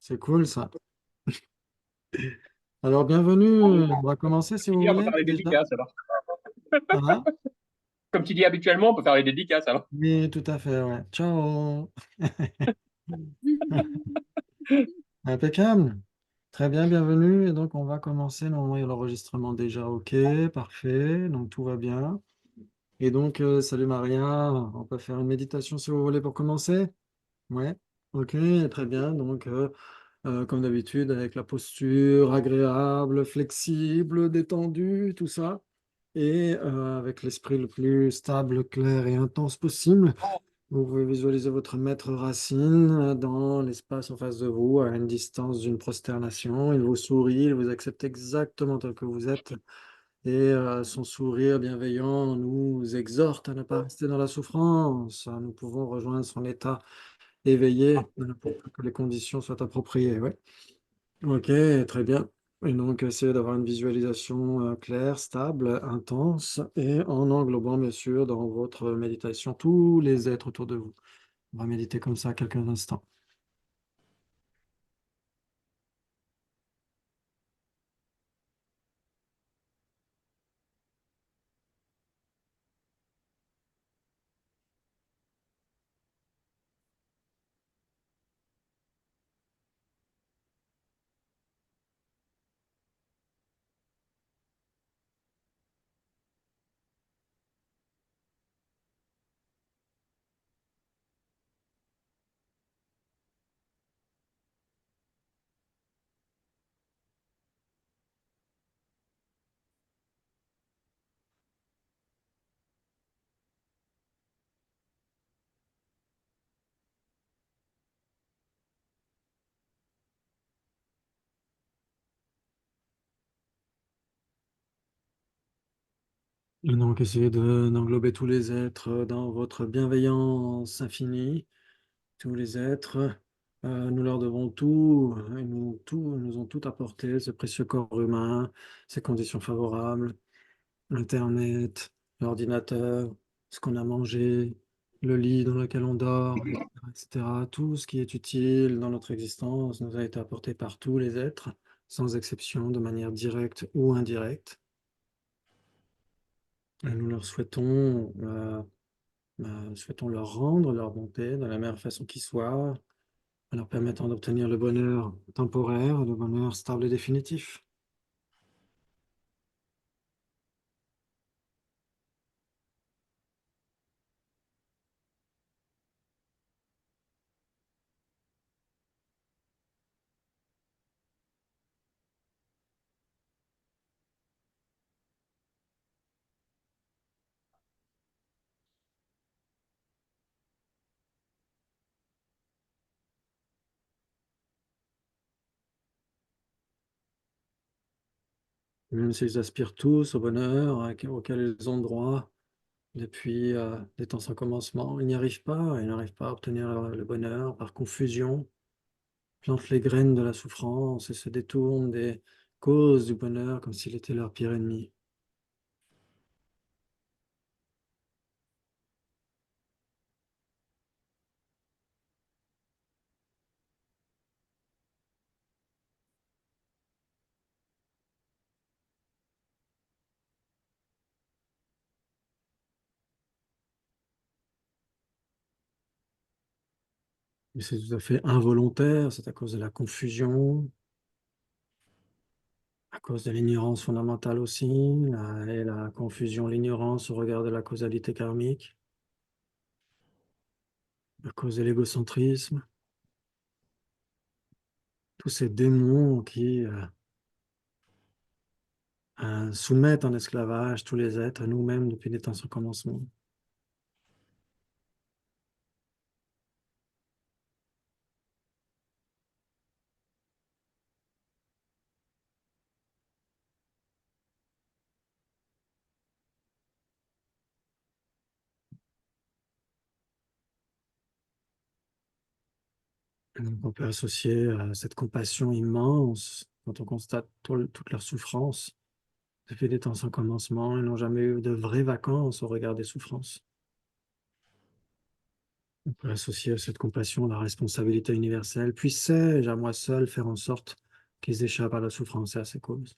C'est cool ça. Alors, bienvenue. On va commencer si Tu vous dis, on peut voulez faire les déjà. dédicaces alors. Ah, Comme tu dis habituellement, on peut faire les dédicaces alors. oui, tout à fait, ouais. Ciao. Impeccable. Très bien, bienvenue. Et donc, on va commencer. Normalement, il y a l'enregistrement déjà. OK, parfait. Donc, tout va bien. Et donc, salut Maria. On peut faire une méditation si vous voulez pour commencer. Ouais. OK, très bien. Donc, comme d'habitude, avec la posture agréable, flexible, détendue, tout ça. Et avec l'esprit le plus stable, clair et intense possible. Vous pouvez visualiser votre maître racine dans l'espace en face de vous, à une distance d'une prosternation. Il vous sourit, il vous accepte exactement tel que vous êtes. Et son sourire bienveillant nous exhorte à ne pas rester dans la souffrance. Nous pouvons rejoindre son état éveillé pour que les conditions soient appropriées. Ouais. Ok, très bien. Et donc, essayez d'avoir une visualisation claire, stable, intense, et en englobant, bien sûr, dans votre méditation tous les êtres autour de vous. On va méditer comme ça quelques instants. Et donc, essayez d'englober tous les êtres dans votre bienveillance infinie. Tous les êtres, nous leur devons tout, et nous ont tout apporté, ce précieux corps humain, ces conditions favorables. Internet, l'ordinateur, ce qu'on a mangé, le lit dans lequel on dort, etc., etc. Tout ce qui est utile dans notre existence nous a été apporté par tous les êtres, sans exception, de manière directe ou indirecte. Et nous leur souhaitons leur rendre leur bonté de la meilleure façon qui soit, en leur permettant d'obtenir le bonheur temporaire, le bonheur stable et définitif. Même s'ils aspirent tous au bonheur auquel ils ont droit, depuis des temps sans commencement, ils n'arrivent pas à obtenir le bonheur par confusion, plantent les graines de la souffrance et se détournent des causes du bonheur comme s'il était leur pire ennemi. Et c'est tout à fait involontaire, c'est à cause de la confusion, à cause de l'ignorance fondamentale aussi, et la confusion, l'ignorance au regard de la causalité karmique, à cause de l'égocentrisme, tous ces démons qui soumettent en esclavage tous les êtres, nous-mêmes depuis des temps sans commencement. Donc, on peut associer cette compassion immense quand on constate toute leur souffrance. Depuis des temps sans commencement, ils n'ont jamais eu de vraies vacances au regard des souffrances. On peut associer à cette compassion la responsabilité universelle. Puissais-je à moi seul faire en sorte qu'ils échappent à la souffrance et à ses causes?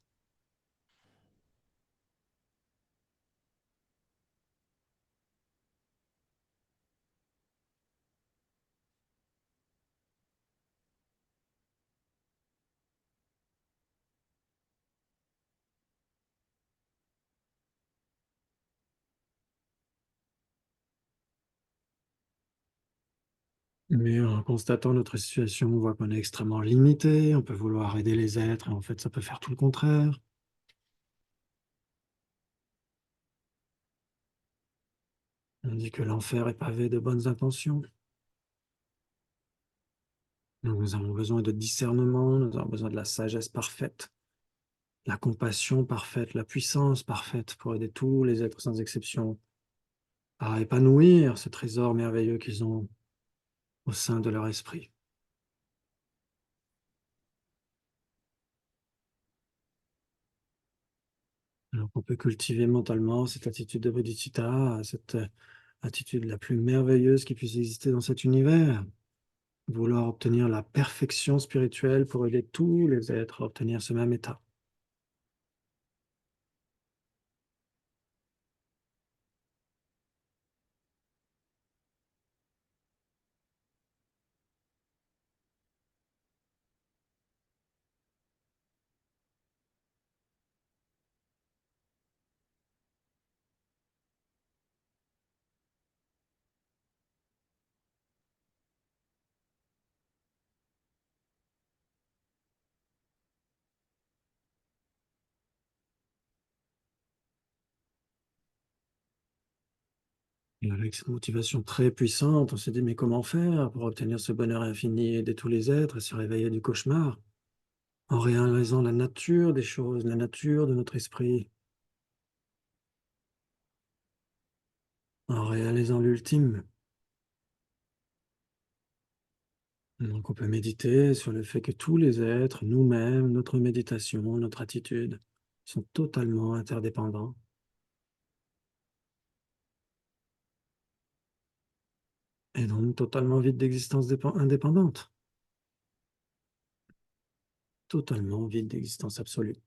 Mais en constatant notre situation, on voit qu'on est extrêmement limité, on peut vouloir aider les êtres, et en fait, ça peut faire tout le contraire. On dit que l'enfer est pavé de bonnes intentions. Nous avons besoin de discernement, nous avons besoin de la sagesse parfaite, la compassion parfaite, la puissance parfaite pour aider tous les êtres sans exception à épanouir ce trésor merveilleux qu'ils ont au sein de leur esprit. Donc on peut cultiver mentalement cette attitude de bodhicitta, cette attitude la plus merveilleuse qui puisse exister dans cet univers. Vouloir obtenir la perfection spirituelle pour aider tous les êtres à obtenir ce même état. Et avec cette motivation très puissante, on se dit: «Mais comment faire pour obtenir ce bonheur infini et aider tous les êtres et se réveiller du cauchemar?» En réalisant la nature des choses, la nature de notre esprit, en réalisant l'ultime. Donc on peut méditer sur le fait que tous les êtres, nous-mêmes, notre méditation, notre attitude, sont totalement interdépendants et donc totalement vides d'existence indépendante, totalement vides d'existence absolue.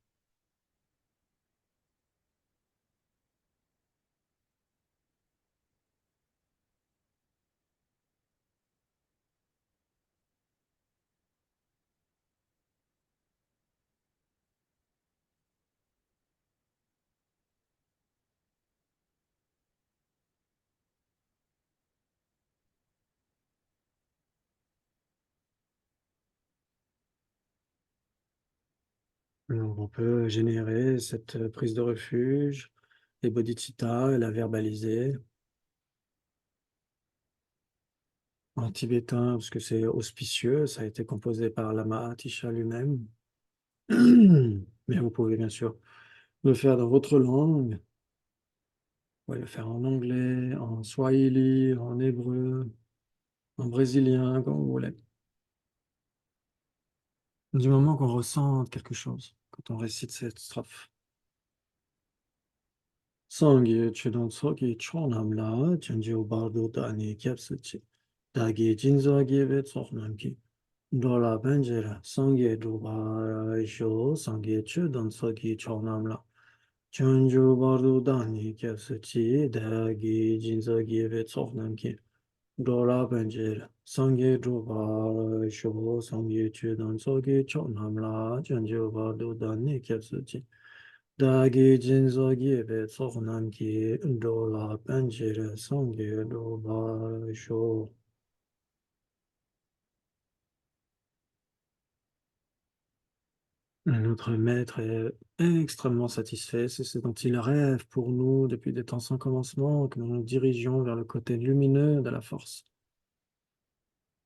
Alors, on peut générer cette prise de refuge, les bodhicitta, et la verbaliser en tibétain, parce que c'est auspicieux, ça a été composé par Lama Atisha lui-même. Mais vous pouvez bien sûr le faire dans votre langue, vous pouvez le faire en anglais, en swahili, en hébreu, en brésilien, comme vous voulez. Du moment qu'on ressente quelque chose, quand on récite cette strophe. Sangye chudon soki chonam la chanjo bardo dani kyapsuchi. Dagi jinzo give tsoknamki. Dola benjera sangye duba sho sangye chudon soki chonam la. Chanjo bardo dani kyapsuchi. Dagi jinzo give tsoknamki. Dola benjera sangye duba sho sangye chudon soki chonam la. Chanjo bardo dani kyapsuchi. Dagi jinzogi ve tsognamki dola penjere songe doba sho. Notre maître est extrêmement satisfait, c'est ce dont il rêve pour nous depuis des temps sans commencement, que nous nous dirigions vers le côté lumineux de la force.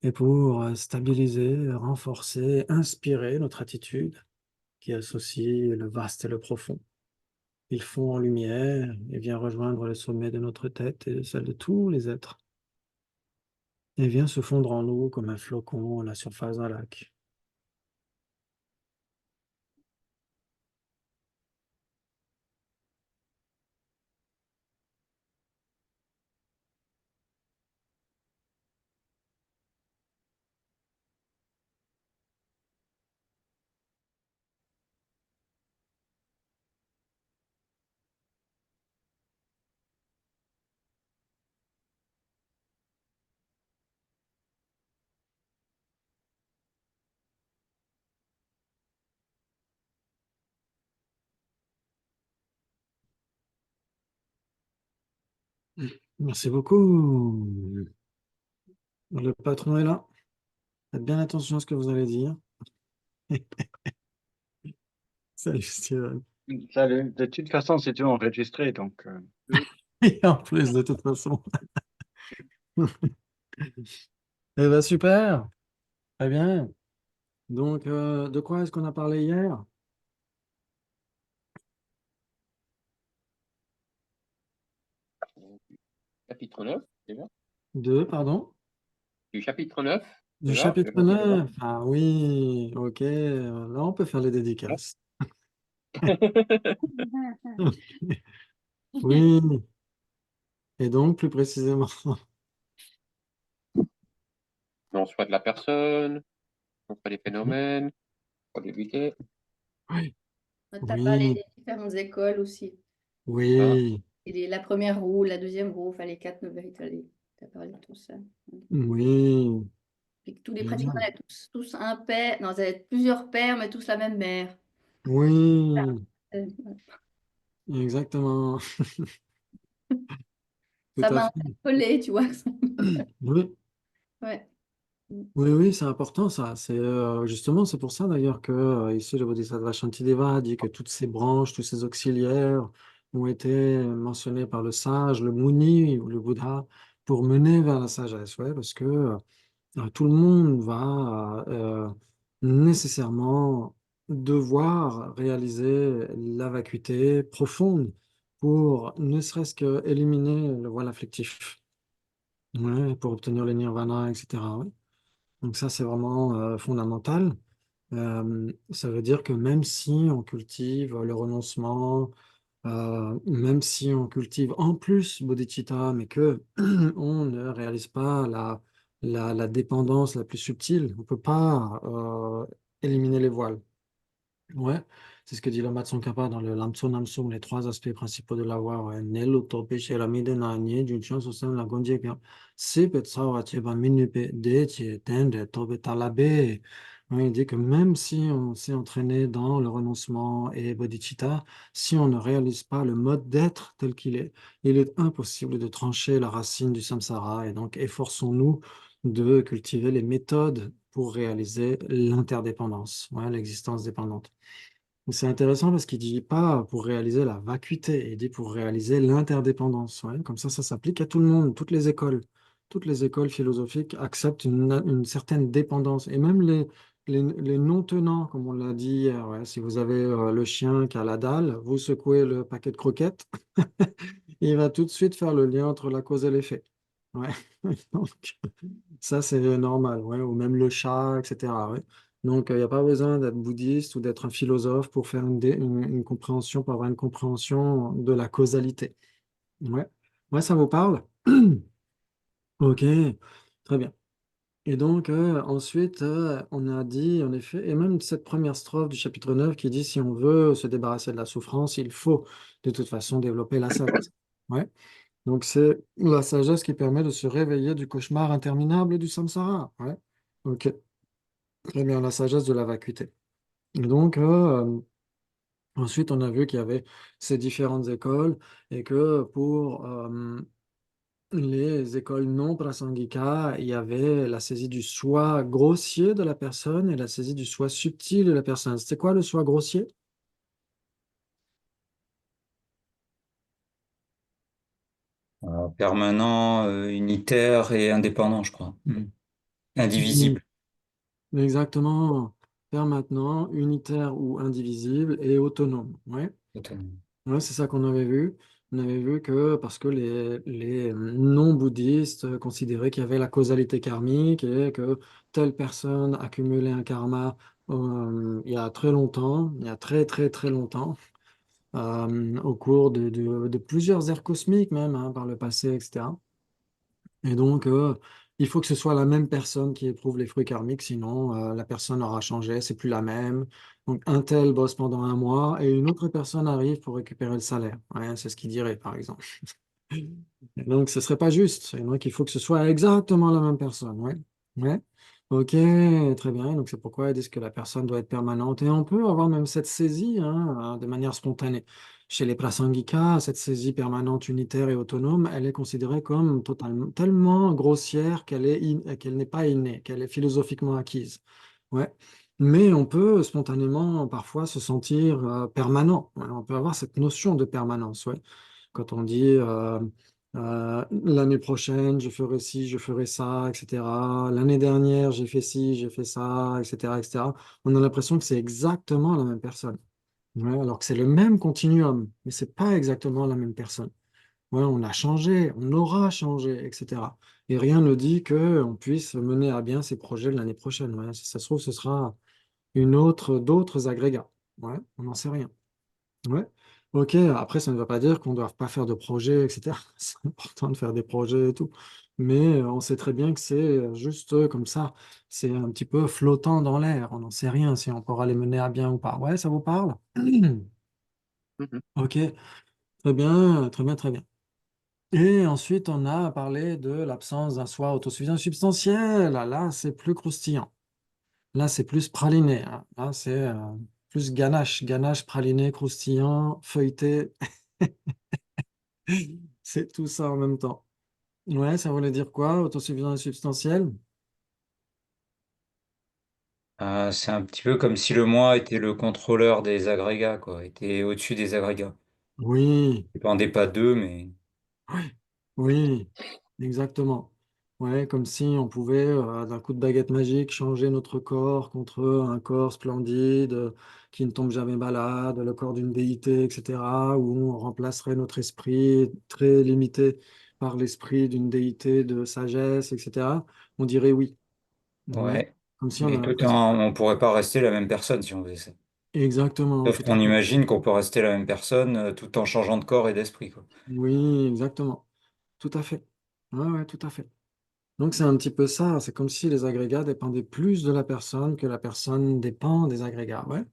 Et pour stabiliser, renforcer, inspirer notre attitude, qui associe le vaste et le profond, il fond en lumière et vient rejoindre le sommet de notre tête et celle de tous les êtres. Et vient se fondre en nous comme un flocon à la surface d'un lac. Merci beaucoup. Le patron est là. Faites bien attention à ce que vous allez dire. Salut, Steven. Salut. De toute façon, c'est tout enregistré, donc Et en plus, de toute façon. Eh bien, super. Très bien. Donc, de quoi est-ce qu'on a parlé hier? Chapitre 9, déjà. Deux, pardon. Du chapitre 9, Du déjà, je sais chapitre pas si ça te va. 9. Ah oui, ok. Là, on peut faire les dédicaces. Oui. Et donc, plus précisément. On soit de la personne, on soit des phénomènes, pour débuter. Oui. Tu as parlé Oui. des différentes écoles aussi. Hein. Oui. La première roue, la deuxième roue, enfin les quatre nouvelles, tu as parlé de tout ça. Oui. Puis que tous les pratiquants, Génial. on avait tous un père, non, vous avez plusieurs pères, mais tous la même mère. Oui. Euh, Exactement. Tout Ça à m'a fait. interpellée, tu vois. Oui. Ouais. Oui, oui, c'est important ça. C'est justement, c'est pour ça d'ailleurs que ici le Bodhisattva Shantideva dit que toutes ces branches, tous ces auxiliaires ont été mentionnés par le sage, le Muni ou le Bouddha pour mener vers la sagesse. Ouais, parce que tout le monde va nécessairement devoir réaliser la vacuité profonde pour ne serait-ce que éliminer le voile afflictif, ouais, pour obtenir le nirvana, etc. Ouais. Donc ça, c'est vraiment fondamental. Ça veut dire que même si on cultive le renoncement, même si on cultive en plus bodhicitta, mais que on ne réalise pas la dépendance la plus subtile, on ne peut pas éliminer les voiles. Ouais, c'est ce que dit Lama Tsongkhapa dans le Lamso Namsum, les trois aspects principaux de la voie. Ouais. Nelo tope shiramide na nye juncheon sosen la gondie kya. Sipe tsawa cheba minupe de che tende tobe talabe. Ouais, il dit que même si on s'est entraîné dans le renoncement et bodhicitta, si on ne réalise pas le mode d'être tel qu'il est, il est impossible de trancher la racine du samsara. Et donc, efforçons-nous de cultiver les méthodes pour réaliser l'interdépendance, ouais, l'existence dépendante. C'est intéressant parce qu'il dit pas pour réaliser la vacuité, il dit pour réaliser l'interdépendance. Ouais. Comme ça s'applique à tout le monde, toutes les écoles. Toutes les écoles philosophiques acceptent une certaine dépendance. Et même les non-tenants, comme on l'a dit hier, ouais. Si vous avez le chien qui a la dalle, vous secouez le paquet de croquettes, il va tout de suite faire le lien entre la cause et l'effet. Ouais. Donc, ça, c'est normal, ouais. Ou même le chat, etc. Ouais. Donc, il n'y a pas besoin d'être bouddhiste ou d'être un philosophe pour faire une compréhension, pour avoir une compréhension de la causalité. Ouais. Ouais, ça vous parle? Ok, très bien. Et donc, ensuite, on a dit, en effet, et même cette première strophe du chapitre 9 qui dit, si on veut se débarrasser de la souffrance, il faut de toute façon développer la sagesse. Ouais. Donc, c'est la sagesse qui permet de se réveiller du cauchemar interminable du samsara. Ouais. Ok, très bien, la sagesse de la vacuité. Et donc, ensuite, on a vu qu'il y avait ces différentes écoles et que pour les écoles non prasangika, il y avait la saisie du soi grossier de la personne et la saisie du soi subtil de la personne. C'était quoi le soi grossier? Permanent, unitaire et indépendant, je crois. Mm. Indivisible. Exactement. Faire maintenant, unitaire ou indivisible et autonome. Ouais. Totalement. Ouais, c'est ça qu'on avait vu. On avait vu que parce que les non-bouddhistes considéraient qu'il y avait la causalité karmique et que telle personne accumulait un karma il y a très longtemps, il y a très très très longtemps, au cours de plusieurs ères cosmiques même, hein, par le passé, etc. Et donc, il faut que ce soit la même personne qui éprouve les fruits karmiques, sinon la personne aura changé, c'est plus la même. Donc, un tel bosse pendant un mois et une autre personne arrive pour récupérer le salaire. Ouais, c'est ce qu'il dirait, par exemple. Et donc, ce serait pas juste. Et donc, il faut que ce soit exactement la même personne. Ouais. Ouais. Ok, très bien. Donc c'est pourquoi ils disent que la personne doit être permanente. Et on peut avoir même cette saisie de manière spontanée. Chez les Prasangika, cette saisie permanente, unitaire et autonome, elle est considérée comme totalement, tellement grossière qu'elle n'est pas innée, qu'elle est philosophiquement acquise. Ouais. Mais on peut spontanément parfois se sentir permanent. Ouais, on peut avoir cette notion de permanence. Ouais. Quand on dit l'année prochaine, je ferai ci, je ferai ça, etc. L'année dernière, j'ai fait ci, j'ai fait ça, etc., etc. On a l'impression que c'est exactement la même personne. Ouais, alors que c'est le même continuum, mais c'est pas exactement la même personne. Ouais, on a changé, on aura changé, etc. Et rien ne dit qu'on puisse mener à bien ces projets de l'année prochaine. Ouais, si ça se trouve, ce sera d'autres agrégats. Ouais, on n'en sait rien. Ouais. Ok, après, ça ne veut pas dire qu'on ne doit pas faire de projets, etc. C'est important de faire des projets et tout. Mais on sait très bien que c'est juste comme ça. C'est un petit peu flottant dans l'air. On n'en sait rien si on pourra les mener à bien ou pas. Ouais, ça vous parle? Mhm. Ok, très bien, très bien, très bien. Et ensuite, on a parlé de l'absence d'un soi autosuffisant substantiel. Ah, là, c'est plus croustillant. Là, c'est plus praliné. Là, c'est plus ganache. Ganache, praliné, croustillant, feuilleté. C'est tout ça en même temps. Ouais, ça voulait dire quoi? Autosuffisant et substantiel? C'est un petit peu comme si le moi était le contrôleur des agrégats, quoi, était au-dessus des agrégats. Oui, Il dépendait pas d'eux, mais oui, exactement. Ouais, comme si on pouvait, d'un coup de baguette magique, changer notre corps contre un corps splendide, qui ne tombe jamais malade, le corps d'une déité, etc., où on remplacerait notre esprit très limité par l'esprit d'une déité de sagesse, etc. On dirait oui. Ouais, ouais. comme si on a Mais l'impression. on pourrait pas rester la même personne si on faisait ça. Exactement, Sauf tout à qu'on fait. imagine qu'on peut rester la même personne tout en changeant de corps et d'esprit, quoi. Oui, exactement. Tout à fait. Ouais, ouais, tout à fait. Donc c'est un petit peu ça. C'est comme si les agrégats dépendaient plus de la personne que la personne dépend des agrégats. Ouais.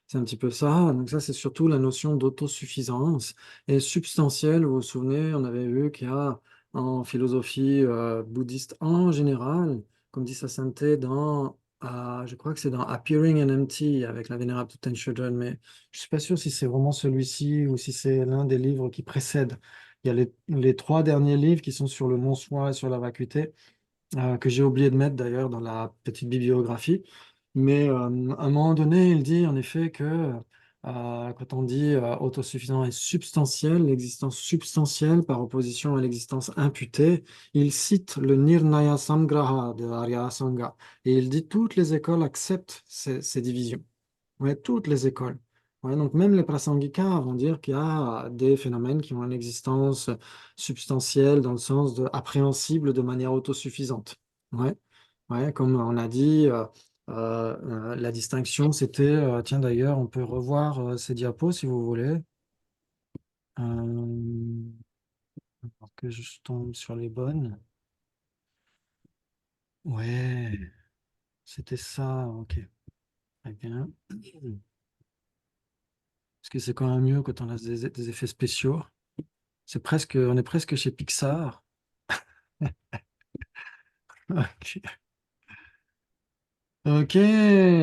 C'est un petit peu ça. Donc ça, c'est surtout la notion d'autosuffisance. Et substantielle, vous vous souvenez, on avait vu qu'il y a en philosophie bouddhiste en général, comme dit sa sainteté dans, je crois que c'est dans Appearing and Empty avec la Vénérable Tenshōden, mais je suis pas sûr si c'est vraiment celui-ci ou si c'est l'un des livres qui précèdent. Il y a les trois derniers livres qui sont sur le non-soi et sur la vacuité que j'ai oublié de mettre d'ailleurs dans la petite bibliographie. Mais à un moment donné, il dit en effet que quand on dit autosuffisant et substantiel, l'existence substantielle par opposition à l'existence imputée, il cite le Nirnaya Samgraha de Arya Asanga. Et il dit toutes les écoles acceptent ces divisions. Ouais, toutes les écoles. Ouais, donc même les prasangika vont dire qu'il y a des phénomènes qui ont une existence substantielle dans le sens de appréhensible de manière autosuffisante. Ouais, ouais, comme on a dit, la distinction, c'était, tiens d'ailleurs, on peut revoir ces diapos si vous voulez, pour que je tombe sur les bonnes. Ouais, c'était ça, ok, très bien. Parce que c'est quand même mieux quand on a des effets spéciaux. On est presque chez Pixar. Ok. Ok,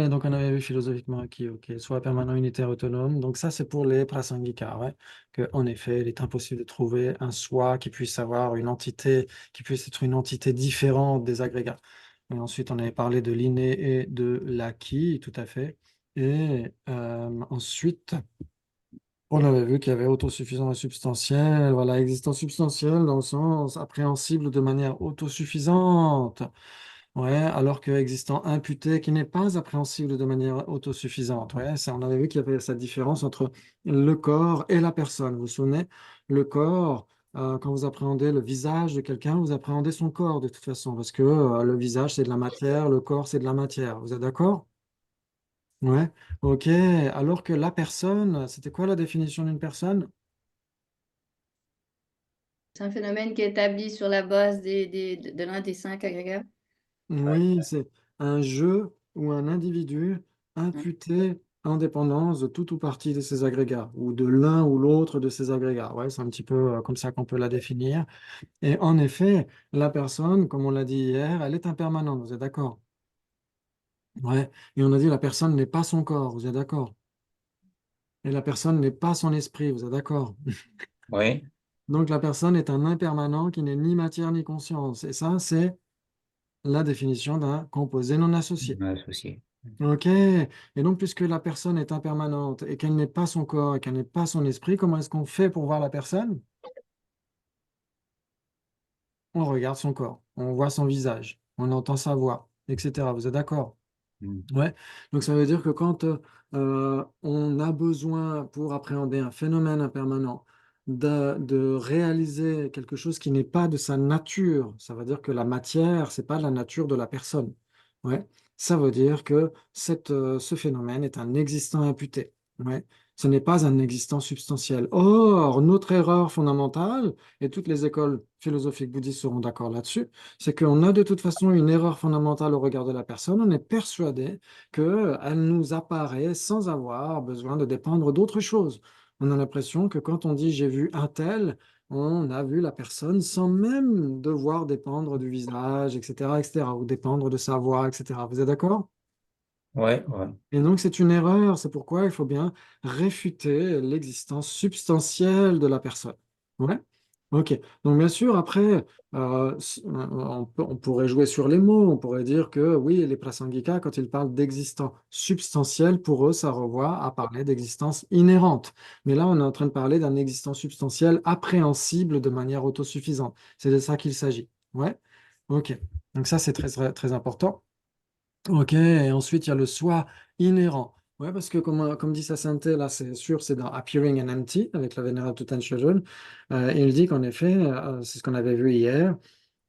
donc on avait vu philosophiquement acquis, ok, soit permanent, unitaire, autonome. Donc ça, c'est pour les prasangika, ouais. Que, en effet, il est impossible de trouver un soi qui puisse avoir une entité, qui puisse être une entité différente des agrégats. Et ensuite, on avait parlé de l'inné et de l'acquis, tout à fait. Et ensuite, on avait vu qu'il y avait autosuffisant et substantiel, voilà, existence substantielle dans le sens appréhensible de manière autosuffisante. Ouais, alors que existant imputé qui n'est pas appréhensible de manière autosuffisante. Ouais, ça, on avait vu qu'il y avait cette différence entre le corps et la personne. Vous vous souvenez, le corps, quand vous appréhendez le visage de quelqu'un, vous appréhendez son corps de toute façon, parce que le visage, c'est de la matière, le corps, c'est de la matière. Vous êtes d'accord? Ouais, ok. Alors que la personne, c'était quoi la définition d'une personne? C'est un phénomène qui est établi sur la base de l'un des cinq agrégats. Oui, c'est un jeu ou un individu Hein. imputé en dépendance de tout ou partie de ces agrégats, ou de l'un ou l'autre de ces agrégats. Ouais, c'est un petit peu comme ça qu'on peut la définir. Et en effet, la personne, comme on l'a dit hier, elle est impermanente, vous êtes d'accord? Ouais. Et on a dit la personne n'est pas son corps, vous êtes d'accord? Et la personne n'est pas son esprit, vous êtes d'accord? Oui, Donc la personne est un impermanent qui n'est ni matière ni conscience. Et ça, c'est la définition d'un composé non associé. associé. OK. Et donc, puisque la personne est impermanente et qu'elle n'est pas son corps et qu'elle n'est pas son esprit, comment est-ce qu'on fait pour voir la personne? On regarde son corps, on voit son visage, on entend sa voix, etc. Vous êtes d'accord? Mm. Ouais. Donc ça veut dire que quand on a besoin pour appréhender un phénomène impermanent de réaliser quelque chose qui n'est pas de sa nature, ça veut dire que la matière, c'est pas la nature de la personne. Ouais. Ça veut dire que ce phénomène est un existant imputé. Ouais. Ce n'est pas un existant substantiel. Or, notre erreur fondamentale, et toutes les écoles philosophiques bouddhistes seront d'accord là-dessus, c'est qu'on a de toute façon une erreur fondamentale au regard de la personne. On est persuadé qu'elle nous apparaît sans avoir besoin de dépendre d'autre chose. On a l'impression que quand on dit j'ai vu un tel, on a vu la personne sans même devoir dépendre du visage, etc., etc., ou dépendre de sa voix, etc. Vous êtes d'accord? Ouais, ouais. Et donc, c'est une erreur. C'est pourquoi il faut bien réfuter l'existence substantielle de la personne. Ouais? Ok. Donc, bien sûr, après, on pourrait jouer sur les mots. On pourrait dire que oui, les prasangika, quand ils parlent d'existence substantielle, pour eux, ça renvoie à parler d'existence inhérente. Mais là, on est en train de parler d'un existence substantielle appréhensible de manière autosuffisante. C'est de ça qu'il s'agit. Ouais? Ok. Donc, ça, c'est très, très, très important. Ok, et ensuite il y a le soi inhérent. Ouais, parce que comme dit sa sainteté, là c'est sûr, c'est dans Appearing and Empty avec la Vénérable Tutanchamun. Il dit qu'en effet, c'est ce qu'on avait vu hier,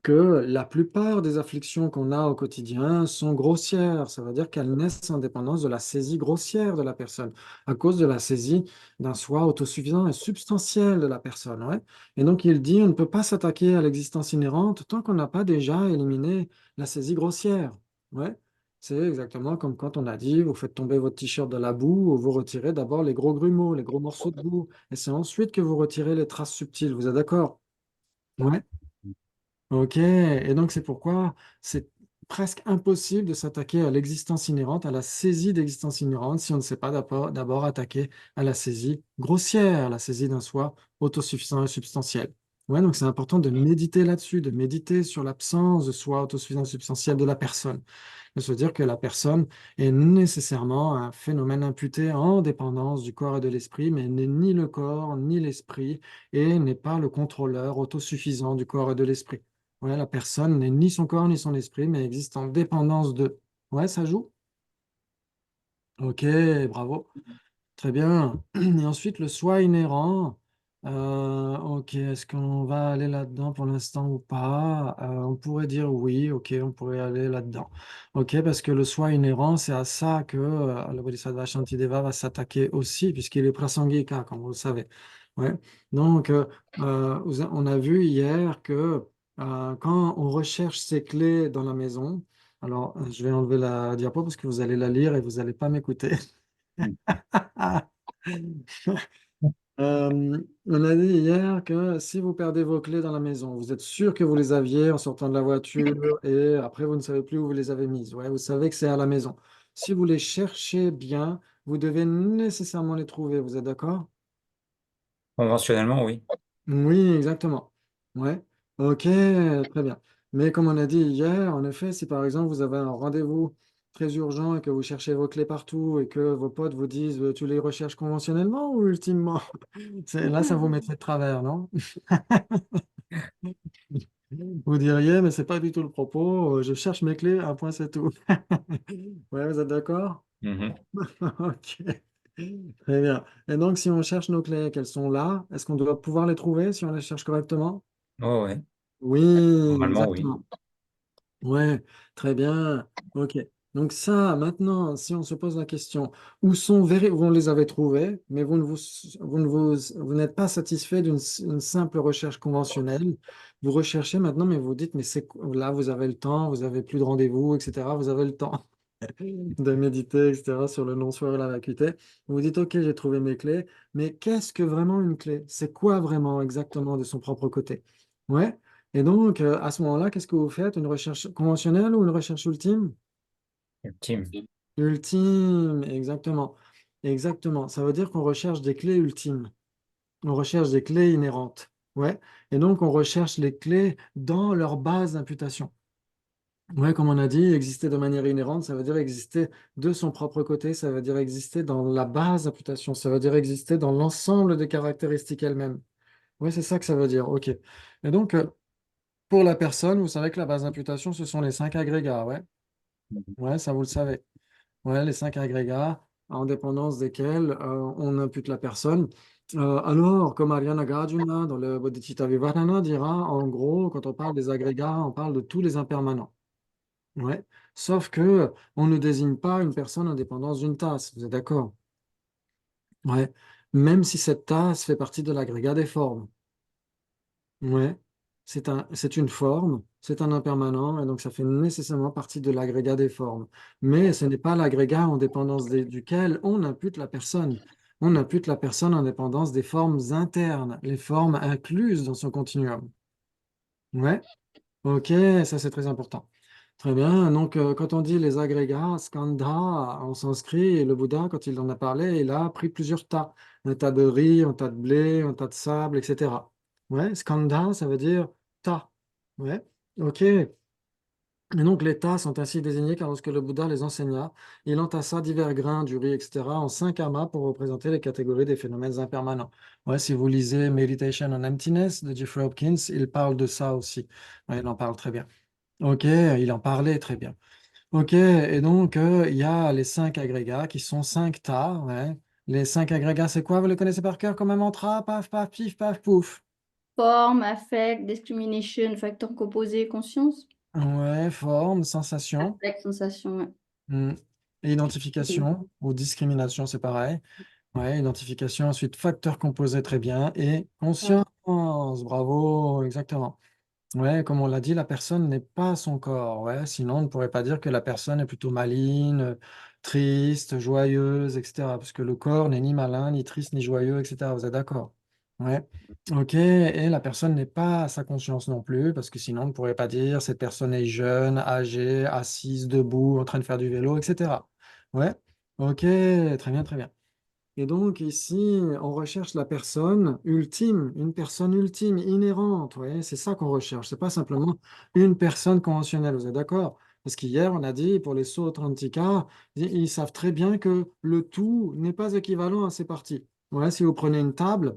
que la plupart des afflictions qu'on a au quotidien sont grossières. Ça veut dire qu'elles naissent en dépendance de la saisie grossière de la personne, à cause de la saisie d'un soi autosuffisant et substantiel de la personne. Ouais. Et donc il dit, on ne peut pas s'attaquer à l'existence inhérente tant qu'on n'a pas déjà éliminé la saisie grossière. Ouais. C'est exactement comme quand on a dit, vous faites tomber votre t-shirt dans la boue, ou vous retirez d'abord les gros grumeaux, les gros morceaux de boue, et c'est ensuite que vous retirez les traces subtiles. Vous êtes d'accord? Ouais. Ok, et donc c'est pourquoi c'est presque impossible de s'attaquer à l'existence inhérente, à la saisie d'existence inhérente, si on ne sait pas d'abord attaquer à la saisie grossière, la saisie d'un soi autosuffisant et substantiel. Ouais, donc c'est important de méditer là-dessus, de méditer sur l'absence de soi autosuffisant et substantiel de la personne, de se dire que la personne est nécessairement un phénomène imputé en dépendance du corps et de l'esprit, mais n'est ni le corps ni l'esprit et n'est pas le contrôleur autosuffisant du corps et de l'esprit. Ouais, la personne n'est ni son corps ni son esprit, mais existe en dépendance d'eux. Ouais, ça joue? Ok, bravo. Très bien. Et ensuite, le soi inhérent. Ok, est-ce qu'on va aller là-dedans pour l'instant ou pas? On pourrait dire oui, ok, on pourrait aller là-dedans. Ok, parce que le soi inhérent, c'est à ça que le Bodhisattva Shantideva va s'attaquer aussi, puisqu'il est prasangika, comme vous le savez. Ouais. Donc, on a vu hier que quand on recherche ses clés dans la maison, alors je vais enlever la diapo parce que vous allez la lire et vous n'allez pas m'écouter. Mm. On a dit hier que si vous perdez vos clés dans la maison, vous êtes sûr que vous les aviez en sortant de la voiture et après vous ne savez plus où vous les avez mises. Ouais, vous savez que c'est à la maison. Si vous les cherchez bien, vous devez nécessairement les trouver. Vous êtes d'accord? Conventionnellement, oui. Oui, exactement. Ouais. Ok, très bien. Mais comme on a dit hier, en effet, si par exemple vous avez un rendez-vous très urgent et que vous cherchez vos clés partout et que vos potes vous disent tu les recherches conventionnellement ou ultimement? Là, ça vous mettrait de travers, non? Vous diriez, mais c'est pas du tout le propos, je cherche mes clés, un point, c'est tout. Ouais, vous êtes d'accord? Mhm. Ok, très bien. Et donc, si on cherche nos clés, qu'elles sont là, est-ce qu'on doit pouvoir les trouver si on les cherche correctement? Ouais, ouais. Oui, Normalement, oui. exactement. Ouais, très bien. Ok. Donc ça, maintenant, si on se pose la question, vous les avez trouvés, mais vous n'êtes pas satisfait une simple recherche conventionnelle. Vous recherchez maintenant, mais vous dites, mais là, vous avez le temps, vous avez plus de rendez-vous, etc. Vous avez le temps de méditer, etc. sur le non-soi et la vacuité. Vous dites, ok, j'ai trouvé mes clés, mais qu'est-ce que vraiment une clé? C'est quoi vraiment exactement de son propre côté? Ouais. Et donc, à ce moment-là, qu'est-ce que vous faites? Une recherche conventionnelle ou une recherche ultime? Ultime. Ultime, exactement. Exactement. Ça veut dire qu'on recherche des clés ultimes. On recherche des clés inhérentes. Ouais. Et donc, on recherche les clés dans leur base d'imputation. Ouais, comme on a dit, exister de manière inhérente, ça veut dire exister de son propre côté, ça veut dire exister dans la base d'imputation, ça veut dire exister dans l'ensemble des caractéristiques elles-mêmes. Oui, c'est ça que ça veut dire. OK. Et donc, pour la personne, vous savez que la base d'imputation, ce sont les cinq agrégats. Ouais, ouais, ça vous le savez. Ouais, les cinq agrégats en dépendance desquels on impute la personne. Alors, comme Ariana Gardner dans le Bodhicitta Vivarana dira, en gros, quand on parle des agrégats, on parle de tous les impermanents. Ouais. Sauf que on ne désigne pas une personne en dépendance d'une tasse. Vous êtes d'accord? Ouais. Même si cette tasse fait partie de l'agrégat des formes. Ouais. C'est une forme, c'est un impermanent, et donc ça fait nécessairement partie de l'agrégat des formes. Mais ce n'est pas l'agrégat en dépendance duquel on impute la personne. On impute la personne en dépendance des formes internes, les formes incluses dans son continuum. Ouais. Ok, ça c'est très important. Très bien. Donc, quand on dit les agrégats, skandha en sanskrit, et le Bouddha, quand il en a parlé, il a pris plusieurs tas. Un tas de riz, un tas de blé, un tas de sable, etc. Ouais, skandha, ça veut dire tas. Ouais, ok. Et donc, les tas sont ainsi désignés car lorsque le Bouddha les enseigna, il entassa divers grains du riz, etc., en cinq amas pour représenter les catégories des phénomènes impermanents. Ouais, si vous lisez Meditation on Emptiness de Jeffrey Hopkins, il parle de ça aussi. Ouais, il en parle très bien. Ok, il en parlait très bien. Ok, et donc il y a les cinq agrégats qui sont cinq tas. Ouais. Les cinq agrégats, c'est quoi? Vous les connaissez par cœur comme un mantra? Paf, paf, pif, paf, pouf. Forme, affect, discrimination, facteur composé, conscience. Ouais, forme, sensation, Affect, sensation, ouais. hmm, et identification ou discrimination, c'est pareil. Ouais, identification, ensuite facteur composé, très bien, et conscience, bravo, exactement. Ouais, comme on l'a dit, la personne n'est pas son corps. Ouais, sinon, on ne pourrait pas dire que la personne est plutôt maligne, triste, joyeuse, etc. Parce que le corps n'est ni malin, ni triste, ni joyeux, etc. Vous êtes d'accord? Ouais. Ok. Et la personne n'est pas sa conscience non plus, parce que sinon, on ne pourrait pas dire cette personne est jeune, âgée, assise, debout, en train de faire du vélo, etc. Ouais. Ok. Très bien, très bien. Et donc ici, on recherche la personne ultime, une personne ultime, inhérente. Ouais, c'est ça qu'on recherche. C'est pas simplement une personne conventionnelle. Vous êtes d'accord? Parce qu'hier, on a dit, pour les Sautrantika, ils savent très bien que le tout n'est pas équivalent à ses parties. Ouais, si vous prenez une table,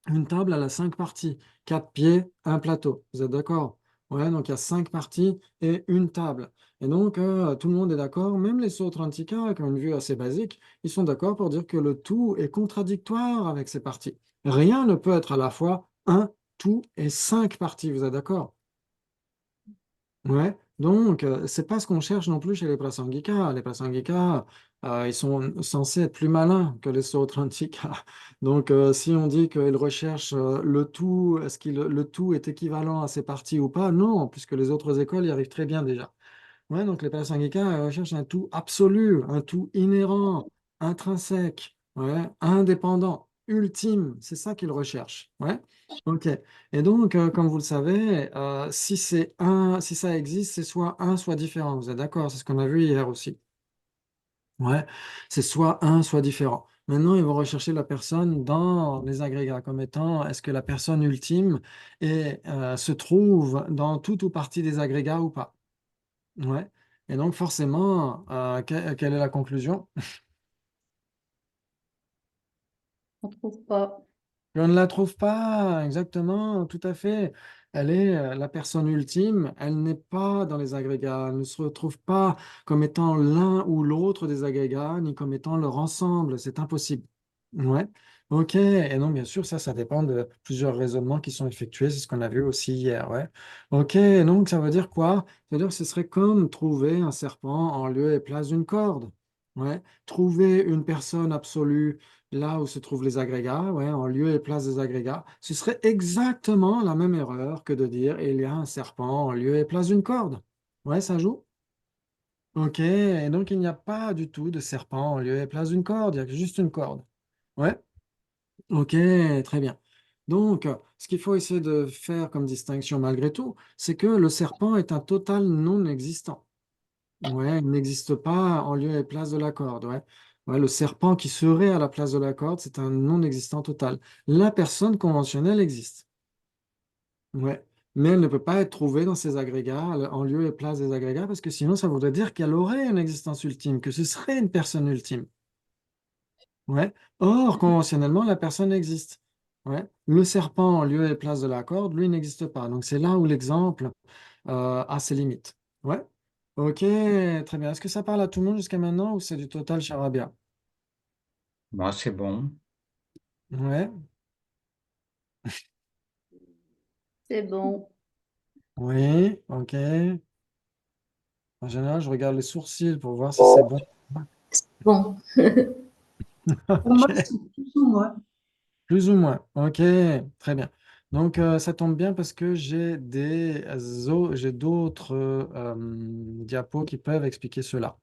elle a cinq parties, quatre pieds, un plateau. Vous êtes d'accord? Ouais, donc il y a cinq parties et une table. Et donc, tout le monde est d'accord, même les Sautrantika, qui ont une vue assez basique, ils sont d'accord pour dire que le tout est contradictoire avec ces parties. Rien ne peut être à la fois un tout et cinq parties. Vous êtes d'accord? Ouais, donc c'est pas ce qu'on cherche non plus chez les Prasangika. Les Prasangika, ils sont censés être plus malins que les Sautrantika. Donc si on dit qu'ils recherchent le tout, est-ce que le tout est équivalent à ces parties ou pas? Non, puisque les autres écoles y arrivent très bien déjà. Ouais, donc les Prasangika recherchent un tout absolu, un tout inhérent, intrinsèque, ouais, indépendant, ultime. C'est ça qu'ils recherchent. Ouais. Ok. Et donc, comme vous le savez, si ça existe, c'est soit un, soit différent. Vous êtes d'accord? C'est ce qu'on a vu hier aussi. Ouais. C'est soit un, soit différent. Maintenant, ils vont rechercher la personne dans les agrégats comme étant est-ce que la personne ultime se trouve dans toute ou partie des agrégats ou pas? Ouais. Et donc forcément, quelle est la conclusion? On trouve pas. On ne la trouve pas exactement, tout à fait. Elle est la personne ultime, elle n'est pas dans les agrégats, elle ne se retrouve pas comme étant l'un ou l'autre des agrégats, ni comme étant leur ensemble, c'est impossible. Ouais, ok. Et donc, bien sûr, ça dépend de plusieurs raisonnements qui sont effectués, c'est ce qu'on a vu aussi hier, ouais. Ok, donc ça veut dire quoi? Ça veut dire que ce serait comme trouver un serpent en lieu et place d'une corde. Ouais, trouver une personne absolue là où se trouvent les agrégats, ouais, en lieu et place des agrégats, ce serait exactement la même erreur que de dire il y a un serpent en lieu et place d'une corde. Ouais, ça joue? Ok, et donc il n'y a pas du tout de serpent en lieu et place d'une corde, il y a juste une corde. Ouais, ok, très bien. Donc, ce qu'il faut essayer de faire comme distinction malgré tout, c'est que le serpent est un total non existant. Ouais, il n'existe pas en lieu et place de la corde. Ouais. Ouais, le serpent qui serait à la place de la corde, c'est un non-existant total. La personne conventionnelle existe. Ouais. Mais elle ne peut pas être trouvée dans ces agrégats, en lieu et place des agrégats, parce que sinon, ça voudrait dire qu'elle aurait une existence ultime, que ce serait une personne ultime. Ouais. Or, conventionnellement, la personne existe. Ouais. Le serpent en lieu et place de la corde, lui, n'existe pas. Donc, c'est là où l'exemple a ses limites. Ouais. Ok, très bien. Est-ce que ça parle à tout le monde jusqu'à maintenant ou c'est du total charabia? Moi, c'est bon. Ouais. C'est bon. Oui, ok. En général, je regarde les sourcils pour voir si c'est bon. Bon, pour moi, Ok. c'est plus ou moins. Plus ou moins. Ok, très bien. Donc, ça tombe bien parce que j'ai d'autres diapos qui peuvent expliquer cela.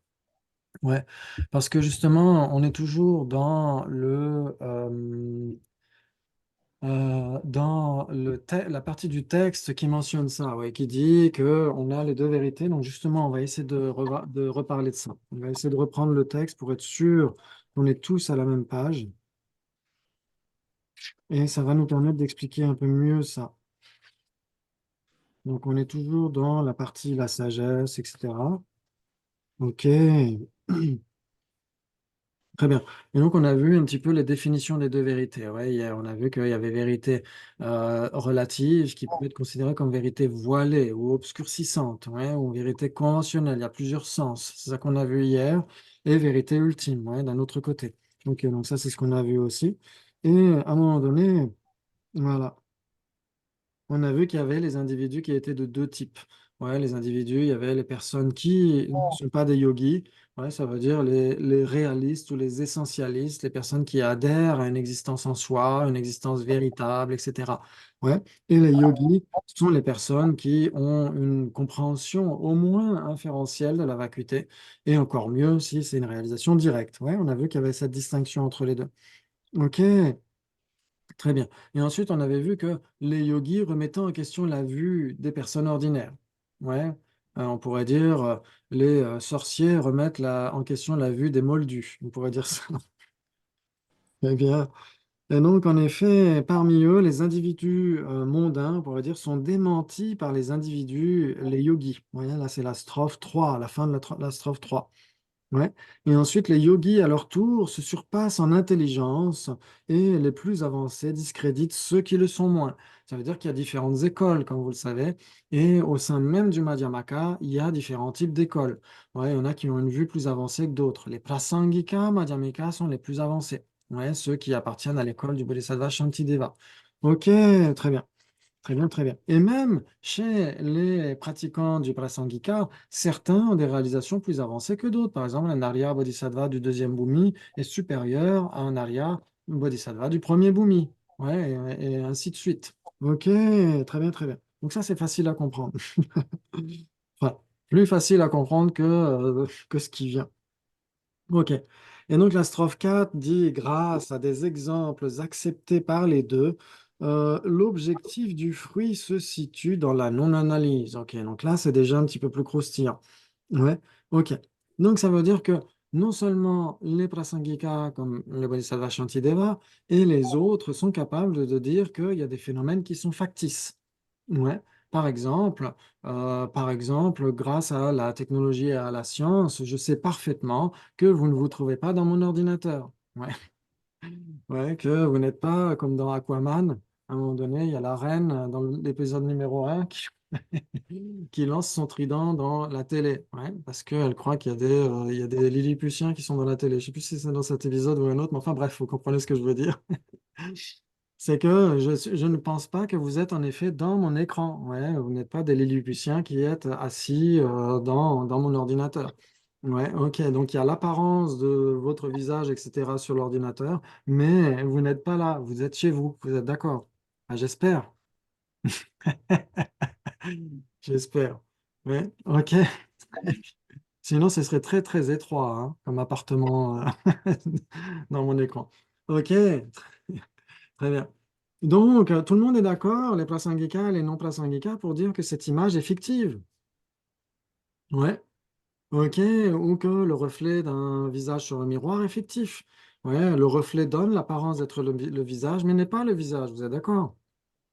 Ouais, parce que justement, on est toujours dans la partie du texte qui mentionne ça, ouais, qui dit que on a les deux vérités. Donc, justement, on va essayer de reparler de ça. On va essayer de reprendre le texte pour être sûr qu'on est tous à la même page. Et ça va nous permettre d'expliquer un peu mieux ça. Donc, on est toujours dans la partie la sagesse, etc. OK. Très bien. Et donc, on a vu un petit peu les définitions des deux vérités. Ouais, on a vu qu'il y avait vérité relative qui peut être considérée comme vérité voilée ou obscurcissante, ouais, ou vérité conventionnelle. Il y a plusieurs sens. C'est ça qu'on a vu hier. Et vérité ultime, ouais, d'un autre côté. OK, donc ça, c'est ce qu'on a vu aussi. Et à un moment donné, voilà. On a vu qu'il y avait les individus qui étaient de deux types. Ouais, les individus, il y avait les personnes qui ne sont pas des yogis. Ouais, ça veut dire les réalistes ou les essentialistes, les personnes qui adhèrent à une existence en soi, une existence véritable, etc. Ouais. Et les yogis sont les personnes qui ont une compréhension au moins inférentielle de la vacuité, et encore mieux si c'est une réalisation directe. Ouais, on a vu qu'il y avait cette distinction entre les deux. OK. Très bien. Et ensuite, on avait vu que les yogis remettaient en question la vue des personnes ordinaires. Ouais. On pourrait dire les sorciers remettent en question la vue des moldus. On pourrait dire ça. Eh bien, et donc, en effet, parmi eux, les individus mondains, on pourrait dire, sont démentis par les individus, les yogis. Ouais, là, c'est la strophe 3, la fin de la strophe 3. Ouais. Et ensuite, les yogis, à leur tour, se surpassent en intelligence et les plus avancés discréditent ceux qui le sont moins. Ça veut dire qu'il y a différentes écoles, comme vous le savez, et au sein même du Madhyamaka, il y a différents types d'écoles. Ouais, il y en a qui ont une vue plus avancée que d'autres. Les Prasangika, Madhyamika sont les plus avancés. Ouais, ceux qui appartiennent à l'école du Bodhisattva Shantideva. Ok, très bien. Très bien, très bien. Et même chez les pratiquants du Prasangika, certains ont des réalisations plus avancées que d'autres. Par exemple, un Arya Bodhisattva du deuxième Bhumi est supérieur à un Arya Bodhisattva du premier Bhumi. Ouais, et ainsi de suite. Ok, très bien, très bien. Donc ça, c'est facile à comprendre. Enfin, plus facile à comprendre que ce qui vient. Ok. Et donc la strophe 4 dit, grâce à des exemples acceptés par les deux, l'objectif du fruit se situe dans la non-analyse. Ok, donc là c'est déjà un petit peu plus croustillant. Ouais, ok. Donc ça veut dire que non seulement les prasangika comme le Bodhisattva Shantideva et les autres sont capables de dire qu'il y a des phénomènes qui sont factices. Ouais. Par exemple, grâce à la technologie et à la science, je sais parfaitement que vous ne vous trouvez pas dans mon ordinateur. Ouais. Ouais, que vous n'êtes pas comme dans Aquaman. À un moment donné, il y a la reine dans l'épisode numéro 1 qui lance son trident dans la télé. Ouais, parce qu'elle croit il y a des Lilliputiens qui sont dans la télé. Je ne sais plus si c'est dans cet épisode ou un autre, mais enfin bref, vous comprenez ce que je veux dire. C'est que je ne pense pas que vous êtes en effet dans mon écran. Ouais, vous n'êtes pas des Lilliputiens qui êtes assis dans mon ordinateur. Ouais, ok. Donc il y a l'apparence de votre visage, etc. sur l'ordinateur, mais vous n'êtes pas là. Vous êtes chez vous. Vous êtes d'accord? Ah, j'espère. J'espère. Ouais, ok. Sinon, ce serait très, très étroit hein, comme appartement dans mon écran. Ok, très bien. Donc, tout le monde est d'accord, les prasangika et les non-prasangika, pour dire que cette image est fictive. Ouais, Ok, ou que le reflet d'un visage sur le miroir est fictif. Ouais, le reflet donne l'apparence d'être le visage, mais n'est pas le visage, vous êtes d'accord?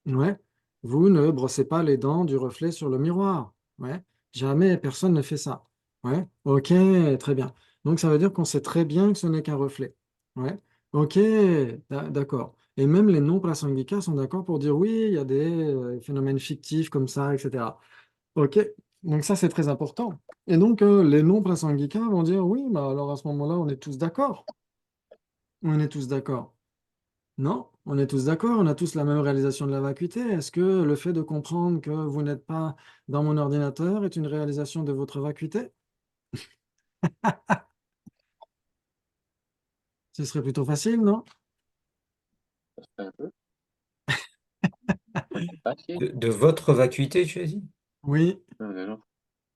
Ouais. Vous ne brossez pas les dents du reflet sur le miroir. Ouais. Jamais personne ne fait ça. Ouais. Ok, très bien. Donc ça veut dire qu'on sait très bien que ce n'est qu'un reflet. Ouais. Ok, d'accord. Et même les non-prasangikas sont d'accord pour dire oui, il y a des phénomènes fictifs comme ça, etc. Ok, donc ça c'est très important. Et donc les non-prasangikas vont dire oui, bah alors à ce moment-là, on est tous d'accord. On est tous d'accord. Non, on est tous d'accord, on a tous la même réalisation de la vacuité. Est-ce que le fait de comprendre que vous n'êtes pas dans mon ordinateur est une réalisation de votre vacuité? Ce serait plutôt facile, non? Ça serait un peu facile. De votre vacuité, tu as dit? Oui, Non, non, non.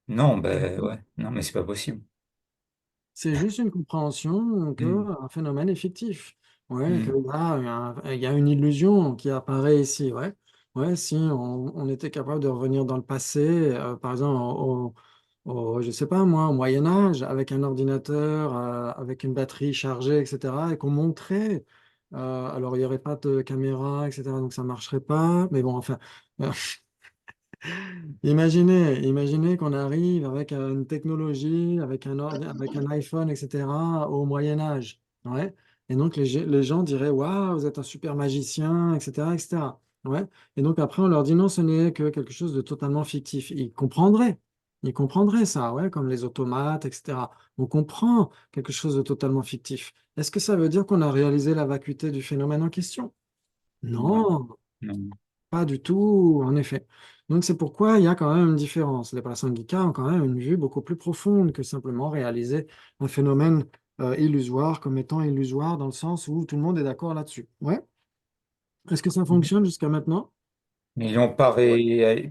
Non, ben ouais, non, mais c'est pas possible. c'est juste une compréhension Hmm. qu'un phénomène est fictif. Ouais, Hmm. il y a une illusion qui apparaît ici. Ouais, ouais, si on était capable de revenir dans le passé, par exemple, je sais pas moi, au Moyen Âge, avec un ordinateur, avec une batterie chargée, etc., et qu'on montrait, alors il n'y aurait pas de caméra, etc., donc ça marcherait pas. Mais bon, enfin, euh, imaginez qu'on arrive avec une technologie, avec un iPhone, etc., au Moyen Âge. Ouais. Et donc les gens diraient, waouh, vous êtes un super magicien, etc., etc. Ouais. Et donc après, on leur dit non, ce n'est que quelque chose de totalement fictif. Ils comprendraient. Ils comprendraient ça, ouais, comme les automates, etc. On comprend quelque chose de totalement fictif. Est-ce que ça veut dire qu'on a réalisé la vacuité du phénomène en question? Non, Non, non. pas du tout, en effet. Donc c'est pourquoi il y a quand même une différence. Les prasangika ont quand même une vue beaucoup plus profonde que simplement réaliser un phénomène illusoire comme étant illusoire dans le sens où tout le monde est d'accord là-dessus. Ouais. Est-ce que ça fonctionne jusqu'à maintenant? Mais ils l'ont pas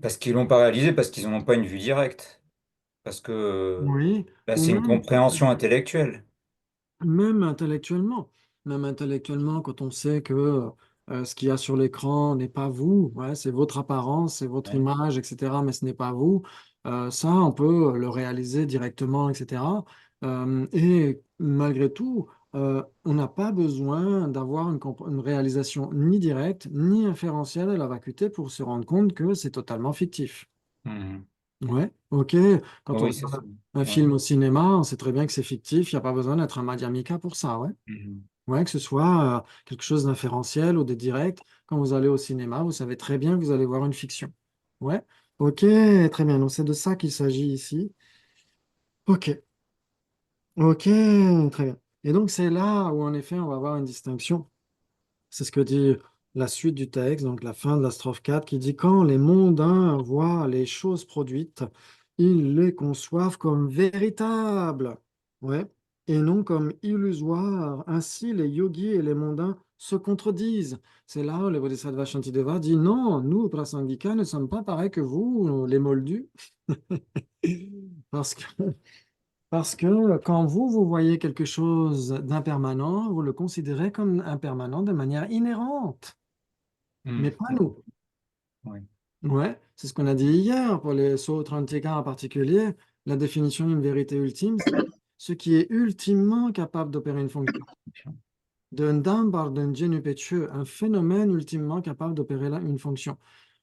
parce qu'ils l'ont pas réalisé, parce qu'ils n'en ont pas une vue directe. Parce que Oui. là, Ou c'est une même compréhension intellectuelle. Même intellectuellement, quand on sait que ce qu'il y a sur l'écran n'est pas vous, ouais, c'est votre apparence, c'est votre Ouais. image, etc., mais ce n'est pas vous, ça, on peut le réaliser directement, etc. Et malgré tout, on n'a pas besoin d'avoir une réalisation ni directe, ni inférentielle à la vacuité pour se rendre compte que c'est totalement fictif. Mhm. Ouais, ok. Quand on Oui, c'est ça. regarde un Ouais. film au cinéma, on sait très bien que c'est fictif, il n'y a pas besoin d'être un Madhyamika pour ça, ouais. Mhm. Ouais, que ce soit quelque chose d'inférentiel ou de direct, quand vous allez au cinéma, vous savez très bien que vous allez voir une fiction. Ouais, ok, très bien. Donc c'est de ça qu'il s'agit ici. Ok, ok, très bien. Et donc c'est là où en effet on va avoir une distinction. C'est ce que dit la suite du texte, donc la fin de la strophe 4, qui dit: Quand les mondains voient les choses produites, ils les conçoivent comme véritables, ouais, et non comme illusoires. Ainsi, les yogis et les mondains se contredisent. C'est là où le Bodhisattva Shantideva dit: Non, nous, Prasangika, ne sommes pas pareils que vous, les moldus, parce que quand vous voyez quelque chose d'impermanent, vous le considérez comme impermanent de manière inhérente, mais Mhm. pas nous. Ouais. Ouais, c'est ce qu'on a dit hier pour les Sautrantika en particulier. La définition d'une vérité ultime, c'est ce qui est ultimement capable d'opérer une fonction. D'un dambar d'un genupétieux, un phénomène ultimement capable d'opérer une fonction.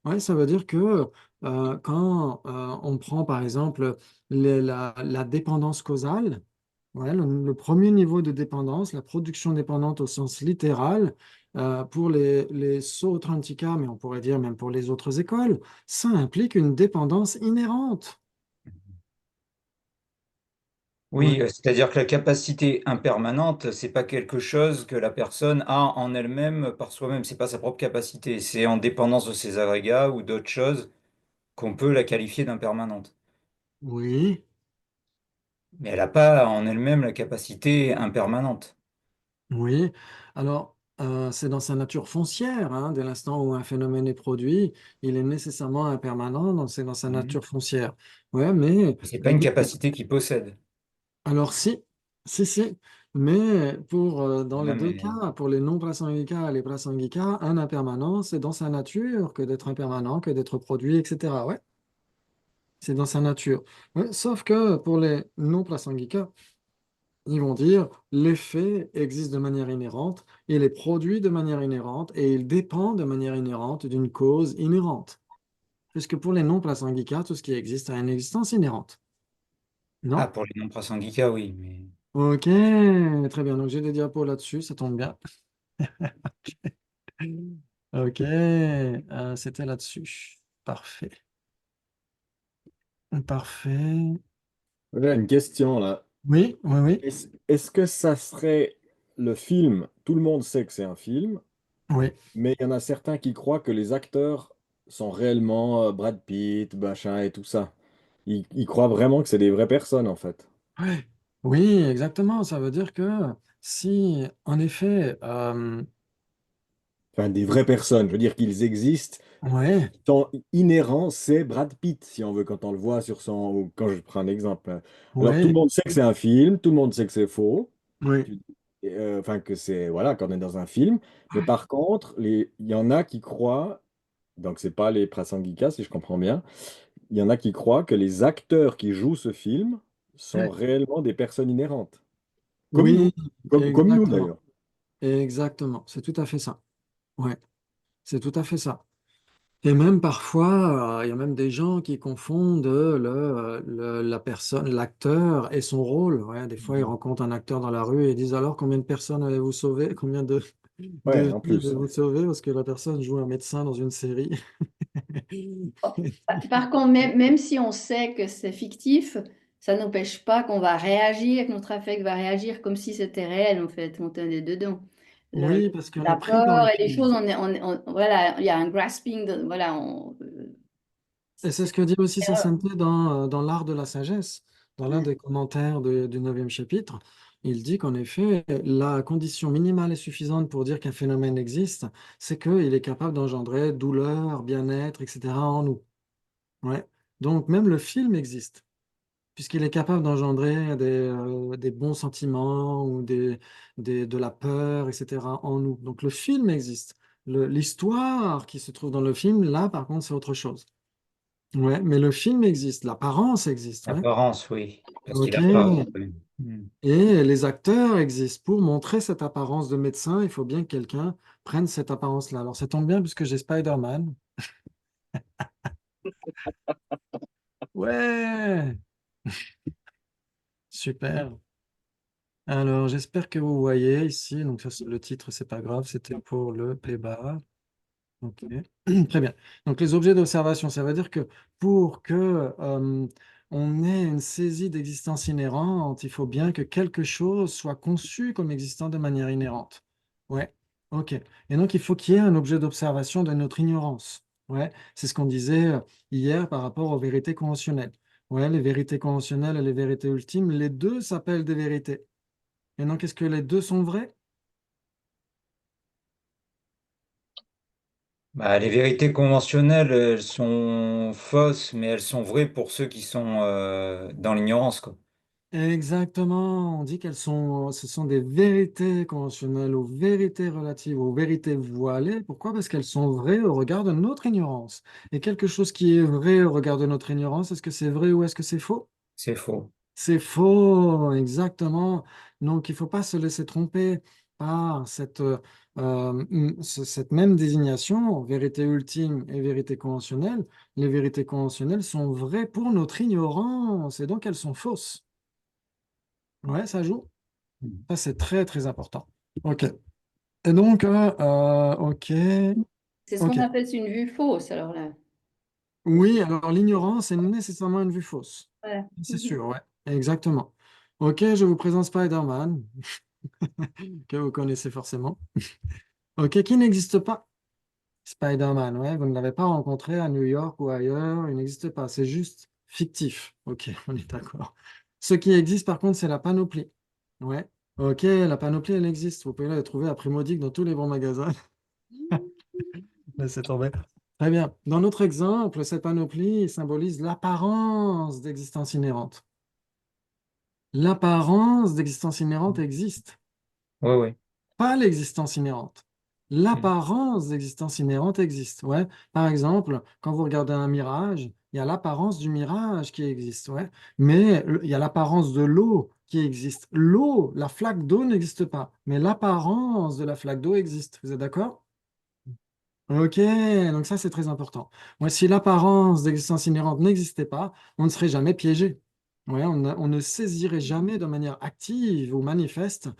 Ouais, ça veut dire que quand on prend par exemple la dépendance causale, ouais, le premier niveau de dépendance, la production dépendante au sens littéral, pour les Sautrantika, mais on pourrait dire même pour les autres écoles, ça implique une dépendance inhérente. Ouais. Oui, c'est-à-dire que la capacité impermanente, c'est pas quelque chose que la personne a en elle-même par soi-même. C'est pas sa propre capacité. C'est en dépendance de ses agrégats ou d'autres choses qu'on peut la qualifier d'impermanente. Oui, Mais elle n'a pas en elle-même la capacité impermanente. oui. Alors, c'est dans sa nature foncière, hein, dès l'instant où un phénomène est produit, il est nécessairement impermanent, donc c'est dans sa Mhm. nature foncière. Ouais, mais C'est pas une capacité qu'il possède. alors si, mais dans les Ouais, deux mais cas, pour les non-prasangika et les prasangika, un impermanent, c'est dans sa nature que d'être impermanent, que d'être produit, etc. Ouais. C'est dans sa nature. Ouais, sauf que pour les non-prasangika, ils vont dire l'effet existe de manière inhérente, il est produit de manière inhérente et il dépend de manière inhérente d'une cause inhérente. Puisque pour les non-prasangika, tout ce qui existe a une existence inhérente. Ah, Non? pour les non-prasangika, oui, mais Ok, très bien. Donc j'ai des diapos là-dessus, ça tombe bien. Ok, c'était là-dessus. Parfait. Parfait. J'ai une question là. Oui, oui, oui, Est-ce que ça serait le film? Tout le monde sait que c'est un film, oui. mais il y en a certains qui croient que les acteurs sont réellement Brad Pitt, machin et tout ça. Ils croient vraiment que c'est des vraies personnes en fait. Ouais. Oui, exactement. Ça veut dire que si, en effet, Enfin, des vraies personnes. Je veux dire qu'ils existent. ouais, Sont inhérent, c'est Brad Pitt, si on veut, quand on le voit sur son... ou quand je prends un exemple. Alors, tout le ouais, monde sait que c'est un film, tout le monde sait que c'est faux. oui, Tu- Enfin, que c'est... Voilà, qu'on est dans un film. Mais par contre, il y en a qui croient, donc c'est pas les Prasangika, si je comprends bien, il y en a qui croient que les acteurs qui jouent ce film sont ouais. réellement des personnes inhérentes. Comme nous. Oui, Comme nous, exactement. d'ailleurs. Exactement. C'est tout à fait ça. Ouais, c'est tout à fait ça. Et même parfois, il y a même des gens qui confondent la personne, l'acteur et son rôle. Ouais, des fois, ils rencontrent un acteur dans la rue et disent alors combien de personnes avez-vous sauvé? Combien de Ouais, vies en plus. avez-vous sauvé? Parce que la personne joue un médecin dans une série. Par contre, même si on sait que c'est fictif, ça n'empêche pas qu'on va réagir, que notre affect va réagir comme si c'était réel, en fait, quand on est dedans. Le- Oui, parce qu'on est la pris dans le peur et les film. choses, voilà, il y a un grasping, voilà, Et c'est c'est ce que dit aussi une erreur. Saint-Saëns dans l'art de la sagesse. Dans l'un des commentaires du 9e chapitre, il dit qu'en effet, la condition minimale et suffisante pour dire qu'un phénomène existe, c'est qu'il est capable d'engendrer douleur, bien-être, etc. en nous. Ouais. Donc même le film existe, puisqu'il est capable d'engendrer des bons sentiments ou de la peur, etc. en nous. Donc le film existe. L'histoire qui se trouve dans le film, là, par contre, c'est autre chose. Ouais, mais le film existe, l'apparence existe, ouais. l'apparence, oui. Parce qu'il Ok. a pas. Oui. Hmm. Et les acteurs existent. Pour montrer cette apparence de médecin, il faut bien que quelqu'un prenne cette apparence-là. Alors ça tombe bien puisque j'ai Spider-Man. Ouais, super. Alors j'espère que vous voyez ici. Donc ça, le titre, c'est pas grave, c'était pour le P-bar. Ok, très bien. Donc les objets d'observation, ça veut dire que pour que on ait une saisie d'existence inhérente, il faut bien que quelque chose soit conçu comme existant de manière inhérente. Ouais, ok. Et donc il faut qu'il y ait un objet d'observation de notre ignorance. Ouais, c'est ce qu'on disait hier par rapport aux vérités conventionnelles. Ouais, les vérités conventionnelles et les vérités ultimes, les deux s'appellent des vérités. Et donc est-ce que les deux sont vrais? Bah, les vérités conventionnelles, elles sont fausses, mais elles sont vraies pour ceux qui sont dans l'ignorance, quoi. Exactement, on dit ce sont des vérités conventionnelles aux vérités relatives, aux vérités voilées. Pourquoi? Parce qu'elles sont vraies au regard de notre ignorance. Et quelque chose qui est vrai au regard de notre ignorance, est-ce que c'est vrai ou est-ce que c'est faux? C'est faux. C'est faux, exactement. Donc il ne faut pas se laisser tromper par cette même désignation, vérité ultime et vérité conventionnelle. Les vérités conventionnelles sont vraies pour notre ignorance et donc elles sont fausses. Ouais, ça joue. Hmm. Ça, c'est très, très important. OK. Et donc, OK, C'est ce qu'on OK. appelle une vue fausse, alors là. Oui, alors l'ignorance est nécessairement une vue fausse. Voilà. C'est sûr, ouais. Exactement. OK, je vous présente Spider-Man, que vous connaissez forcément. OK, qui n'existe pas? Spider-Man, ouais, vous ne l'avez pas rencontré à New York ou ailleurs, il n'existe pas, c'est juste fictif. OK, on est d'accord. Ce qui existe, par contre, c'est la panoplie. Ouais. OK, la panoplie, elle existe. Vous pouvez la trouver à prix modique dans tous les bons magasins. Laissez tomber. Très bien. Dans notre exemple, cette panoplie symbolise l'apparence d'existence inhérente. L'apparence d'existence inhérente existe, Oui, oui. pas l'existence inhérente. Hmm. L'apparence d'existence inhérente existe. Ouais. Par exemple, quand vous regardez un mirage, il y a l'apparence du mirage qui existe, ouais. Mais il y a l'apparence de l'eau qui existe. L'eau, la flaque d'eau n'existe pas, mais l'apparence de la flaque d'eau existe. Vous êtes d'accord? Ok, donc ça c'est très important. Moi, si l'apparence d'existence inhérente n'existait pas, on ne serait jamais piégé. Ouais, on ne saisirait jamais de manière active ou manifeste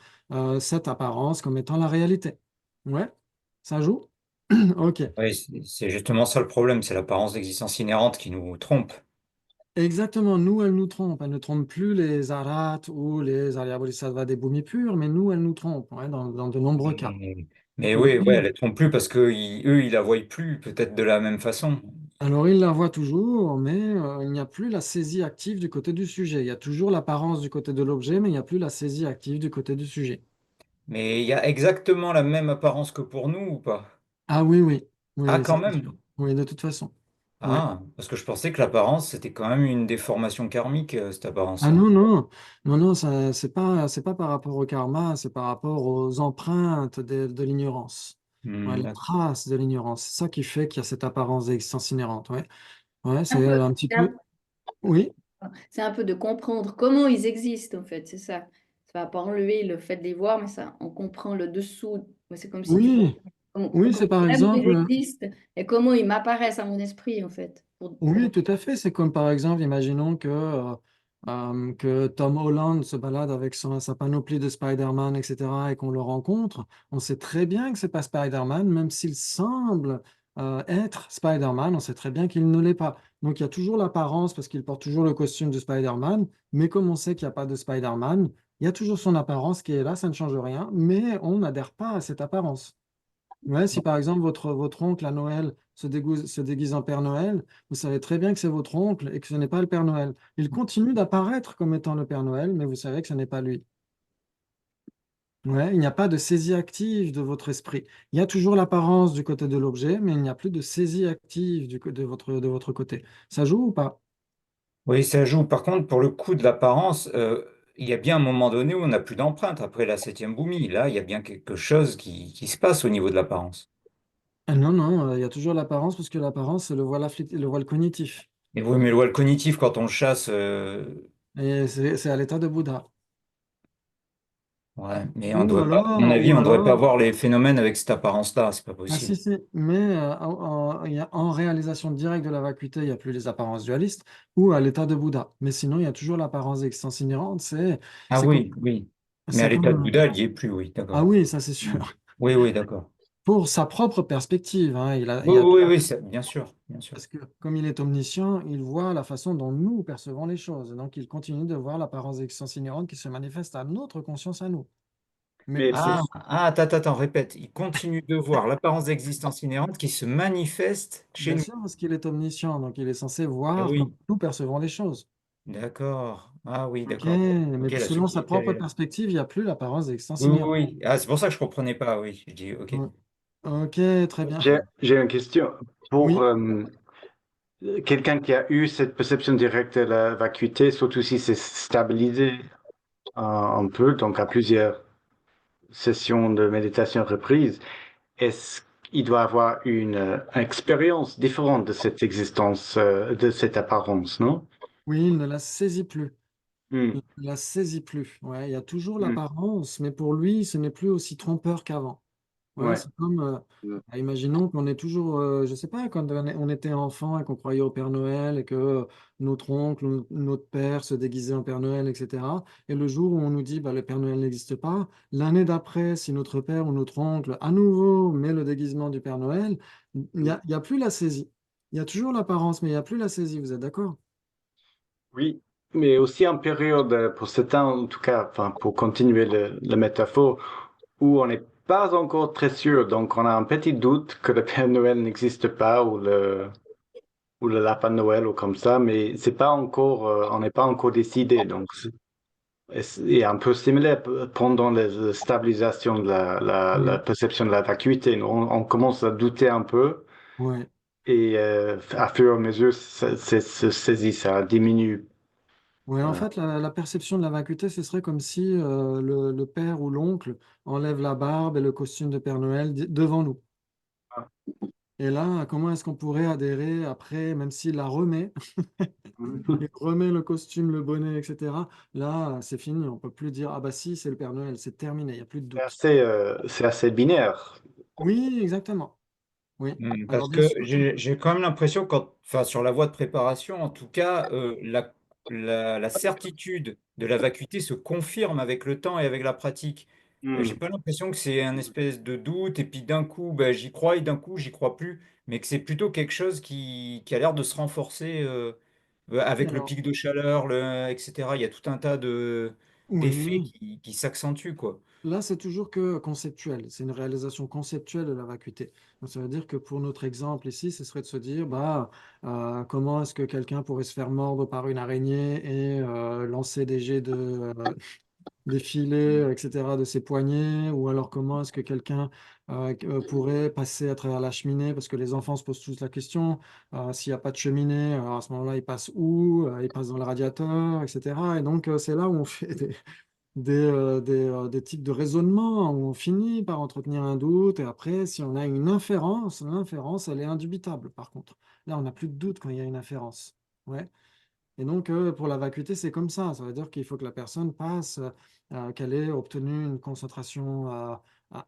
cette apparence comme étant la réalité. Ouais, ça joue? Ok, Oui, c'est justement ça le problème, c'est l'apparence d'existence inhérente qui nous trompe. exactement. Nous, elle nous trompe. Elle ne trompe plus les arates ou les Arya Bodhisattva des Bhumi purs, mais nous, elle nous trompe ouais, dans de nombreux cas. Mais Ok. oui, ouais, elles ne trompe plus parce que eux, ils la voient plus peut-être de la même façon. Alors, il la voit toujours, mais il n'y a plus la saisie active du côté du sujet. Il y a toujours l'apparence du côté de l'objet, mais il n'y a plus la saisie active du côté du sujet. Mais il y a exactement la même apparence que pour nous ou pas? Ah oui, oui, oui, Ah, oui, ça quand c'est sûr. même. Oui, de toute façon. Ouais. Ah, parce que je pensais que l'apparence, c'était quand même une déformation karmique, cette Ah apparence-là. non, non, non, non, ça, c'est pas par rapport au karma, c'est par rapport aux empreintes de l'ignorance. Ouais, les D'accord. traces de l'ignorance. C'est ça qui fait qu'il y a cette apparence d'existence inhérente. Ouais, ouais, Un c'est peu, un petit c'est un, peu. Oui, c'est un peu de comprendre comment ils existent, en fait, c'est ça. Ça va pas enlever le fait de les voir, mais ça, on comprend le dessous. Ouais, c'est comme si tu oui, oui, c'est par même ils exemple. existent et comment ils m'apparaissent à mon esprit, en fait. Oui, tout à fait. C'est comme par exemple, imaginons que Tom Holland se balade avec sa panoplie de Spider-Man, etc., et qu'on le rencontre. On sait très bien que c'est pas Spider-Man, même s'il semble être Spider-Man, on sait très bien qu'il ne l'est pas. Donc il y a toujours l'apparence parce qu'il porte toujours le costume de Spider-Man, mais comme on sait qu'il n'y a pas de Spider-Man, il y a toujours son apparence qui est là, ça ne change rien, mais on n'adhère pas à cette apparence. Ouais, si par exemple votre oncle à Noël se déguise en Père Noël, vous savez très bien que c'est votre oncle et que ce n'est pas le Père Noël. Il continue d'apparaître comme étant le Père Noël, mais vous savez que ce n'est pas lui. Ouais, il n'y a pas de saisie active de votre esprit. Il y a toujours l'apparence du côté de l'objet, mais il n'y a plus de saisie active de votre côté. Ça joue ou pas? Oui, ça joue. Par contre, pour le coup de l'apparence, il y a bien un moment donné où on n'a plus d'empreinte après la septième boumie. Là, il y a bien quelque chose qui se passe au niveau de l'apparence. Ah non, non, il y a toujours l'apparence parce que l'apparence, c'est le voile cognitif. Et oui, mais le voile cognitif, quand on le chasse, Et c'est à l'état de Bouddha. ouais, mais on Ou doit pas, à mon alors, avis, ou on ne devrait pas alors, voir les phénomènes avec cette apparence-là, c'est pas ah possible. si, si, mais en réalisation directe de la vacuité, il n'y a plus les apparences dualistes ou à l'état de Bouddha. Mais sinon, il y a toujours l'apparence d'existence inhérente. Ah C'est comme, oui, oui. Mais à c'est l'état de comme, Bouddha, il n'y est plus, oui, ah d'accord. oui, ça c'est Hmm. sûr. Oui, oui, d'accord. Pour sa propre perspective, hein, Oui, oui, oui, bien sûr, bien sûr. parce que comme il est omniscient, il voit la façon dont nous percevons les choses. Donc, il continue de voir l'apparence d'existence inhérente qui se manifeste à notre conscience à nous. Mais Mais c'est Ah, ah, attends, répète. Il continue de voir l'apparence d'existence inhérente qui se manifeste chez bien nous. sûr parce qu'il est omniscient, donc il est censé Ah voir comme oui, nous percevons les choses. d'accord. Ah oui, Ok, d'accord. Ok, mais la selon sa subtilité, elle est propre là. perspective, il n'y a plus l'apparence d'existence Oui, oui, inhérente. oui. Ah, c'est pour ça que je comprenais pas, oui. Je dis, ok. Ouais. Ok, très bien. j'ai une question. Pour Oui, quelqu'un qui a eu cette perception directe de la vacuité, surtout si c'est stabilisé un peu, donc à plusieurs sessions de méditation reprises, est-ce qu'il doit avoir une expérience différente de cette existence, de cette apparence, non? oui, il ne la saisit plus. Hmm, Il ne la saisit plus. Ouais, il y a toujours hmm, l'apparence, mais pour lui, ce n'est plus aussi trompeur qu'avant. Ouais, ouais. c'est comme, imaginons qu'on est toujours, je sais pas, quand on était enfant et qu'on croyait au Père Noël et que notre oncle ou notre père se déguisait en Père Noël, etc. Et le jour où on nous dit, bah, le Père Noël n'existe pas, l'année d'après, si notre père ou notre oncle à nouveau met le déguisement du Père Noël, il y a plus la saisie. Il y a toujours l'apparence, mais il n'y a plus la saisie, vous êtes d'accord? Oui, mais aussi en période, pour certains en tout cas, enfin, pour continuer la métaphore, où on n'est pas encore très sûr, donc on a un petit doute que le Père Noël n'existe pas ou le Lapin de Noël ou comme ça, mais c'est pas encore, on n'est pas encore décidé, donc c'est un peu similaire pendant la stabilisation de la Oui. perception de la vacuité. On commence à douter un peu Ouais. et à fur et à mesure, se saisit, ça diminue. Ouais, en Euh, fait, la perception de la vacuité, ce serait comme si le père ou l'oncle enlève la barbe et le costume de Père Noël devant nous. Et là, comment est-ce qu'on pourrait adhérer après, même s'il la remet, il remet le costume, le bonnet, etc. Là, c'est fini, on peut plus dire, ah bah si, c'est le Père Noël, c'est terminé, il n'y a plus de doute. C'est assez binaire. Oui, exactement. Oui. Alors Parce bien que sûr, j'ai quand même l'impression, enfin, sur la voie de préparation, en tout cas, la certitude de la vacuité se confirme avec le temps et avec la pratique. J'ai Hmm. pas l'impression que c'est un espèce de doute, et puis d'un coup, ben, j'y crois, et d'un coup, j'y crois plus, mais que c'est plutôt quelque chose qui a l'air de se renforcer avec le alors, pic de chaleur, etc. Il y a tout un tas d'effets oui. qui s'accentuent, quoi. Là, c'est toujours que conceptuel. C'est une réalisation conceptuelle de la vacuité. Donc, ça veut dire que pour notre exemple ici, ce serait de se dire, bah, comment est-ce que quelqu'un pourrait se faire mordre par une araignée et lancer des jets des filets, etc., de ses poignets, ou alors comment est-ce que quelqu'un pourrait passer à travers la cheminée, parce que les enfants se posent tous la question, s'il n'y a pas de cheminée, alors à ce moment-là, il passe où? Il passe dans le radiateur, etc. Et donc, c'est là où on fait des types de raisonnement où on finit par entretenir un doute et après, si on a une inférence, l'inférence, elle est indubitable par contre. Là, on n'a plus de doute quand il y a une inférence. Ouais. Et donc, pour la vacuité, c'est comme ça. Ça veut dire qu'il faut que la personne passe, qu'elle ait obtenu une concentration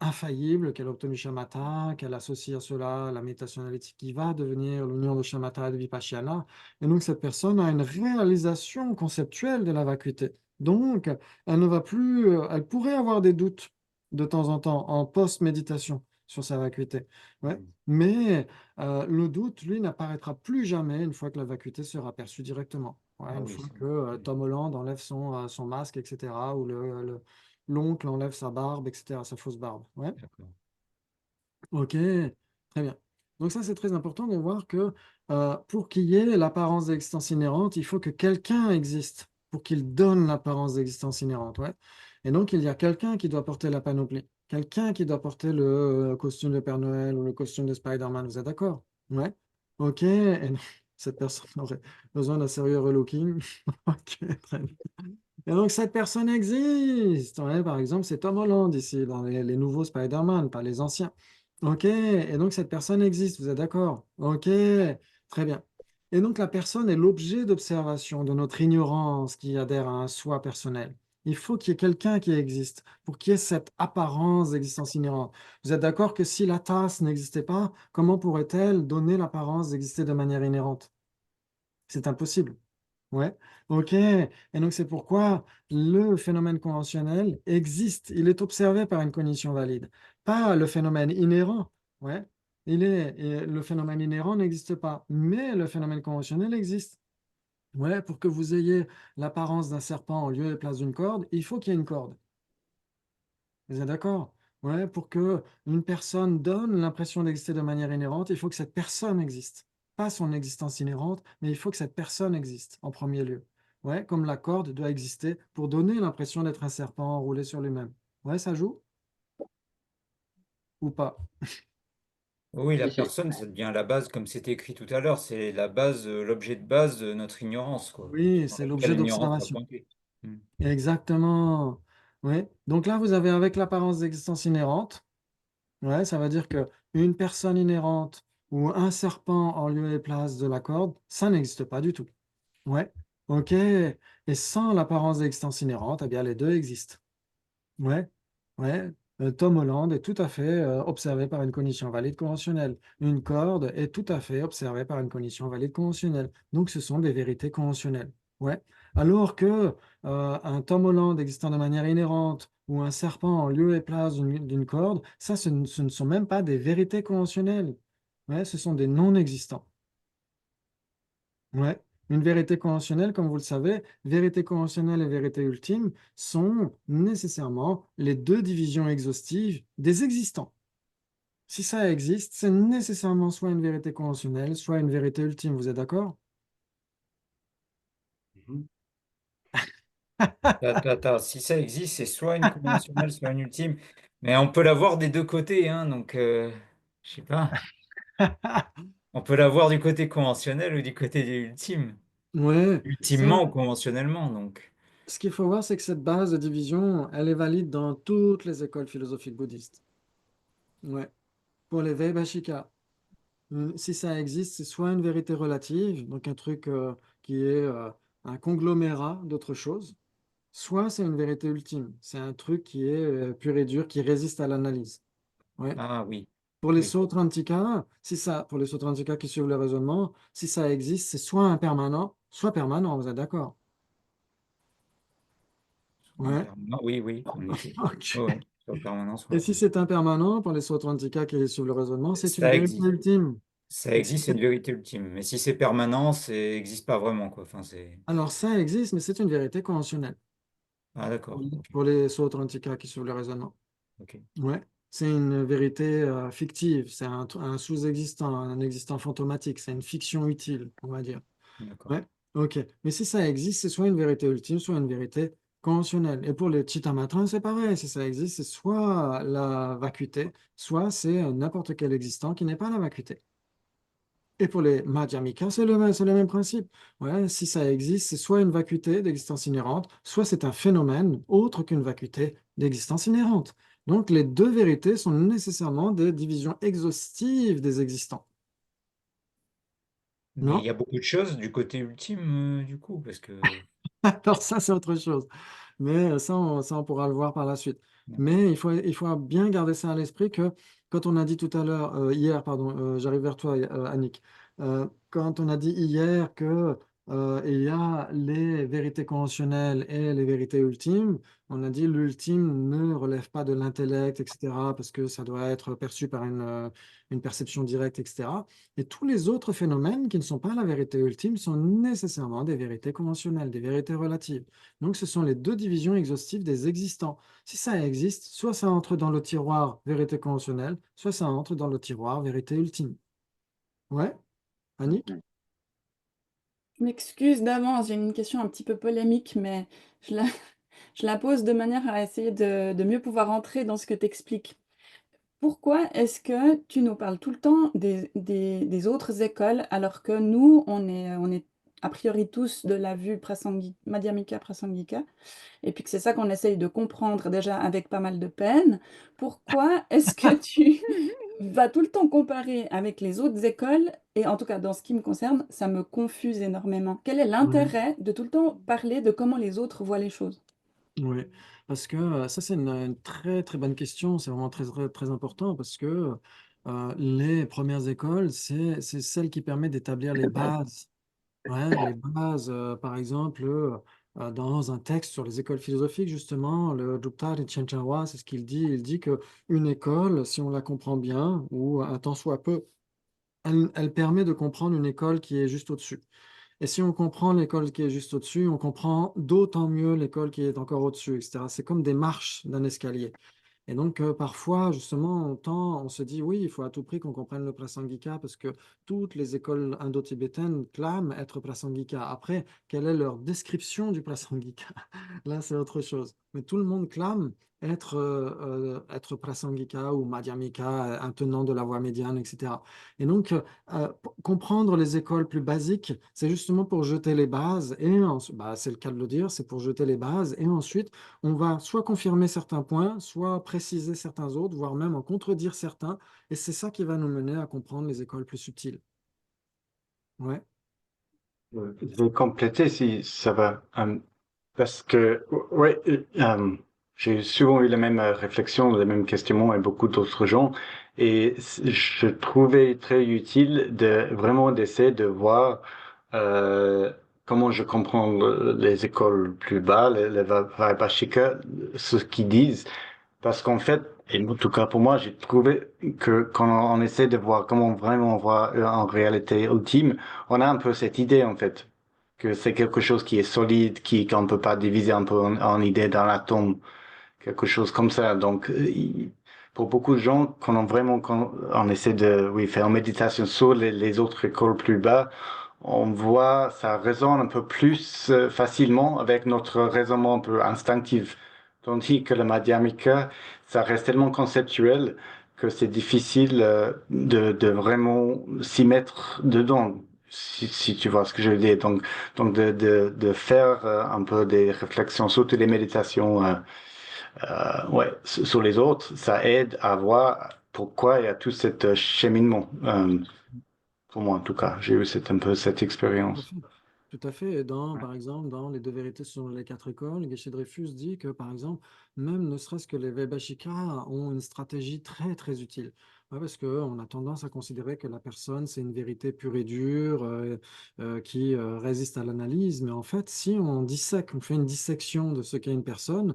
infaillible, qu'elle a obtenu shamatha, qu'elle associe à cela la méditation analytique qui va devenir l'union de shamatha et de vipassana. Et donc, cette personne a une réalisation conceptuelle de la vacuité. Donc, elle ne va plus, elle pourrait avoir des doutes de temps en temps en post-méditation sur sa vacuité. Ouais. Mais le doute, lui, n'apparaîtra plus jamais une fois que la vacuité sera perçue directement. Ouais, Ah une oui, fois ça. que Tom Holland enlève son masque, etc., ou l'oncle enlève sa barbe, etc., sa fausse barbe. Ouais. D'accord. Ok, très bien. Donc ça, c'est très important de voir que pour qu'il y ait l'apparence d'existence inhérente, il faut que quelqu'un existe pour qu'il donne l'apparence d'existence inhérente. Ouais. Et donc, il y a quelqu'un qui doit porter la panoplie, quelqu'un qui doit porter le costume de Père Noël ou le costume de Spider-Man. Vous êtes d'accord? Ouais. Ok. Et donc, cette personne aurait besoin d'un sérieux relooking. Ok, très bien. Et donc, cette personne existe. Ouais, par exemple, c'est Tom Holland ici, dans les nouveaux Spider-Man, pas les anciens. OK. Et donc, cette personne existe. Vous êtes d'accord? OK. Très bien. Et donc, la personne est l'objet d'observation de notre ignorance qui adhère à un soi personnel. Il faut qu'il y ait quelqu'un qui existe pour qu'il y ait cette apparence d'existence inhérente. Vous êtes d'accord que si la tasse n'existait pas, comment pourrait-elle donner l'apparence d'exister de manière inhérente? C'est impossible. Ouais, ok. Et donc c'est pourquoi le phénomène conventionnel existe. Il est observé par une cognition valide, pas le phénomène inhérent. Ouais, et le phénomène inhérent n'existe pas, mais le phénomène conventionnel existe. Ouais, pour que vous ayez l'apparence d'un serpent en lieu et place d'une corde, il faut qu'il y ait une corde. Vous êtes d'accord? Ouais, pour que une personne donne l'impression d'exister de manière inhérente, il faut que cette personne existe. Pas son existence inhérente, mais il faut que cette personne existe en premier lieu. Ouais, comme la corde doit exister pour donner l'impression d'être un serpent enroulé sur lui-même. Ouais, ça joue ou pas? Oui, la Si, si. personne, ça devient la base, comme c'était écrit tout à l'heure, c'est la base, l'objet de base de notre ignorance, quoi, Oui, dans c'est lequel l'objet l'ignorance va d'observation. pointer. Hmm. Exactement. Ouais. Donc là, vous avez avec l'apparence d'existence inhérente. Ouais, ça veut dire que une personne inhérente ou un serpent en lieu et place de la corde, ça n'existe pas du tout. Ouais, ok. Et sans l'apparence d'existence inhérente, eh bien les deux existent. Ouais, ouais. Tom Holland est tout à fait observé par une cognition valide conventionnelle. Une corde est tout à fait observée par une cognition valide conventionnelle. Donc ce sont des vérités conventionnelles. Ouais. Alors que un Tom Holland existant de manière inhérente ou un serpent en lieu et place d'une corde, ça, ce ne sont même pas des vérités conventionnelles. Ouais, ce sont des non-existants. Ouais. Une vérité conventionnelle, comme vous le savez, vérité conventionnelle et vérité ultime sont nécessairement les deux divisions exhaustives des existants. Si ça existe, c'est nécessairement soit une vérité conventionnelle, soit une vérité ultime. Vous êtes d'accord? Mhm. Si ça existe, c'est soit une conventionnelle, soit une ultime. Mais on peut l'avoir des deux côtés, hein, donc je sais pas. On peut l'avoir du côté conventionnel ou du côté de ultime. Ouais, Ultimement ça, ou conventionnellement, donc. ce qu'il faut voir, c'est que cette base de division, elle est valide dans toutes les écoles philosophiques bouddhistes. Ouais. Pour les Vaibhashika. Si ça existe, c'est soit une vérité relative, donc un truc qui est un conglomérat d'autres choses, soit c'est une vérité ultime. C'est un truc qui est pur et dur, qui résiste à l'analyse. Ouais. Ah oui, Pour les oui, Sotrantika, si ça, pour les Sotrantika qui suivent le raisonnement, si ça existe, c'est soit impermanent, soit permanent, vous êtes d'accord? Ouais. impermanent. Oui, oui, en effet. Ok. Oui, oui, soit permanent, Et soit. si c'est impermanent, pour les Sotrantika qui suivent le raisonnement, c'est une Ça vérité existe. ultime. Ça Et si existe, c'est c'est- une vérité ultime. Mais si c'est permanent, ça n'existe pas vraiment, quoi. Enfin, c'est. Alors ça existe, mais c'est une vérité conventionnelle Ah, d'accord. Ok. pour les Sotrantika qui suivent le raisonnement. Ok. Ouais. C'est une vérité fictive, c'est un sous-existant, un existant fantomatique, c'est une fiction utile, on va dire. D'accord. Ouais, ok. Mais si ça existe, c'est soit une vérité ultime, soit une vérité conventionnelle. Et pour les Chittamatra, c'est pareil. Si ça existe, c'est soit la vacuité, soit c'est n'importe quel existant qui n'est pas la vacuité. Et pour les Madhyamika, c'est le même principe. Ouais, si ça existe, c'est soit une vacuité d'existence inhérente, soit c'est un phénomène autre qu'une vacuité d'existence inhérente. Donc les deux vérités sont nécessairement des divisions exhaustives des existants. Mais il Non? y a beaucoup de choses du côté ultime, du coup, parce que. Alors ça, c'est autre chose. Mais ça, on pourra le voir par la suite. D'accord. Mais il faut bien garder ça à l'esprit que quand on a dit tout à l'heure, hier, pardon, j'arrive vers toi, Annick, quand on a dit hier que il y a les vérités conventionnelles et les vérités ultimes, on a dit l'ultime ne relève pas de l'intellect, etc., parce que ça doit être perçu par une perception directe, etc. Et tous les autres phénomènes qui ne sont pas la vérité ultime sont nécessairement des vérités conventionnelles, des vérités relatives. Donc, ce sont les deux divisions exhaustives des existants. Si ça existe, soit ça entre dans le tiroir vérité conventionnelle, soit ça entre dans le tiroir vérité ultime. Ouais, Annick? Mhm. Je m'excuse d'avance, j'ai une question un petit peu polémique, mais je la, je la pose de manière à essayer de mieux pouvoir entrer dans ce que tu expliques. Pourquoi est-ce que tu nous parles tout le temps des autres écoles alors que nous, on est a priori tous de la vue Madhyamika Prasangika, et puis que c'est ça qu'on essaye de comprendre déjà avec pas mal de peine? Pourquoi est-ce que tu vas tout le temps comparer avec les autres écoles? Et en tout cas, dans ce qui me concerne, ça me confuse énormément. Quel est Oui, l'intérêt de tout le temps parler de comment les autres voient les choses? oui. Parce que ça, c'est une très, très bonne question. C'est vraiment très, très, très important parce que les premières écoles, c'est celles qui permettent d'établir les bases. Ouais, les bases, par exemple, dans un texte sur les écoles philosophiques, justement, le Drupal Ritchenchawa, c'est ce qu'il dit. Il dit que une école, si on la comprend bien, ou un tant soit peu, elle permet de comprendre une école qui est juste au-dessus. Et si on comprend l'école qui est juste au-dessus, on comprend d'autant mieux l'école qui est encore au-dessus, etc. C'est comme des marches d'un escalier. Et donc, parfois, justement, on se dit, oui, il faut à tout prix qu'on comprenne le Prasangika parce que toutes les écoles indo-tibétaines clament être Prasangika. Après, quelle est leur description du Prasangika? Là, c'est autre chose. Mais tout le monde clame être Prasangika ou Madhyamika, un tenant de la voie médiane, etc. Et donc, comprendre les écoles plus basiques, c'est justement pour jeter les bases, et bah, c'est le cas de le dire, c'est pour jeter les bases, et ensuite, on va soit confirmer certains points, soit préciser certains autres, voire même en contredire certains, et c'est ça qui va nous mener à comprendre les écoles plus subtiles. Ouais. Je vais compléter si ça va. Parce que, ouais, j'ai souvent eu la même réflexion, les mêmes questionnements et beaucoup d'autres gens. Et je trouvais très utile de vraiment d'essayer de voir euh, comment je comprends les écoles plus bas, les Vaibhashika, ce qu'ils disent. Parce qu'en fait, et en tout cas pour moi, j'ai trouvé que quand on essaie de voir comment vraiment on voit en réalité ultime, on a un peu cette idée en fait que c'est quelque chose qui est solide, qu'on peut pas diviser un peu en idées dans l'atome, quelque chose comme ça. Donc, pour beaucoup de gens, quand on essaie de, oui, faire une méditation sur les autres écoles plus bas, on voit, ça résonne un peu plus facilement avec notre raisonnement un peu instinctif. Tandis que le Madhyamika, ça reste tellement conceptuel que c'est difficile de vraiment s'y mettre dedans, si tu vois ce que je veux dire. Donc de faire un peu des réflexions, surtout les méditations ouais, sur les autres, ça aide à voir pourquoi il y a tout cet cheminement. Pour moi, en tout cas, j'ai eu un peu cette Tout à expérience. fait. Tout à fait. Et Ouais. par exemple, dans Les deux vérités selon les quatre écoles, Geshe-Dreyfus dit que, par exemple, même ne serait-ce que les Vaibhashika ont une stratégie très, très utile. Ouais, parce qu'on a tendance à considérer que la personne, c'est une vérité pure et dure, qui résiste à l'analyse. Mais en fait, si on dissèque, on fait une dissection de ce qu'est une personne,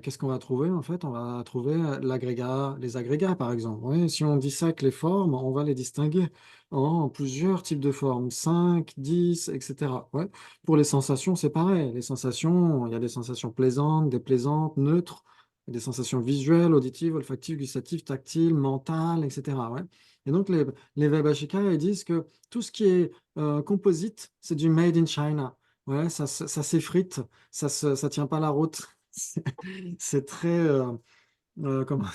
qu'est-ce qu'on va trouver? En fait, on va trouver les agrégats, par exemple. Ouais, si on dissèque les formes, on va les distinguer en plusieurs types de formes, 5, 10, etc. Ouais. Pour les sensations, c'est pareil. Les sensations, il y a des sensations plaisantes, déplaisantes, neutres, des sensations visuelles, auditives, olfactives, gustatives, tactiles, mentales, etc. Ouais. Et donc, les Vaibhashika, ils disent que tout ce qui est composite, c'est du made in China. Ouais, ça s'effrite, ça tient pas la route. C'est très, comment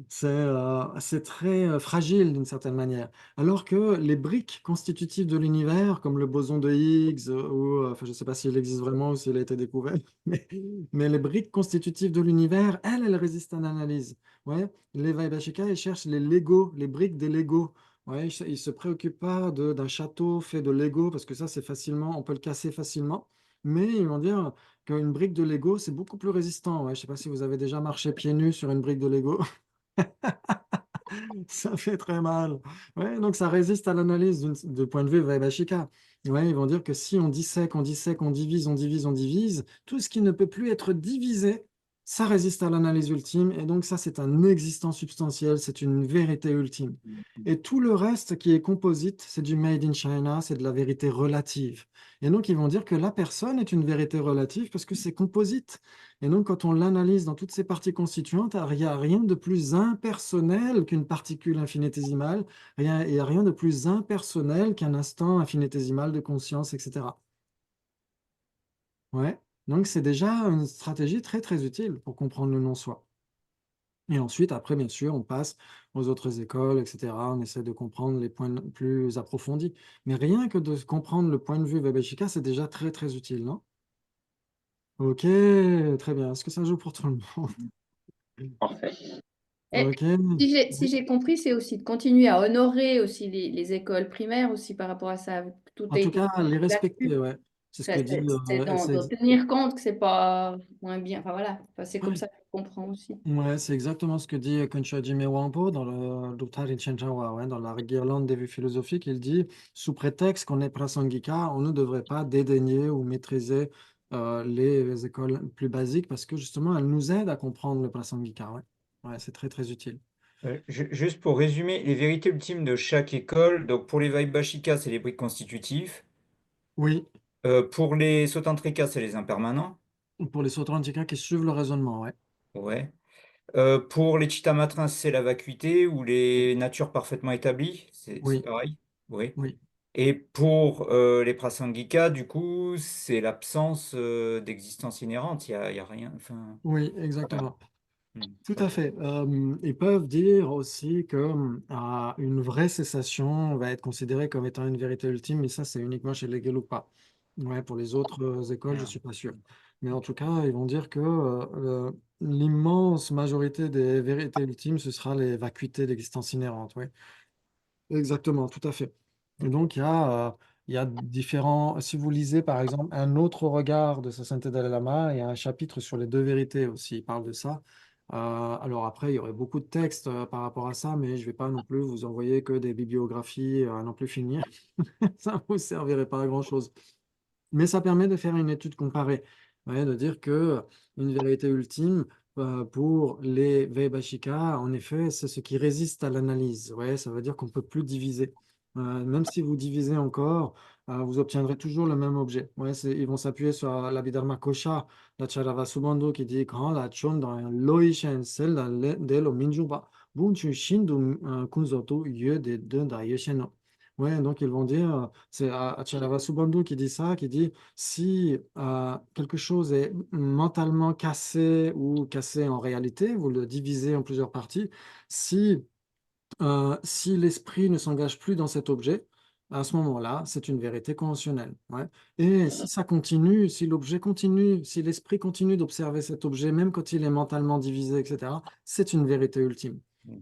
c'est très fragile d'une certaine manière. Alors que les briques constitutives de l'univers, comme le boson de Higgs, enfin, je ne sais pas s'il existe vraiment ou s'il a été découvert, mais, mais les briques constitutives de l'univers, elles résistent à l'analyse. Ouais, les Vaibhashika, ils cherchent les Lego, les briques des Lego. Ouais, ils ne se préoccupent pas d'un château fait de Lego, parce que ça, c'est facilement, on peut le casser facilement. Mais ils vont dire qu'une brique de Lego, c'est beaucoup plus résistant. Ouais, je ne sais pas si vous avez déjà marché pieds nus sur une brique de Lego. Ça fait très mal. Ouais, donc ça résiste à l'analyse de point de vue Vaibhashika. Ouais, ils vont dire que si on dissèque, on dissèque, on divise, on divise, on divise, tout ce qui ne peut plus être divisé, ça résiste à l'analyse ultime. Et donc ça, c'est un existant substantiel, c'est une vérité ultime. Et tout le reste qui est composite, c'est du made in China, c'est de la vérité relative. Et donc ils vont dire que la personne est une vérité relative parce que c'est composite. Et donc, quand on l'analyse dans toutes ses parties constituantes, il n'y a rien de plus impersonnel qu'une particule infinitésimale, il n'y a rien de plus impersonnel qu'un instant infinitésimal de conscience, etc. Ouais. Donc, c'est déjà une stratégie très, très utile pour comprendre le non-soi. Et ensuite, après, bien sûr, on passe aux autres écoles, etc. On essaie de comprendre les points plus approfondis. Mais rien que de comprendre le point de vue Vaibhashika, c'est déjà très, très utile, non? Ok, très bien. Est-ce que ça joue pour tout le monde? Parfait. Et Ok. si j'ai compris, c'est aussi de continuer à honorer aussi les écoles primaires aussi par rapport à ça. Tout En a tout été cas, les là-dessus. respecter, ouais. C'est ce que dit C'est d'en tenir compte que c'est pas moins bien. Enfin voilà, enfin, c'est comme ouais, ça que je comprends aussi. ouais, c'est exactement ce que dit Kensho Jime Wampo dans le Duttari Chenjawa, ouais, dans la guirlande des vues philosophiques. Il dit, sous prétexte qu'on est prasangika, on ne devrait pas dédaigner ou maîtriser les écoles plus basiques parce que justement, elles nous aident à comprendre le prasangika. Ouais. Ouais, c'est très très utile. Juste pour résumer, les vérités ultimes de chaque école, donc pour les Vaibhashika, c'est les briques constitutifs. Oui, Pour les Sotantrika, c'est les impermanents. pour les Sotrantika qui suivent le raisonnement, ouais. Ouais. Pour les Chittamatrins, c'est la vacuité ou les natures parfaitement établies. C'est Oui, pareil. Oui. oui, Et pour les Prasangika, du coup, c'est l'absence d'existence inhérente. Il y a rien. Enfin, oui, voilà. exactement. Tout à Ok. fait. Ils peuvent dire aussi que une vraie cessation va être considérée comme étant une vérité ultime, mais ça, c'est uniquement chez les Gelugpa. Ouais, pour les autres écoles, je ne Ah, suis pas sûr. Mais en ok. tout cas, ils vont dire que l'immense majorité des vérités ultimes, ce sera les vacuités d'existence inhérente. Oui, exactement, tout à fait. Et Ok. donc, il y a différents. Si vous lisez, par exemple, Un autre regard de Sa Sainteté Dalai Lama, il y a un chapitre sur les deux vérités aussi. Il parle de ça. Alors après, il y aurait beaucoup de textes par rapport à ça, mais je ne vais pas non plus vous envoyer que des bibliographies à n'en plus finir. Ça ne vous servirait pas à grand-chose. Mais ça permet de faire une étude comparée, ouais, de dire que une vérité ultime pour les Vaibhashika, en effet, c'est ce qui résiste à l'analyse. Ouais, ça veut dire qu'on ne peut plus diviser. Même si vous divisez encore, vous obtiendrez toujours le même objet. Ouais, ils vont s'appuyer sur l'Abhidharma Kosha, la Charava Subandhu qui dit quand la chon dans Loishen sel dans Delo Minjuba, Bunchu Shindu Kunzoto Yue de Da Yesheno. Ouais, donc ils vont dire, c'est Acharava Subandhu qui dit ça, qui dit si quelque chose est mentalement cassé ou cassé en réalité, vous le divisez en plusieurs parties, si l'esprit ne s'engage plus dans cet objet, à ce moment-là, c'est une vérité conventionnelle. Ouais. Et si ça continue, si l'objet continue, si l'esprit continue d'observer cet objet, même quand il est mentalement divisé, etc., c'est une vérité ultime.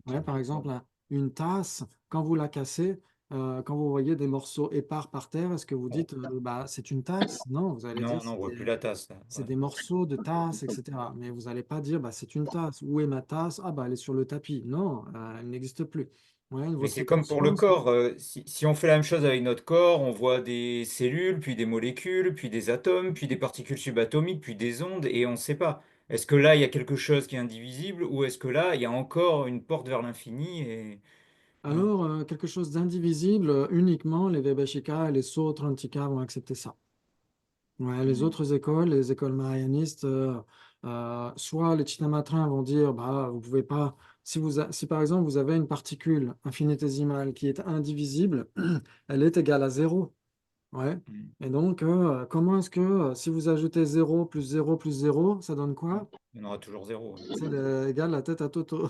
Ouais, par exemple, une tasse, quand vous la cassez, quand vous voyez des morceaux épars par terre, est-ce que vous dites bah, c'est une tasse? Non, vous allez dire Non, on voit plus la tasse, là. c'est Ouais. des morceaux de tasse, etc. Mais vous n'allez pas dire bah, c'est une tasse. Où est ma tasse? Ah, bah, elle est sur le tapis. Non, elle n'existe plus. Ouais, Mais votre c'est comme pour le conscience. corps. Si on fait la même chose avec notre corps, on voit des cellules, puis des molécules, puis des atomes, puis des particules subatomiques, puis des ondes, et on ne sait pas. Est-ce que là, il y a quelque chose qui est indivisible, ou est-ce que là, il y a encore une porte vers l'infini et... Voilà. Alors, quelque chose d'indivisible, uniquement les Vaibhashika et les Sautrantika vont accepter ça. Ouais, les Mhm. autres écoles, les écoles mahayanistes, soit les Chittamatrins vont dire, bah, vous pouvez pas, si par exemple vous avez une particule infinitésimale qui est indivisible, elle est égale à zéro. Ouais. Mhm. Et donc, comment est-ce que si vous ajoutez zéro plus zéro plus zéro, ça donne quoi? Il y en aura toujours zéro. C'est égal à la tête à Toto.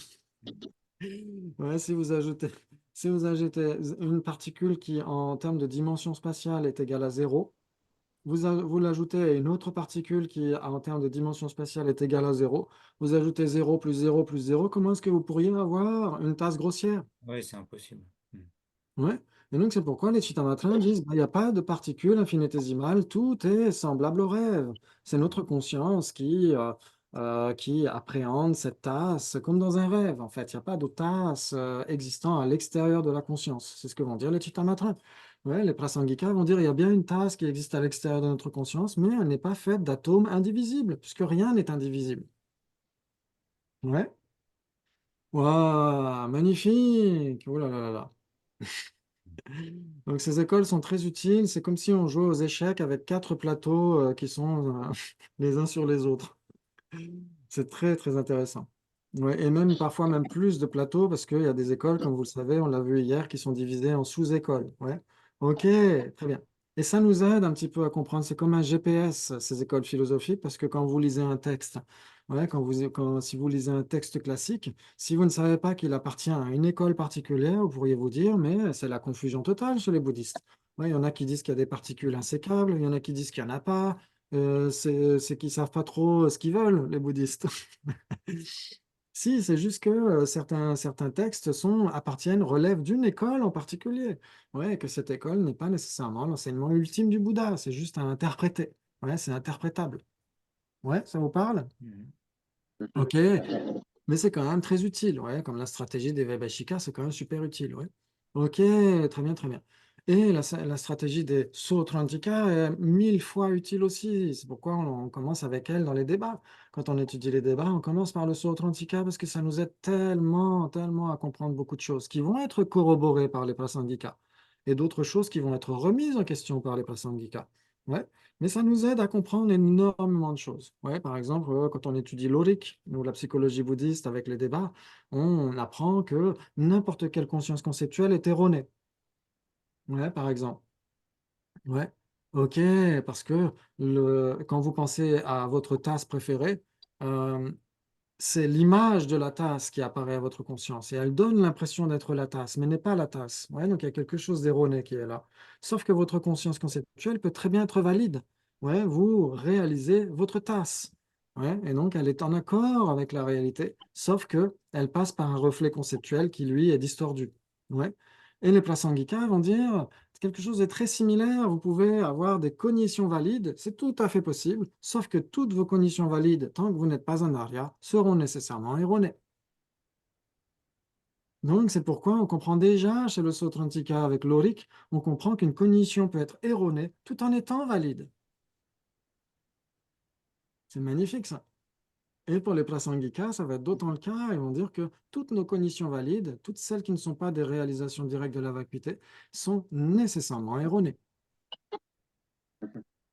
Ouais, si vous ajoutez une particule qui, en termes de dimension spatiale, est égale à zéro, vous l'ajoutez à une autre particule qui, en termes de dimension spatiale, est égale à zéro, vous ajoutez zéro plus zéro plus zéro, comment est-ce que vous pourriez avoir une tasse grossière? Oui, c'est impossible. Mhm. Ouais. Et donc, c'est pourquoi les Chittamatrins disent bah, il n'y a pas de particules infinitésimales, tout est semblable au rêve. C'est notre conscience qui appréhende cette tasse comme dans un rêve. En fait, il n'y a pas de tasse existant à l'extérieur de la conscience. C'est ce que vont dire les Chittamatrins. Ouais, les Prasangikas vont dire il y a bien une tasse qui existe à l'extérieur de notre conscience, mais elle n'est pas faite d'atomes indivisibles, puisque rien n'est indivisible. Ouais. Waouh, magnifique! Oh là là là là. Donc ces écoles sont très utiles. C'est comme si on jouait aux échecs avec quatre plateaux qui sont les uns sur les autres. C'est très très intéressant. Ouais, et même parfois même plus de plateaux parce qu'il y a des écoles, comme vous le savez, on l'a vu hier, qui sont divisées en sous-écoles. Ouais. Ok, très bien. Et ça nous aide un petit peu à comprendre. C'est comme un GPS, ces écoles philosophiques, parce que quand vous lisez un texte, ouais, si vous lisez un texte classique, si vous ne savez pas qu'il appartient à une école particulière, vous pourriez vous dire, mais c'est la confusion totale chez les bouddhistes. Ouais, il y en a qui disent qu'il y a des particules insécables, il y en a qui disent qu'il n'y en a pas. C'est qu'ils savent pas trop ce qu'ils veulent, les bouddhistes. Si, c'est juste que certains textes relèvent d'une école en particulier. Ouais, que cette école n'est pas nécessairement l'enseignement ultime du Bouddha, c'est juste à interpréter. Ouais, c'est interprétable. Ouais, ça vous parle? Mhm. Ok, mais c'est quand même très utile, ouais, comme la stratégie des Vaibhashikas, c'est quand même super utile, ouais. Ok, très bien, très bien. Et la stratégie des Sautrantika est mille fois utile aussi. C'est pourquoi on commence avec elle dans les débats. Quand on étudie les débats, on commence par le Sautrantika parce que ça nous aide tellement, tellement à comprendre beaucoup de choses qui vont être corroborées par les Prasangika et d'autres choses qui vont être remises en question par les Prasangika. Ouais. Mais ça nous aide à comprendre énormément de choses. Ouais, par exemple, quand on étudie l'Oric ou la psychologie bouddhiste avec les débats, on apprend que n'importe quelle conscience conceptuelle est erronée. Ouais, par exemple. Ouais. Ok, parce que quand vous pensez à votre tasse préférée, euh, c'est l'image de la tasse qui apparaît à votre conscience et elle donne l'impression d'être la tasse, mais n'est pas la tasse. Ouais, donc il y a quelque chose d'erroné qui est là. Sauf que votre conscience conceptuelle peut très bien être valide. Ouais, vous réalisez votre tasse. Ouais, et donc elle est en accord avec la réalité, sauf que elle passe par un reflet conceptuel qui, lui, est distordu. Ouais. Et les Prasangika vont dire quelque chose de très similaire. Vous pouvez avoir des cognitions valides, c'est tout à fait possible, sauf que toutes vos cognitions valides, tant que vous n'êtes pas un Arya, seront nécessairement erronées. Donc, c'est pourquoi on comprend déjà chez le Sautrantika avec l'Oric, on comprend qu'une cognition peut être erronée tout en étant valide. C'est magnifique ça. Et pour les Prasangika, ça va être d'autant le cas. Ils vont dire que toutes nos cognitions valides, toutes celles qui ne sont pas des réalisations directes de la vacuité, sont nécessairement erronées.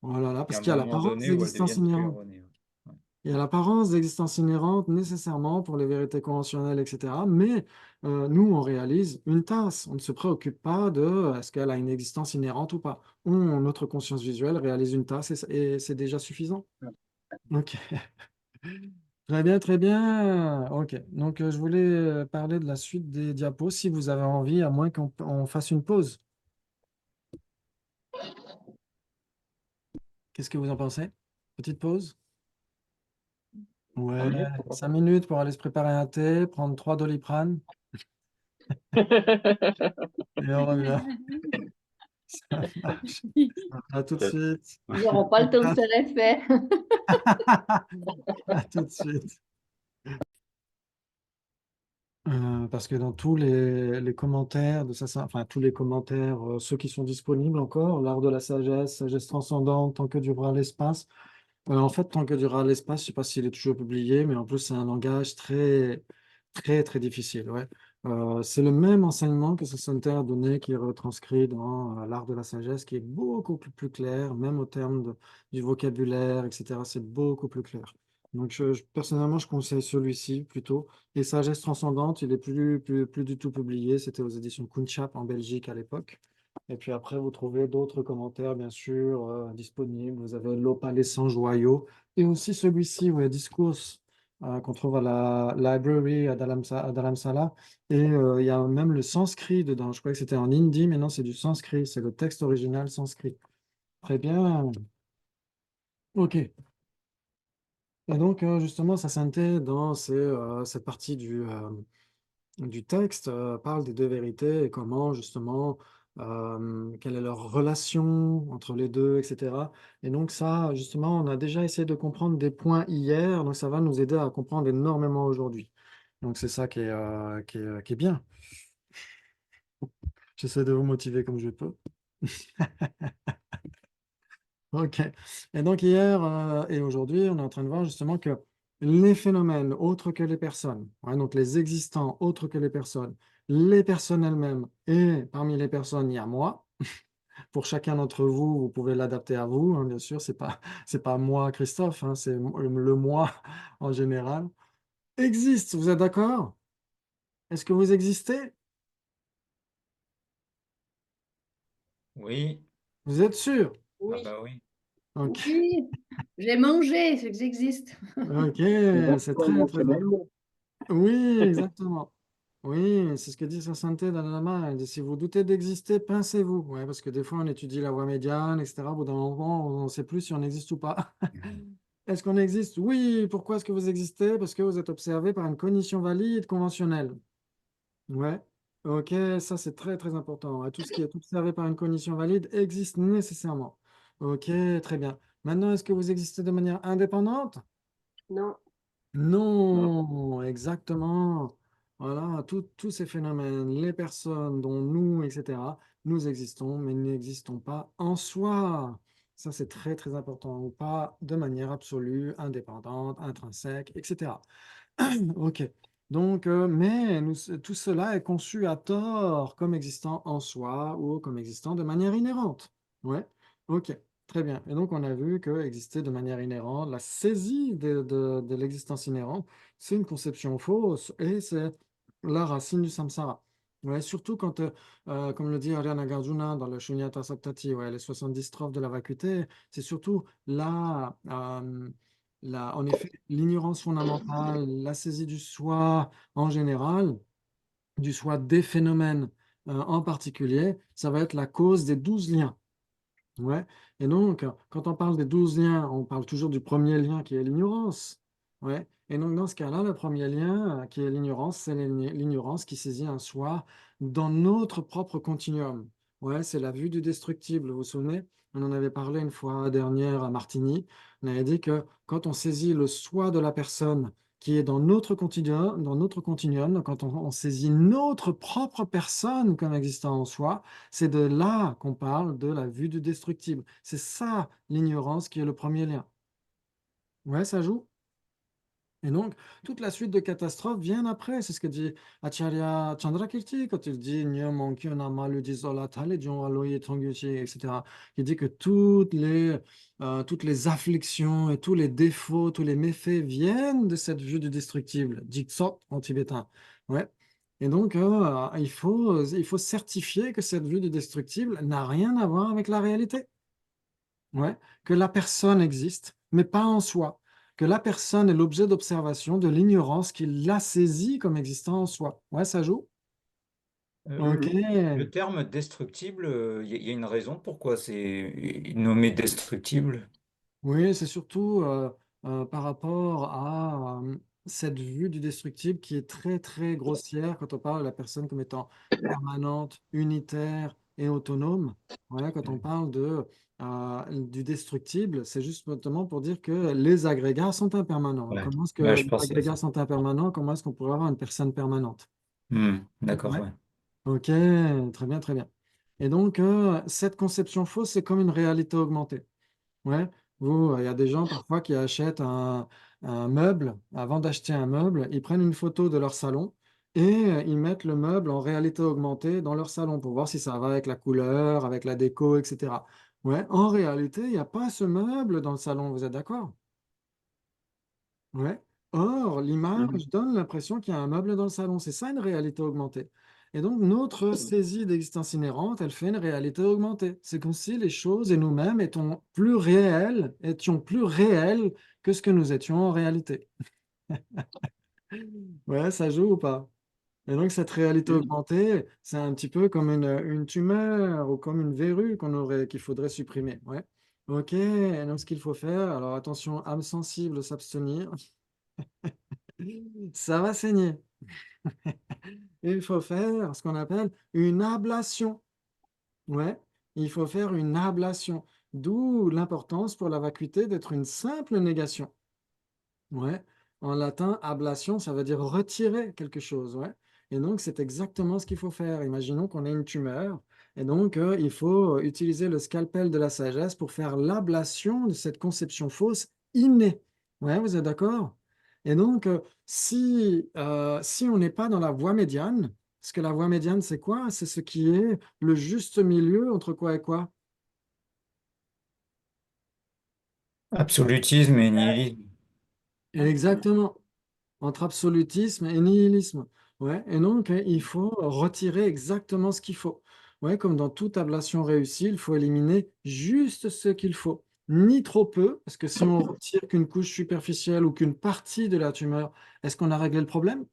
Voilà, là, Il y a parce un qu'il y a moment l'apparence donné où elles d'existence deviennent plus inhérente. erronées. Ouais. Il y a l'apparence d'existence inhérente nécessairement pour les vérités conventionnelles, etc. Mais nous, on réalise une tasse. On ne se préoccupe pas de est-ce qu'elle a une existence inhérente ou pas. Notre conscience visuelle réalise une tasse et c'est déjà suffisant. Ok. Très bien, très bien. Ok. Donc, je voulais parler de la suite des diapos si vous avez envie, à moins qu'on fasse une pause. Qu'est-ce que vous en pensez? Petite pause? Ouais, 5 minutes, pourquoi 5 pas? minutes pour aller se préparer un thé, prendre 3 Doliprane. Et on revient. Ça marche. À tout de suite. Ils n'auront pas le temps de faire effet. À tout de suite. Parce que dans tous les commentaires de ça, enfin tous les commentaires, ceux qui sont disponibles encore, l'art de la sagesse, sagesse transcendante, tant que durera l'espace. En fait, tant que durera l'espace, je ne sais pas s'il est toujours publié, mais en plus c'est un langage très, très, très difficile. Ouais. C'est le même enseignement que Sassante a donné, qui est retranscrit dans l'art de la sagesse, qui est beaucoup plus clair, même au terme du vocabulaire, etc. C'est beaucoup plus clair. Donc, personnellement, je conseille celui-ci plutôt. Et Sagesse transcendante, il est plus du tout publié. C'était aux éditions Kunchap en Belgique à l'époque. Et puis après, vous trouvez d'autres commentaires, bien sûr, disponibles. Vous avez L'Opalé sans joyau. Et aussi celui-ci, ouais, Discours, qu'on trouve à la Library à Dharamsala. Et il y a même le sanskrit dedans. Je croyais que c'était en hindi, mais non, c'est du sanskrit. C'est le texte original sanskrit. Très bien. OK. Et donc, justement, Sassante, dans cette partie du texte, parle des deux vérités et comment, justement, quelle est leur relation entre les deux, etc. Et donc, ça, justement, on a déjà essayé de comprendre des points hier, donc ça va nous aider à comprendre énormément aujourd'hui. Donc, c'est ça qui est bien. J'essaie de vous motiver comme je peux. Ok. Et donc hier et aujourd'hui, on est en train de voir justement que les phénomènes autres que les personnes, ouais, donc les existants autres que les personnes elles-mêmes, et parmi les personnes, il y a moi. Pour chacun d'entre vous, vous pouvez l'adapter à vous, hein, bien sûr. C'est pas moi, Christophe, hein, c'est le moi en général. Existe, vous êtes d'accord? Est-ce que vous existez? Oui. Vous êtes sûr? Ah Oui, bah oui. Ok, oui, j'ai mangé, c'est que j'existe. ok, c'est très Exactement, très c'est bien. même mot. Oui, exactement. Oui, c'est ce que dit Sainte Dalai Lama. Elle dit, si vous doutez d'exister, pincez-vous. Ouais, parce que des fois, on étudie la voie médiane, etc. Au bout d'un moment, on ne sait plus si on existe ou pas. Est-ce qu'on existe? Oui. Pourquoi est-ce que vous existez? Parce que vous êtes observé par une cognition valide conventionnelle. Ouais. Ok, ça c'est très très important. Ouais, tout ce qui est observé par une cognition valide existe nécessairement. Ok, très bien. Maintenant, est-ce que vous existez de manière indépendante? Non. Non. Non, exactement. Voilà, tous ces phénomènes, les personnes dont nous, etc., nous existons, mais n'existons pas en soi. Ça, c'est très, très important, ou pas de manière absolue, indépendante, intrinsèque, etc. Ok. Donc, mais tout cela est conçu à tort comme existant en soi ou comme existant de manière inhérente. Ouais. Ok. Très bien. Et donc, on a vu que exister de manière inhérente, la saisie de l'existence inhérente, c'est une conception fausse et c'est la racine du samsara. Ouais, surtout quand, comme le dit Arya Nagarjuna dans le Shunyata Saptati, ouais, les 70 strophes de la vacuité, c'est surtout en effet, l'ignorance fondamentale, la saisie du soi en général, du soi des phénomènes en particulier, ça va être la cause des 12 liens. Ouais. Et donc, quand on parle des 12 liens, on parle toujours du premier lien qui est l'ignorance. Ouais. Et donc, dans ce cas-là, le premier lien qui est l'ignorance, c'est l'ignorance qui saisit un soi dans notre propre continuum. Ouais, c'est la vue du destructible. Vous vous souvenez? On en avait parlé une fois dernière à Martigny. On avait dit que quand on saisit le soi de la personne qui est dans notre continuum, quand on saisit notre propre personne comme existant en soi, c'est de là qu'on parle de la vue du destructible. C'est ça l'ignorance qui est le premier lien. Ouais, ça joue. Et donc, toute la suite de catastrophes vient après. C'est ce que dit Acharya Chandrakirti quand il dit Nyam Kyona Malu Disola Thale Dion Aloye Tongyuchi, etc. Il dit que toutes les afflictions et tous les défauts, tous les méfaits viennent de cette vue du destructible, Jigsaw en tibétain. Ouais. Et donc, il faut certifier que cette vue du destructible n'a rien à voir avec la réalité. Ouais, que la personne existe, mais pas en soi. Que la personne est l'objet d'observation de l'ignorance qui l'a saisie comme existant en soi. Ouais, ça joue? Ok. Le terme destructible, il y a une raison pourquoi c'est nommé destructible. Oui, c'est surtout par rapport cette vue du destructible qui est très, très grossière quand on parle de la personne comme étant permanente, unitaire et autonome. Voilà, quand on parle du destructible, c'est juste notamment pour dire que les agrégats sont impermanents. Ouais. Comment est-ce que Ouais, je les pensais à agrégats ça. sont impermanents? Comment est-ce qu'on pourrait avoir une personne permanente? D'accord, Ouais. ouais. Ok, très bien, très bien. Et donc, cette conception fausse, c'est comme une réalité augmentée. Ouais, il y a des gens parfois qui achètent un meuble. Avant d'acheter un meuble, ils prennent une photo de leur salon et ils mettent le meuble en réalité augmentée dans leur salon pour voir si ça va avec la couleur, avec la déco, etc. Ouais, en réalité, il n'y a pas ce meuble dans le salon, vous êtes d'accord? Ouais. Or, l'image donne l'impression qu'il y a un meuble dans le salon. C'est ça une réalité augmentée. Et donc, notre saisie d'existence inhérente, elle fait une réalité augmentée. C'est comme si les choses et nous-mêmes étions plus réels que ce que nous étions en réalité. Ouais, ça joue ou pas? Et donc, cette réalité augmentée, c'est un petit peu comme une tumeur ou comme une verrue qu'il faudrait supprimer. Ouais. OK. Et donc, ce qu'il faut faire, alors attention, âme sensible, s'abstenir. Ça va saigner. Il faut faire ce qu'on appelle une ablation. Ouais, il faut faire une ablation. D'où l'importance pour la vacuité d'être une simple négation. Ouais. En latin, ablation, ça veut dire retirer quelque chose. Ouais. Et donc, c'est exactement ce qu'il faut faire. Imaginons qu'on ait une tumeur. Et donc, il faut utiliser le scalpel de la sagesse pour faire l'ablation de cette conception fausse innée. Ouais, vous êtes d'accord? Et donc, si on n'est pas dans la voie médiane, parce que la voie médiane, c'est quoi? C'est ce qui est le juste milieu entre quoi et quoi? Absolutisme et nihilisme. Exactement. Entre absolutisme et nihilisme. Ouais, et donc, il faut retirer exactement ce qu'il faut. Ouais, comme dans toute ablation réussie, il faut éliminer juste ce qu'il faut. Ni trop peu, parce que si on retire qu'une couche superficielle ou qu'une partie de la tumeur, est-ce qu'on a réglé le problème?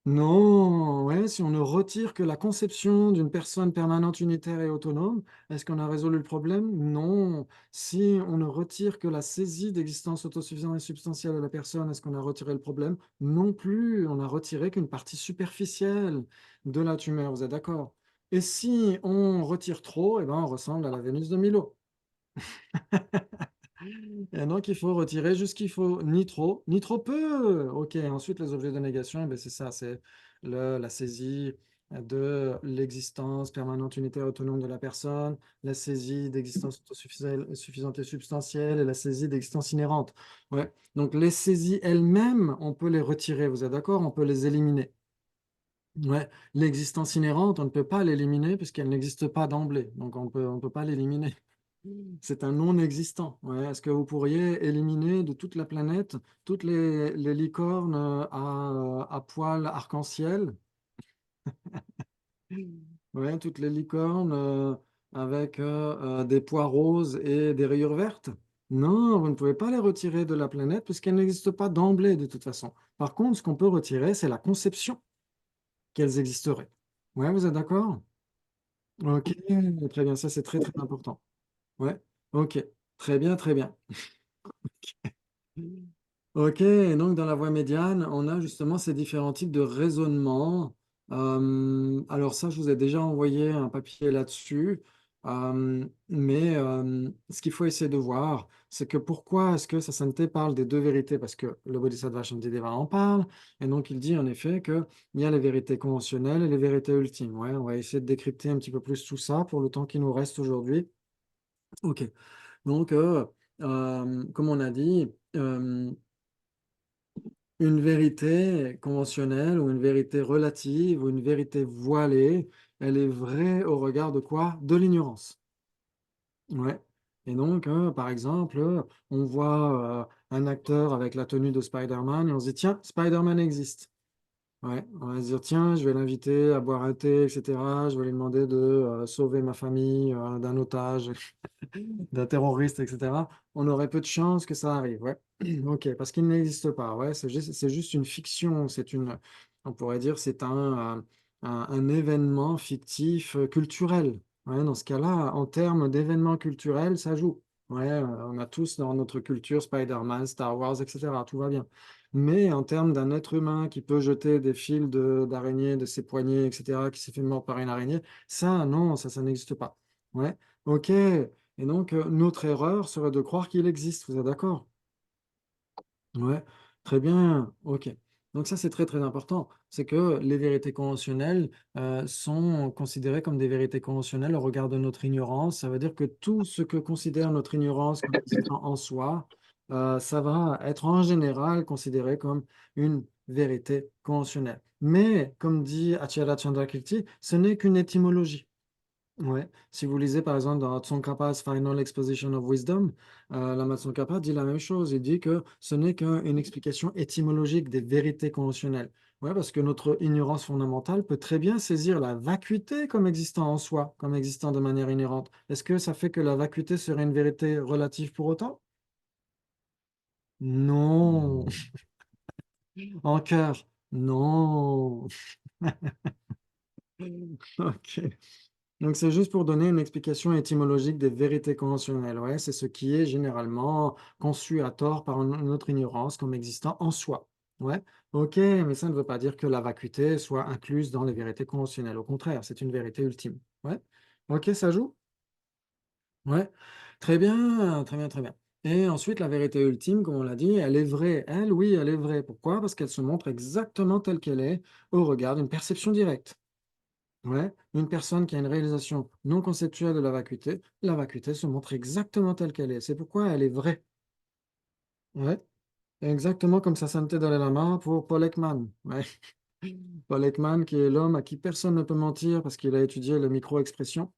Non, ouais, si on ne retire que la conception d'une personne permanente, unitaire et autonome, est-ce qu'on a résolu le problème? Non. Si on ne retire que la saisie d'existence autosuffisante et substantielle de la personne, est-ce qu'on a retiré le problème? Non plus. On n'a retiré qu'une partie superficielle de la tumeur, vous êtes d'accord? Et si on retire trop, eh ben, on ressemble à la Vénus de Milo. Et donc, il faut retirer juste ce qu'il faut, ni trop peu. OK, ensuite, les objets de négation, eh ben, c'est ça, c'est la saisie de l'existence permanente, unitaire, autonome de la personne, la saisie d'existence suffisante et substantielle et la saisie d'existence inhérente. Ouais. Donc, les saisies elles-mêmes, on peut les retirer, vous êtes d'accord? On peut les éliminer. Ouais. L'existence inhérente, on ne peut pas l'éliminer puisqu'elle n'existe pas d'emblée. Donc, on peut pas l'éliminer. C'est un non-existant. Ouais. Est-ce que vous pourriez éliminer de toute la planète toutes les licornes à poils arc-en-ciel? Ouais, toutes les licornes avec des pois roses et des rayures vertes? Non, vous ne pouvez pas les retirer de la planète puisqu'elles n'existent pas d'emblée de toute façon. Par contre, ce qu'on peut retirer, c'est la conception qu'elles existeraient. Ouais, vous êtes d'accord? Ok, très bien, ça c'est très très important. Ouais, ok, très bien, très bien. Ok, et donc dans la voie médiane, on a justement ces différents types de raisonnements. Alors ça, je vous ai déjà envoyé un papier là-dessus. Mais ce qu'il faut essayer de voir, c'est que pourquoi est-ce que Sasanté parle des deux vérités? Parce que le Bodhisattva Shantideva en parle, et donc il dit en effet qu'il y a les vérités conventionnelles et les vérités ultimes. Ouais, on va essayer de décrypter un petit peu plus tout ça pour le temps qui nous reste aujourd'hui. Ok, donc comme on a dit, une vérité conventionnelle ou une vérité relative ou une vérité voilée, elle est vraie au regard de quoi? De l'ignorance. Ouais. Et donc, par exemple, on voit un acteur avec la tenue de Spider-Man et on se dit, tiens, Spider-Man existe. Ouais. On va se dire, tiens, je vais l'inviter à boire un thé, etc. Je vais lui demander de sauver ma famille d'un otage, d'un terroriste, etc. On aurait peu de chances que ça arrive. Ouais. Ok, parce qu'il n'existe pas. Ouais, c'est juste une fiction. On pourrait dire, c'est un événement fictif culturel. Ouais, dans ce cas-là, en termes d'événements culturels, ça joue. Ouais, on a tous dans notre culture Spider-Man, Star Wars, etc. Tout va bien. Mais en termes d'un être humain qui peut jeter des fils d'araignée de ses poignets, etc., qui s'est fait mordre par une araignée, ça, non, ça n'existe pas. Ouais, ok. Et donc, notre erreur serait de croire qu'il existe. Vous êtes d'accord? Ouais, très bien, ok. Donc ça, c'est très très important. C'est que les vérités conventionnelles sont considérées comme des vérités conventionnelles au regard de notre ignorance. Ça veut dire que tout ce que considère notre ignorance comme existant en soi, ça va être en général considéré comme une vérité conventionnelle. Mais, comme dit Acharya Chandrakirti, ce n'est qu'une étymologie. Ouais. Si vous lisez par exemple dans Tsongkhapa's Final Exposition of Wisdom, Lama Tsongkhapa dit la même chose. Il dit que ce n'est qu'une explication étymologique des vérités conventionnelles. Ouais, parce que notre ignorance fondamentale peut très bien saisir la vacuité comme existant en soi, comme existant de manière inhérente. Est-ce que ça fait que la vacuité serait une vérité relative pour autant? Non. En cœur? Non. Ok. Donc, c'est juste pour donner une explication étymologique des vérités conventionnelles. Ouais, c'est ce qui est généralement conçu à tort par notre ignorance comme existant en soi. Ouais, ok, mais ça ne veut pas dire que la vacuité soit incluse dans les vérités conventionnelles. Au contraire, c'est une vérité ultime. Ouais, ok, ça joue? Ouais, très bien, très bien, très bien. Et ensuite, la vérité ultime, comme on l'a dit, elle est vraie. Elle, oui, elle est vraie. Pourquoi? Parce qu'elle se montre exactement telle qu'elle est au regard d'une perception directe. Ouais, une personne qui a une réalisation non conceptuelle de la vacuité se montre exactement telle qu'elle est. C'est pourquoi elle est vraie. Ouais, exactement comme sa sainteté Dalai Lama pour Paul Ekman. Ouais. Paul Ekman, qui est l'homme à qui personne ne peut mentir parce qu'il a étudié la micro-expression.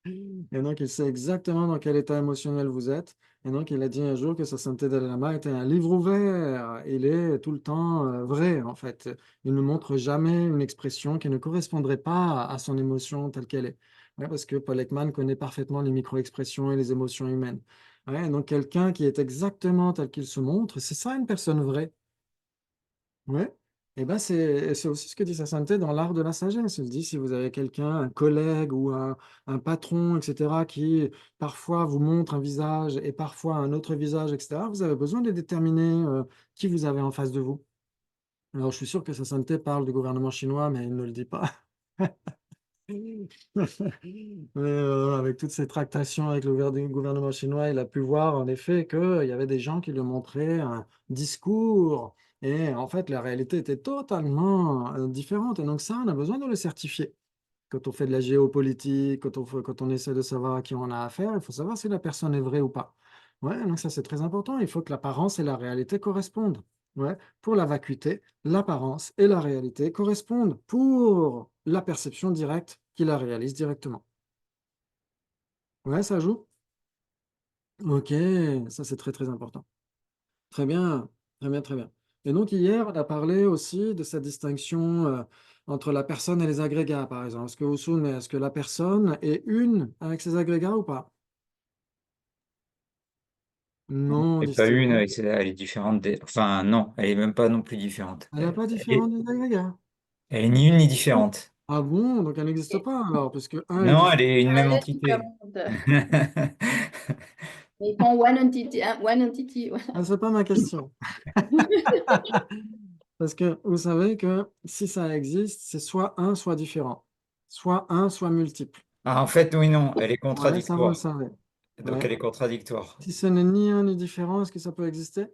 Et donc, il sait exactement dans quel état émotionnel vous êtes. Et donc, il a dit un jour que sa sainteté Dalai Lama était un livre ouvert. Il est tout le temps vrai, en fait. Il ne montre jamais une expression qui ne correspondrait pas à son émotion telle qu'elle est. Ouais, parce que Paul Ekman connaît parfaitement les micro-expressions et les émotions humaines. Ouais, donc, quelqu'un qui est exactement tel qu'il se montre, c'est ça une personne vraie. Ouais. Et ben c'est aussi ce que dit sa sainteté dans l'art de la sagesse. Il dit si vous avez quelqu'un, un collègue ou un patron, etc., qui parfois vous montre un visage et parfois un autre visage, etc., vous avez besoin de déterminer qui vous avez en face de vous. Alors je suis sûr que sa sainteté parle du gouvernement chinois, mais il ne le dit pas. Mais avec toutes ces tractations avec le gouvernement chinois, il a pu voir en effet qu'il y avait des gens qui lui montraient un discours et en fait la réalité était totalement différente. Et donc ça, on a besoin de le certifier. Quand on fait de la géopolitique, quand on essaie de savoir à qui on a affaire, il faut savoir si la personne est vraie ou pas. Ouais, donc ça c'est très important. Il faut que l'apparence et la réalité correspondent. Ouais, pour la vacuité, l'apparence et la réalité correspondent pour la perception directe qui la réalise directement. Ouais, ça joue? Ok, ça c'est très très important. Très bien, très bien, très bien. Et donc hier, on a parlé aussi de cette distinction entre la personne et les agrégats, par exemple. Est-ce que vous vous souvenez, est-ce que la personne est une avec ses agrégats ou pas? Non, Et pas une, distinguons. elle est différente des... Enfin, non, elle est même pas non plus différente. Elle n'est pas différente des agrégats. Elle est ni une ni différente. Ah bon, donc elle n'existe pas alors, puisque un est Non, elle différent. est une même Elle est entité. différente. Ils font one entity, one entity. Ah, c'est pas ma question. Parce que vous savez que si ça existe, c'est soit un, soit différent. Soit un, soit multiple. Ah, en fait, oui, non, elle est Ouais, ça vous le contradictoire. savez. Donc, Ouais. elle est contradictoire. Si ce n'est ni un ni différent, est-ce que ça peut exister?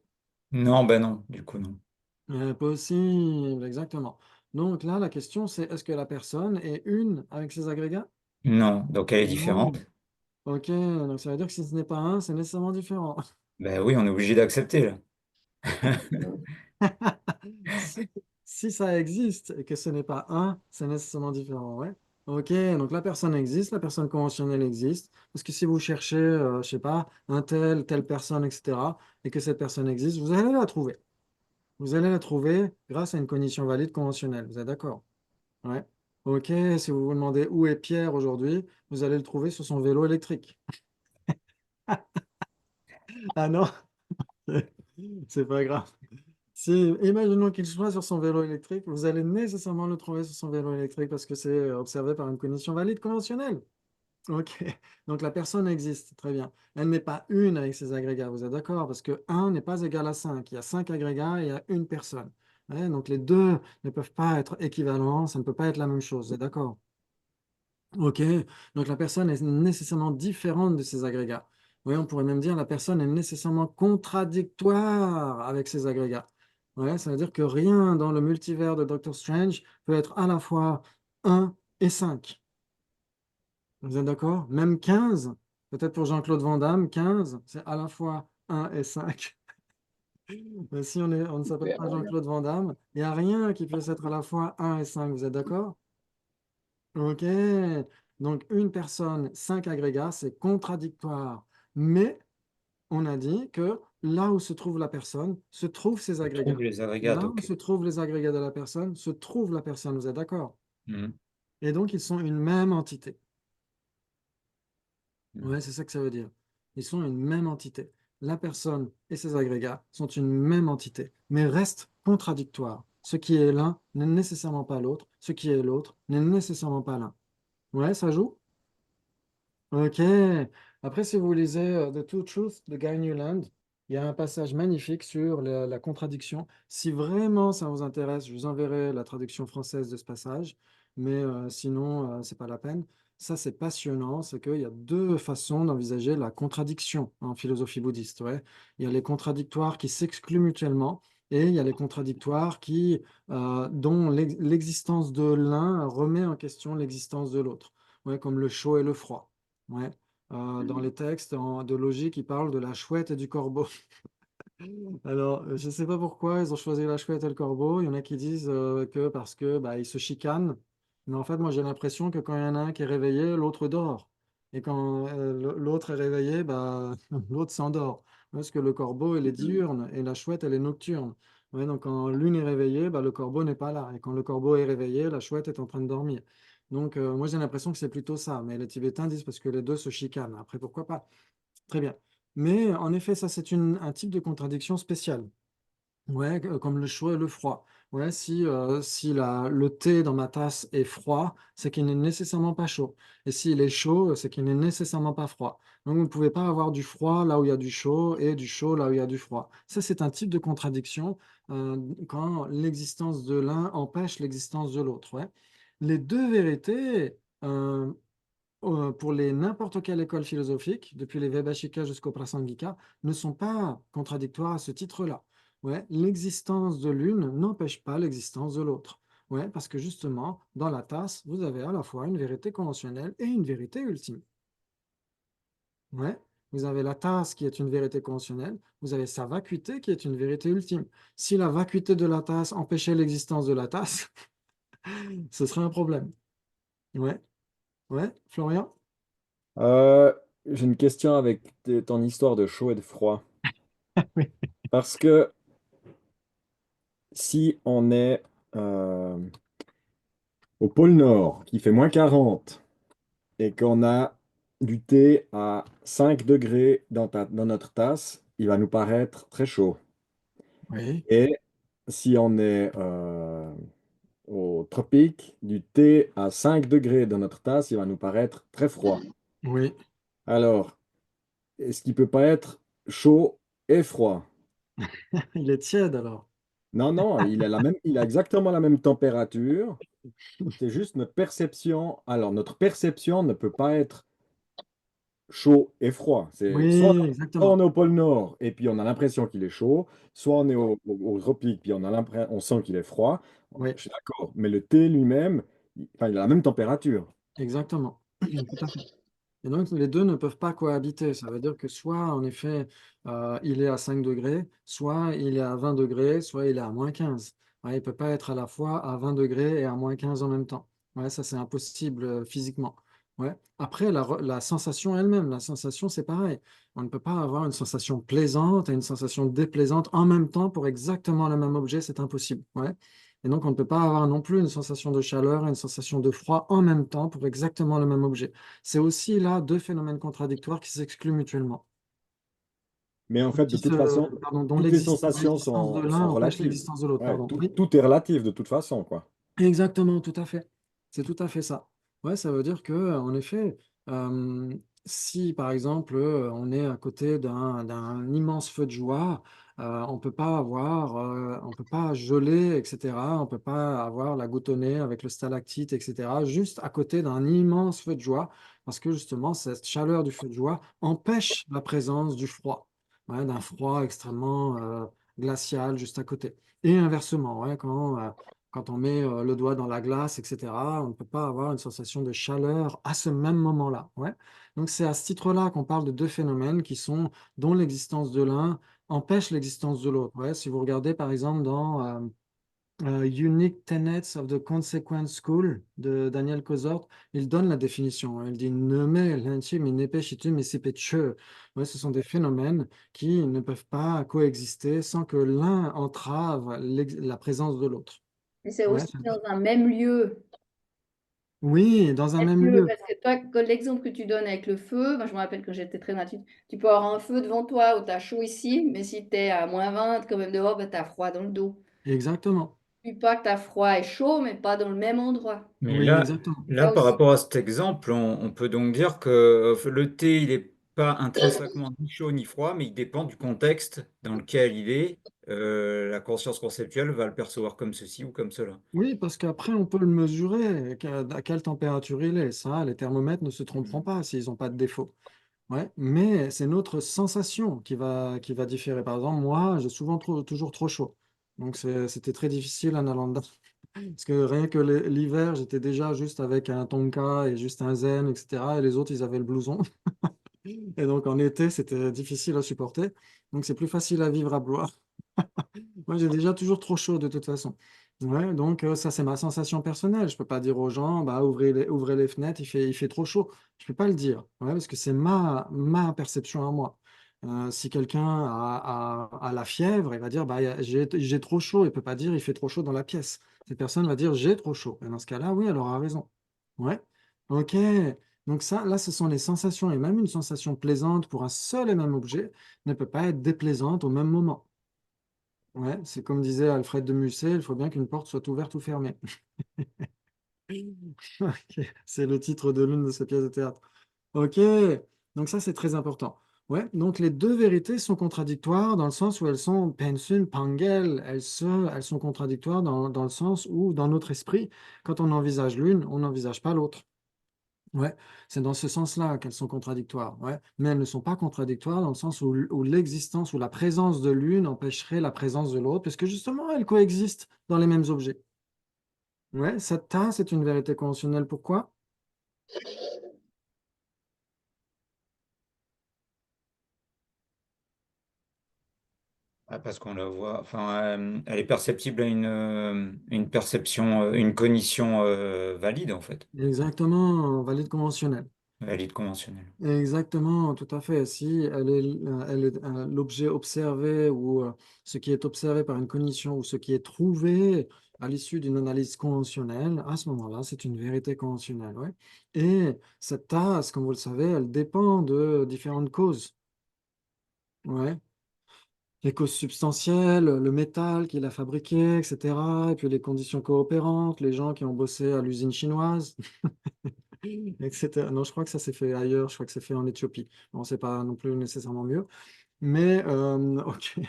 Non, ben non, du coup, non. Possible, exactement. Donc là, la question, c'est est-ce que la personne est une avec ses agrégats? Non, donc elle est Non. différente. Ok, donc ça veut dire que si ce n'est pas un, c'est nécessairement différent. Ben oui, on est obligé d'accepter, là. Si, si ça existe et que ce n'est pas un, c'est nécessairement différent, ouais. Ok, donc la personne existe, la personne conventionnelle existe, parce que si vous cherchez, je sais pas, un tel, telle personne, etc., et que cette personne existe, vous allez la trouver. Vous allez la trouver grâce à une cognition valide conventionnelle, vous êtes d'accord? Ouais. Ok, si vous vous demandez où est Pierre aujourd'hui, vous allez le trouver sur son vélo électrique. Ah non, c'est pas grave. Si, imaginons qu'il soit sur son vélo électrique, vous allez nécessairement le trouver sur son vélo électrique parce que c'est observé par une cognition valide conventionnelle. Ok, donc la personne existe, très bien. Elle n'est pas une avec ses agrégats, vous êtes d'accord? Parce que un n'est pas égal à 5. Il y a 5 agrégats et il y a une personne. Ouais, donc les deux ne peuvent pas être équivalents, ça ne peut pas être la même chose, vous êtes d'accord? Ok, donc la personne est nécessairement différente de ses agrégats. Oui, on pourrait même dire la personne est nécessairement contradictoire avec ses agrégats. Ouais, ça veut dire que rien dans le multivers de Doctor Strange peut être à la fois un et 5. Vous êtes d'accord? Même 15, peut-être pour Jean-Claude Van Damme, 15, c'est à la fois un et 5. Mais si on ne s'appelle Super, pas voilà. Jean-Claude Van Damme, il n'y a rien qui puisse être à la fois un et 5. Vous êtes d'accord? Ok. Donc une personne, 5 agrégats, c'est contradictoire. Mais on a dit que là où se trouve la personne, se trouvent ses On agrégats. trouve les agrégats, Là où ok. se trouvent les agrégats de la personne, se trouve la personne. Vous êtes d'accord? Mhm. Et donc ils sont une même entité. Mhm. Ouais, c'est ça que ça veut dire. Ils sont une même entité. La personne et ses agrégats sont une même entité, mais restent contradictoires. Ce qui est l'un n'est nécessairement pas l'autre. Ce qui est l'autre n'est nécessairement pas l'un. Ouais, ça joue? Ok. Après, si vous lisez The Two Truths de Guy Newland, il y a un passage magnifique sur la contradiction. Si vraiment ça vous intéresse, je vous enverrai la traduction française de ce passage, mais sinon, c'est pas la peine. Ça, c'est passionnant, c'est qu'il y a deux façons d'envisager la contradiction en philosophie bouddhiste. Ouais. Il y a les contradictoires qui s'excluent mutuellement et il y a les contradictoires dont l'existence de l'un remet en question l'existence de l'autre. Ouais, comme le chaud et le froid. Ouais. Dans les textes de logique, ils parlent de la chouette et du corbeau. Alors, je ne sais pas pourquoi ils ont choisi la chouette et le corbeau. Il y en a qui disent que parce que bah, ils se chicanent. Mais en fait, moi, j'ai l'impression que quand il y en a un qui est réveillé, l'autre dort. Et quand l'autre est réveillé, bah, l'autre s'endort. Parce que le corbeau, il est diurne et la chouette, elle est nocturne. Ouais, donc, quand l'une est réveillée, bah, le corbeau n'est pas là. Et quand le corbeau est réveillé, la chouette est en train de dormir. Donc, moi, j'ai l'impression que c'est plutôt ça. Mais les Tibétains disent parce que les deux se chicanent. Après, pourquoi pas? Très bien. Mais en effet, ça, c'est un type de contradiction spéciale. Ouais, comme le chaud et le froid. Ouais, si le thé dans ma tasse est froid, c'est qu'il n'est nécessairement pas chaud. Et s'il est chaud, c'est qu'il n'est nécessairement pas froid. Donc, vous ne pouvez pas avoir du froid là où il y a du chaud et du chaud là où il y a du froid. Ça, c'est un type de contradiction quand l'existence de l'un empêche l'existence de l'autre. Ouais. Les deux vérités, pour les n'importe quelle école philosophique, depuis les Vaibhashika jusqu'au Prasangika, ne sont pas contradictoires à ce titre-là. Ouais, l'existence de l'une n'empêche pas l'existence de l'autre. Ouais, parce que justement, dans la tasse, vous avez à la fois une vérité conventionnelle et une vérité ultime. Ouais, vous avez la tasse qui est une vérité conventionnelle, vous avez sa vacuité qui est une vérité ultime. Si la vacuité de la tasse empêchait l'existence de la tasse, ce serait un problème. Ouais, ouais, Florian? Euh, j'ai une question avec ton histoire de chaud et de froid. Oui. Parce que si on est euh, au pôle Nord, qui fait -40, et qu'on a du thé à 5 degrés dans notre tasse, il va nous paraître très chaud. Oui, Et si on est au tropique, du thé à 5 degrés dans notre tasse, il va nous paraître très froid. oui. Alors, est-ce qu'il peut pas être chaud et froid? Il est tiède alors. Non, non, il a exactement la même température. C'est juste notre perception. Alors, notre perception ne peut pas être chaud et froid. C'est Oui, soit on exactement. est au pôle Nord et puis on a l'impression qu'il est chaud, soit on est au tropique puis on sent qu'il est froid. Oui, Je suis d'accord. Mais le thé lui-même, enfin, il a la même température. exactement. Tout à fait. Et donc, les deux ne peuvent pas cohabiter. Ça veut dire que soit, en effet, il est à 5 degrés, soit il est à 20 degrés, soit il est à -15. Ouais, il ne peut pas être à la fois à 20 degrés et à -15 en même temps. Ouais, ça, c'est impossible physiquement. Ouais. Après, la sensation elle-même, la sensation, c'est pareil. On ne peut pas avoir une sensation plaisante et une sensation déplaisante en même temps pour exactement le même objet, c'est impossible. Ouais. Et donc, on ne peut pas avoir non plus une sensation de chaleur et une sensation de froid en même temps pour exactement le même objet. C'est aussi là deux phénomènes contradictoires qui s'excluent mutuellement. Mais en fait, de toute façon, Pardon, dont toutes les sensations l'existence de l'un sont empêche relatives. l'existence de l'autre. Ouais, Pardon. tout, Oui, tout est relatif de toute façon, quoi. exactement, tout à fait. C'est tout à fait ça. Ouais, ça veut dire que, en effet, Euh, Si par exemple on est à côté d'un immense feu de joie, on peut pas geler, etc. On peut pas avoir la goutte au nez avec le stalactite, etc. Juste à côté d'un immense feu de joie, parce que justement cette chaleur du feu de joie empêche la présence du froid, ouais, d'un froid extrêmement glacial juste à côté. Et inversement, ouais, quand on met le doigt dans la glace, etc., on ne peut pas avoir une sensation de chaleur à ce même moment-là. Ouais. Donc c'est à ce titre-là qu'on parle de deux phénomènes dont l'existence de l'un empêche l'existence de l'autre. Ouais. Si vous regardez par exemple dans Unique Tenets of the Consequent School de Daniel Kozort, il donne la définition, hein. Il dit Neme, lenchi, minepe, shitu, misipeche. Ouais, ce sont des phénomènes qui ne peuvent pas coexister sans que l'un entrave la présence de l'autre. Mais c'est Ouais, aussi dans un même lieu. oui, dans un même lieu. Parce que toi, l'exemple que tu donnes avec le feu, moi, je me rappelle que j'étais très nature, tu peux avoir un feu devant toi où tu as chaud ici, mais si tu es à -20 quand même dehors, ben, tu as froid dans le dos. Exactement. Puis pas que tu as froid et chaud, mais pas dans le même endroit. Mais Oui, exactement. là, Ça par aussi. rapport à cet exemple, on peut donc dire que le thé, il n'est pas intrinsèquement ni chaud ni froid, mais il dépend du contexte dans lequel il est. La conscience conceptuelle va le percevoir comme ceci ou comme cela. Oui, parce qu'après, on peut le mesurer, à quelle température il est. Ça, les thermomètres ne se tromperont Mm. pas s'ils n'ont pas de défaut. Ouais, mais c'est notre sensation qui va différer. Par exemple, moi, j'ai toujours trop chaud. Donc, c'était très difficile en allant dedans. Parce que rien que l'hiver, j'étais déjà juste avec un tonka et juste un zen, etc. Et les autres, ils avaient le blouson. Et donc, en été, c'était difficile à supporter. Donc, c'est plus facile à vivre à Blois. Moi, j'ai déjà toujours trop chaud de toute façon. Ouais, donc, ça, c'est ma sensation personnelle. Je peux pas dire aux gens, bah, ouvrez les fenêtres, il fait trop chaud. Je peux pas le dire, ouais, parce que c'est ma perception à moi. Si quelqu'un a la fièvre, il va dire, bah, j'ai trop chaud. Il peut pas dire, il fait trop chaud dans la pièce. Cette personne va dire, j'ai trop chaud. Et dans ce cas-là, oui, elle aura raison. Ouais, ok. Donc ça, là, ce sont les sensations. Et même une sensation plaisante pour un seul et même objet ne peut pas être déplaisante au même moment. Ouais, c'est comme disait Alfred de Musset, il faut bien qu'une porte soit ouverte ou fermée. Ok, c'est le titre de l'une de ses pièces de théâtre. Ok, donc ça c'est très important. Ouais, donc les deux vérités sont contradictoires dans le sens où elles sont pensun pangel, elles sont contradictoires dans le sens où dans notre esprit, quand on envisage l'une, on n'envisage pas l'autre. Ouais, c'est dans ce sens-là qu'elles sont contradictoires. Ouais. Mais elles ne sont pas contradictoires dans le sens où l'existence ou la présence de l'une empêcherait la présence de l'autre, parce que justement, elles coexistent dans les mêmes objets. Ouais, cette tasse c'est une vérité conventionnelle. Pourquoi? Ah, parce qu'on la voit, enfin, elle est perceptible à une perception, une cognition valide en fait, Exactement, valide conventionnelle. valide conventionnelle. Exactement, tout à fait. Si elle est l'objet observé ou ce qui est observé par une cognition ou ce qui est trouvé à l'issue d'une analyse conventionnelle, à ce moment-là, c'est une vérité conventionnelle. Ouais. Et cette tasse, comme vous le savez, elle dépend de différentes causes. Ouais. Les causes substantielles, le métal qui l'a fabriqué, etc. Et puis les conditions coopérantes, les gens qui ont bossé à l'usine chinoise, etc. Non, je crois que ça s'est fait ailleurs, je crois que c'est fait en Éthiopie. Bon, c'est pas non plus nécessairement mieux. Mais, ok.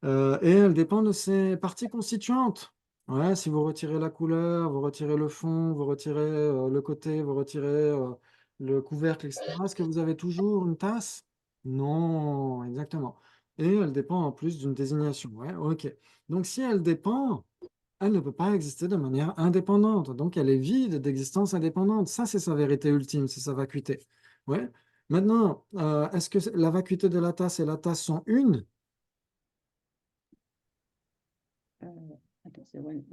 Et elle dépend de ses parties constituantes. Ouais, si vous retirez la couleur, vous retirez le fond, vous retirez le côté, vous retirez le couvercle, etc. Est-ce que vous avez toujours une tasse? Non, exactement. Et elle dépend en plus d'une désignation. Ouais, ok. Donc si elle dépend, elle ne peut pas exister de manière indépendante. Donc elle est vide d'existence indépendante. Ça, c'est sa vérité ultime, c'est sa vacuité. Ouais. Maintenant, est-ce que la vacuité de la tasse et la tasse sont une? Euh, attends, c'est ouais,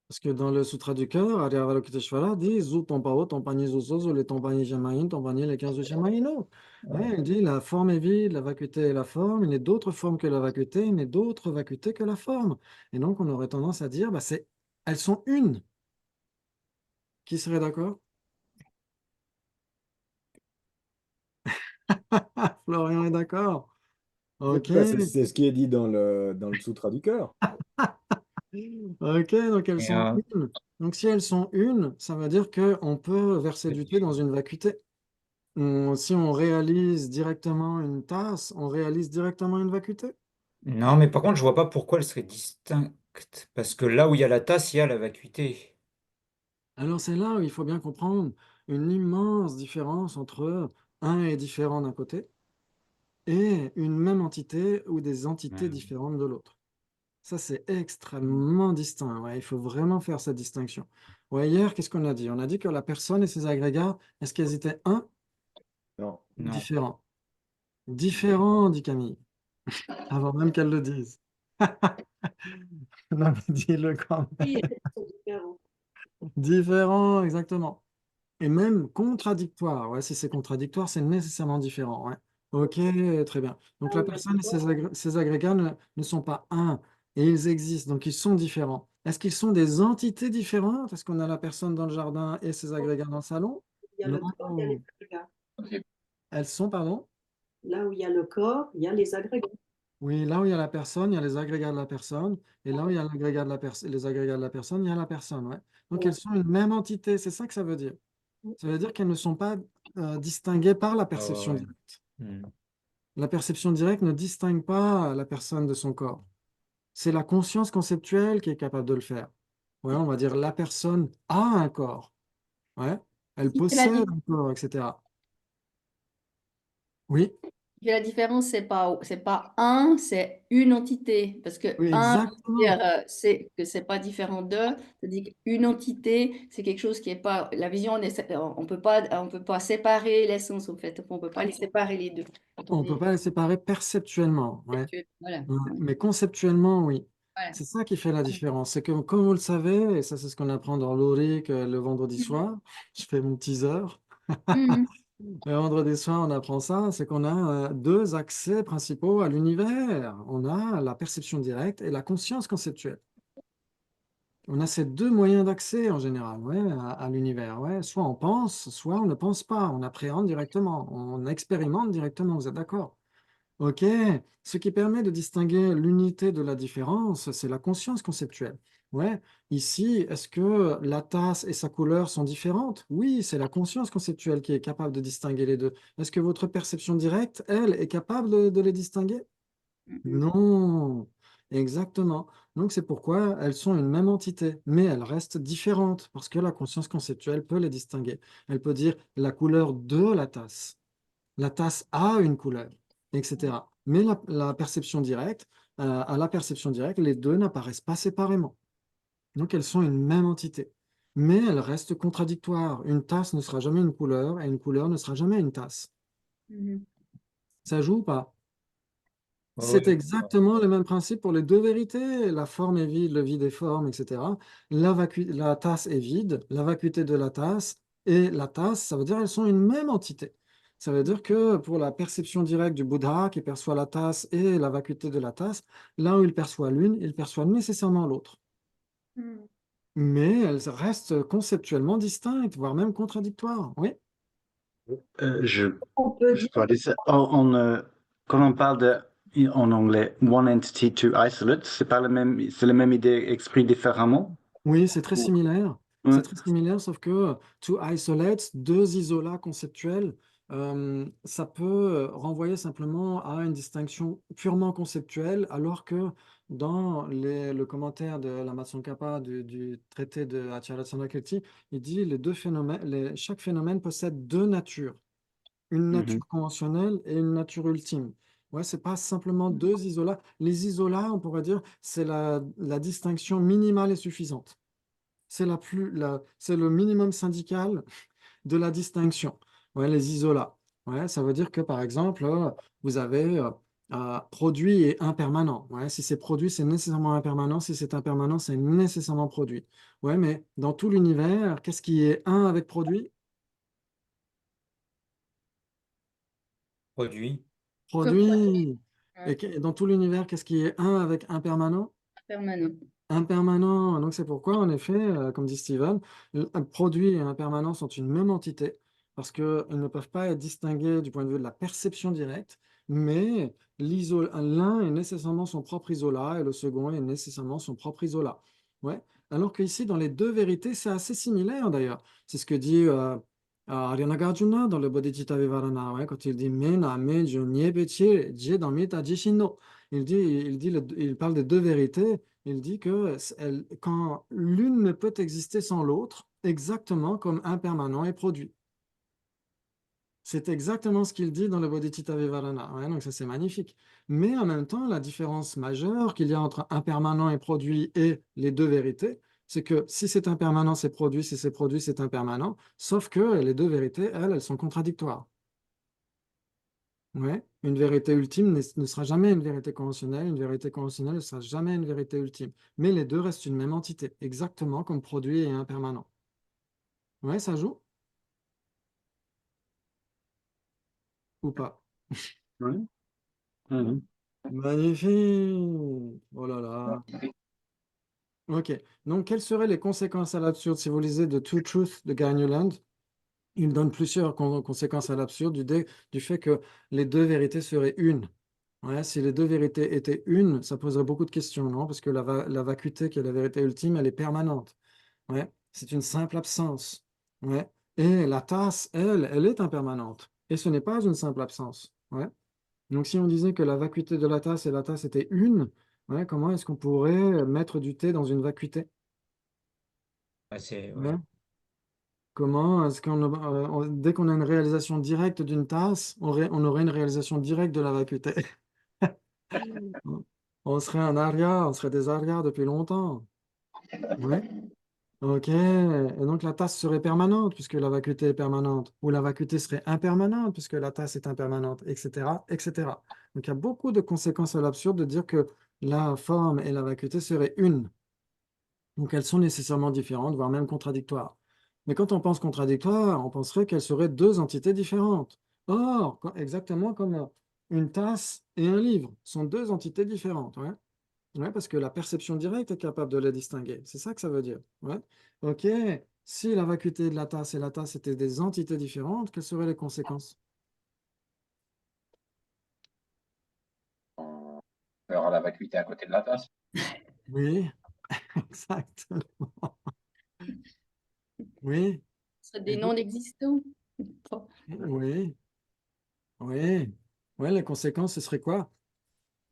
Parce que dans le Sutra du cœur, Avalokiteshvara dit Zu Tompao, Tompani Zuzo, Zu le Tompani Jamaïn, Tompani les 15 Jamaïno. Ouais, il dit la forme est vide, la vacuité est la forme, il n'est d'autre forme que la vacuité, il n'est d'autre vacuité que la forme. Et donc on aurait tendance à dire bah, elles sont une. Qui serait d'accord? Florian est d'accord. Oui, Ok. bah, c'est ce qui est dit dans le Sutra du cœur. Ok, donc elles Et, sont une. Donc si elles sont une, ça veut dire qu'on peut verser du thé dans une vacuité. Si on réalise directement une tasse, on réalise directement une vacuité. non, mais par contre, je vois pas pourquoi elle serait distincte. Parce que là où il y a la tasse, il y a la vacuité. Alors c'est là où il faut bien comprendre une immense différence entre un et différent d'un côté et une même entité ou des entités Ouais. différentes de l'autre. Ça, c'est extrêmement distinct. Ouais, il faut vraiment faire cette distinction. Ouais, hier, qu'est-ce qu'on a dit? On a dit que la personne et ses agrégats, est-ce qu'ils étaient un Non. ou Non. différents? Différents, dit Camille, avant même qu'elle le dise. Non, mais dis-le quand même. Oui, elles sont différentes. Différents, exactement. Et même contradictoire. Ouais, si c'est contradictoire, c'est nécessairement différent. Ouais. Ok, très bien. Donc Ah la oui, personne et ses agrégats ne sont pas un, et ils existent, donc ils sont différents. Est-ce qu'ils sont des entités différentes? Est-ce qu'on a la personne dans le jardin et ses agrégats dans le salon? il y a le corps, il y a les Non. agrégats. Elles sont, pardon? Là où il y a le corps, il y a les agrégats. Oui, là où il y a la personne, il y a les agrégats de la personne, et là où il y a les agrégats de la personne, il y a la personne. Ouais. Donc elles Ouais. sont une même entité, c'est ça que ça veut dire. Ça veut dire qu'elles ne sont pas distinguées par la Ah ouais, perception ouais. directe. Hmm. La perception directe ne distingue pas la personne de son corps. C'est la conscience conceptuelle qui est capable de le faire. Ouais, on va dire la personne a un corps. Ouais, elle Ce qui fait la, possède un corps, etc. Oui, la différence, c'est pas un, c'est une entité. Parce que oui, un, exactement. c'est que c'est pas différent d'eux. C'est-à-dire qu'une entité, c'est quelque chose qui est pas. La vision, on peut pas séparer l'essence, en fait. On peut pas les séparer les deux. Quand On on ne peut est pas les séparer perceptuellement. Ouais. voilà. Ouais, mais conceptuellement, oui. Voilà. C'est ça qui fait la différence. C'est que, comme vous le savez, et ça, c'est ce qu'on apprend dans l'ORIC le vendredi soir, je fais mon teaser. Mhm. Le vendredi soir, on apprend ça, c'est qu'on a deux accès principaux à l'univers. On a la perception directe et la conscience conceptuelle. On a ces deux moyens d'accès en général, ouais, à l'univers. Ouais. Soit on pense, soit on ne pense pas. On appréhende directement, on expérimente directement. Vous êtes d'accord? Ok. Ce qui permet de distinguer l'unité de la différence, c'est la conscience conceptuelle. Ouais. Ici, est-ce que la tasse et sa couleur sont différentes? Oui, c'est la conscience conceptuelle qui est capable de distinguer les deux. Est-ce que votre perception directe, elle, est capable de les distinguer? Mhm. Non. Exactement. Donc c'est pourquoi elles sont une même entité, mais elles restent différentes, parce que la conscience conceptuelle peut les distinguer. Elle peut dire la couleur de la tasse. La tasse a une couleur, etc. Mais la perception directe, à la perception directe, les deux n'apparaissent pas séparément. Donc elles sont une même entité. Mais elles restent contradictoires. Une tasse ne sera jamais une couleur et une couleur ne sera jamais une tasse. Mhm. Ça joue ou pas? Ouais, C'est ouais. exactement le même principe pour les deux vérités. La forme est vide, le vide est forme, etc. La tasse est vide, la vacuité de la tasse et la tasse, ça veut dire elles sont une même entité. Ça veut dire que pour la perception directe du Bouddha qui perçoit la tasse et la vacuité de la tasse, là où il perçoit l'une, il perçoit nécessairement l'autre. Mhm. Mais elles restent conceptuellement distinctes, voire même contradictoires. Oui, Je, On peut je dire, peux dire ça. Quand on parle en anglais, one entity, two isolates, c'est la même idée exprimée différemment? oui, c'est très similaire. C'est Ouais. très similaire, sauf que to isolate, deux isolats conceptuels, ça peut renvoyer simplement à une distinction purement conceptuelle, alors que dans le commentaire de la Tsongkhapa du traité de Acharya Tsongkhapa, il dit les deux phénomènes, chaque phénomène possède deux natures, une Mhm. nature conventionnelle et une nature ultime. Ouais, c'est pas simplement deux isolats. Les isolats, on pourrait dire, c'est la distinction minimale et suffisante. C'est le minimum syndical de la distinction. Ouais, les isolats. Ouais, ça veut dire que, par exemple, vous avez produit et impermanent. Ouais, si c'est produit, c'est nécessairement impermanent. Si c'est impermanent, c'est nécessairement produit. Ouais, mais dans tout l'univers, qu'est-ce qui est un avec produit? Produit. Produit. Ouais. Et dans tout l'univers, qu'est-ce qui est un avec impermanent? Permanent. Impermanent. Donc c'est pourquoi, en effet, comme dit Steven, un produit et impermanent sont une même entité, parce qu'ils ne peuvent pas être distingués du point de vue de la perception directe, mais l'un est nécessairement son propre isolat et le second est nécessairement son propre isolat. Ouais. Alors qu'ici, dans les deux vérités, c'est assez similaire d'ailleurs. C'est ce que dit Nagarjuna dans le Bodhicitta Vivarana, ouais, quand il dit Mena, Mejo, Nyebechie, Jedamita, Jishino. Il parle des deux vérités. Il dit que quand l'une ne peut exister sans l'autre, exactement comme impermanent est produit. C'est exactement ce qu'il dit dans le Bodhicitta Vivarana. Ouais, donc ça, c'est magnifique. Mais en même temps, la différence majeure qu'il y a entre impermanent et produit et les deux vérités, c'est que si c'est impermanent, c'est produit, si c'est produit, c'est impermanent. Sauf que les deux vérités, elles sont contradictoires. Ouais. Une vérité ultime ne sera jamais une vérité conventionnelle, une vérité conventionnelle ne sera jamais une vérité ultime. Mais les deux restent une même entité, exactement comme produit et impermanent. Ouais, ça joue ou pas? Oui. Mhm. Magnifique! Oh là là! Ok, donc quelles seraient les conséquences à l'absurde si vous lisez The Two Truths de Guy Newland? Il donne plusieurs conséquences à l'absurde du fait que les deux vérités seraient une. Ouais, si les deux vérités étaient une, ça poserait beaucoup de questions, non? Parce que la vacuité, qui est la vérité ultime, elle est permanente. Ouais, c'est une simple absence. Ouais. Et la tasse, elle est impermanente. Et ce n'est pas une simple absence. Ouais. Donc si on disait que la vacuité de la tasse et la tasse étaient une, ouais, comment est-ce qu'on pourrait mettre du thé dans une vacuité? Ouais, c'est, Ouais. ouais. Comment est-ce dès qu'on a une réalisation directe d'une tasse, on aurait une réalisation directe de la vacuité? On serait un aria, on serait des arias depuis longtemps. Ouais. Ok. Et donc la tasse serait permanente puisque la vacuité est permanente. Ou la vacuité serait impermanente puisque la tasse est impermanente, etc., etc. Donc il y a beaucoup de conséquences à l'absurde de dire que la forme et la vacuité seraient une. Donc elles sont nécessairement différentes, voire même contradictoires. Mais quand on pense contradictoire, on penserait qu'elles seraient deux entités différentes. Or, exactement comme une tasse et un livre sont deux entités différentes. Ouais. Ouais, parce que la perception directe est capable de les distinguer. C'est ça que ça veut dire. Ouais. Ok, si la vacuité de la tasse et la tasse étaient des entités différentes, quelles seraient les conséquences? On verra la vacuité à côté de la tasse. Oui, exactement. Oui, Ce serait et des donc, non-existants. oui, oui. Ouais, les conséquences, ce serait quoi?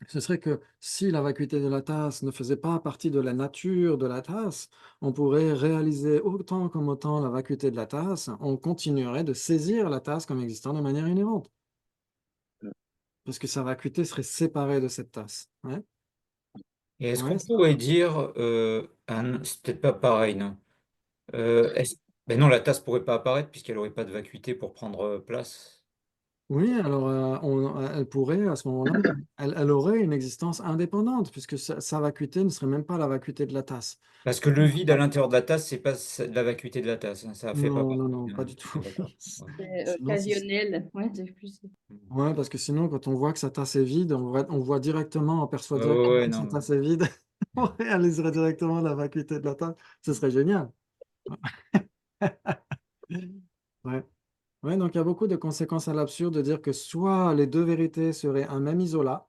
Ce serait que si la vacuité de la tasse ne faisait pas partie de la nature de la tasse, on pourrait réaliser autant comme autant la vacuité de la tasse, on continuerait de saisir la tasse comme existant de manière inhérente, parce que sa vacuité serait séparée de cette tasse. Ouais, Et est-ce ouais, qu'on pourrait dire, c'est peut-être pas pareil, non? Ben non, la tasse pourrait pas apparaître puisqu'elle aurait pas de vacuité pour prendre place. oui, alors elle pourrait à ce moment-là, elle aurait une existence indépendante, puisque sa vacuité ne serait même pas la vacuité de la tasse. Parce que le vide à l'intérieur de la tasse, c'est pas la vacuité de la tasse, hein, ça fait pas Non, non, partie. non, pas Hein. du tout. Ah, d'accord. Ouais. C'est Sinon, occasionnel. Ouais, c'est plus. ouais, parce que sinon, quand on voit que sa tasse est vide, on voit directement, on perçoit Ouais, ouais, directement ouais, que sa non. tasse est vide. On réaliserait directement la vacuité de la tasse. Ce serait génial. Ouais. Ouais, donc il y a beaucoup de conséquences à l'absurde de dire que soit les deux vérités seraient un même isolat,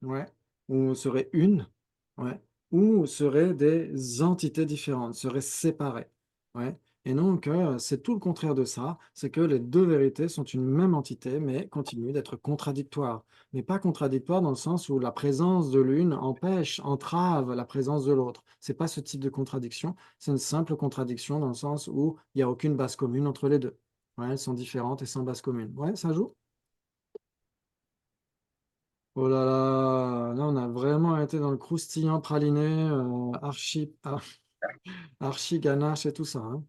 ouais, ou seraient une, ouais, ou seraient des entités différentes, seraient séparées. Ouais. Et donc, c'est tout le contraire de ça, c'est que les deux vérités sont une même entité, mais continuent d'être contradictoires. Mais pas contradictoires dans le sens où la présence de l'une empêche, entrave la présence de l'autre. C'est pas ce type de contradiction, c'est une simple contradiction dans le sens où il n'y a aucune base commune entre les deux. Ouais, elles sont différentes et sans base commune. Ouais, ça joue? Oh là là, on a vraiment été dans le croustillant praliné, archi ganache et tout ça. Hein.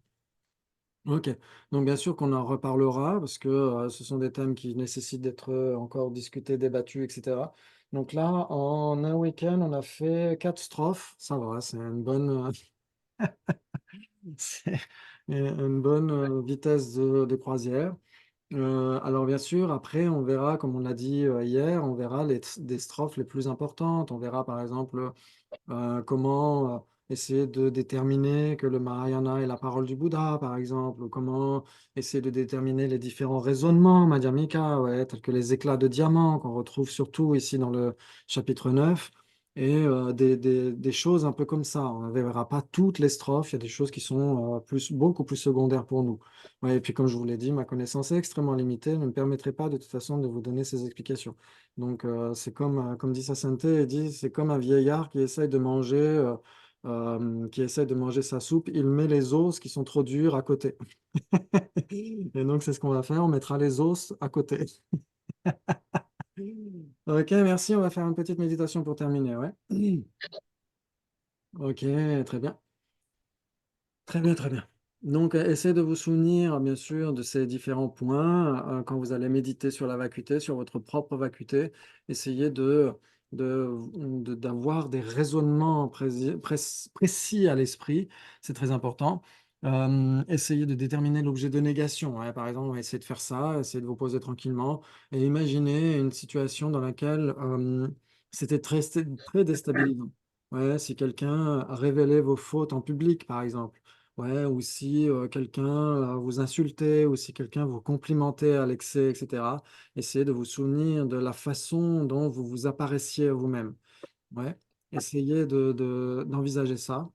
Ok, donc bien sûr qu'on en reparlera parce que ce sont des thèmes qui nécessitent d'être encore discutés, débattus, etc. Donc là, en un week-end, on a fait 4 strophes. Ça va, c'est une bonne, c'est une bonne vitesse de croisière. Alors bien sûr, après, on verra, comme on l'a dit hier, on verra des strophes les plus importantes. On verra par exemple comment essayer de déterminer que le Mahayana est la parole du Bouddha, par exemple, ou comment essayer de déterminer les différents raisonnements madhyamika, ouais, tels que les éclats de diamant qu'on retrouve surtout ici dans le chapitre 9, et des choses un peu comme ça. On ne verra pas toutes les strophes, il y a des choses qui sont beaucoup plus secondaires pour nous. Ouais, et puis comme je vous l'ai dit, ma connaissance est extrêmement limitée, ne me permettrait pas de toute façon de vous donner ces explications. Donc c'est comme dit Sacenté, il dit, c'est comme un vieillard qui essaye de manger, qui essaye de manger sa soupe, il met les os qui sont trop durs à côté. Et donc c'est ce qu'on va faire, on mettra les os à côté. Ok, merci, on va faire une petite méditation pour terminer, ouais. Ok, très bien. Très bien, très bien. Donc, essayez de vous souvenir, bien sûr, de ces différents points quand vous allez méditer sur la vacuité, sur votre propre vacuité. Essayez d'avoir des raisonnements précis à l'esprit. C'est très important. Essayez de déterminer l'objet de négation, hein. Par exemple, essayez de faire ça, essayez de vous poser tranquillement et imaginez une situation dans laquelle c'était très déstabilisant. Ouais, si quelqu'un a révélé vos fautes en public, par exemple. Ouais, ou si quelqu'un vous insultait, ou si quelqu'un vous complimentait à l'excès, etc. Essayez de vous souvenir de la façon dont vous vous apparaissiez à vous-même. Ouais. Essayez d'envisager ça.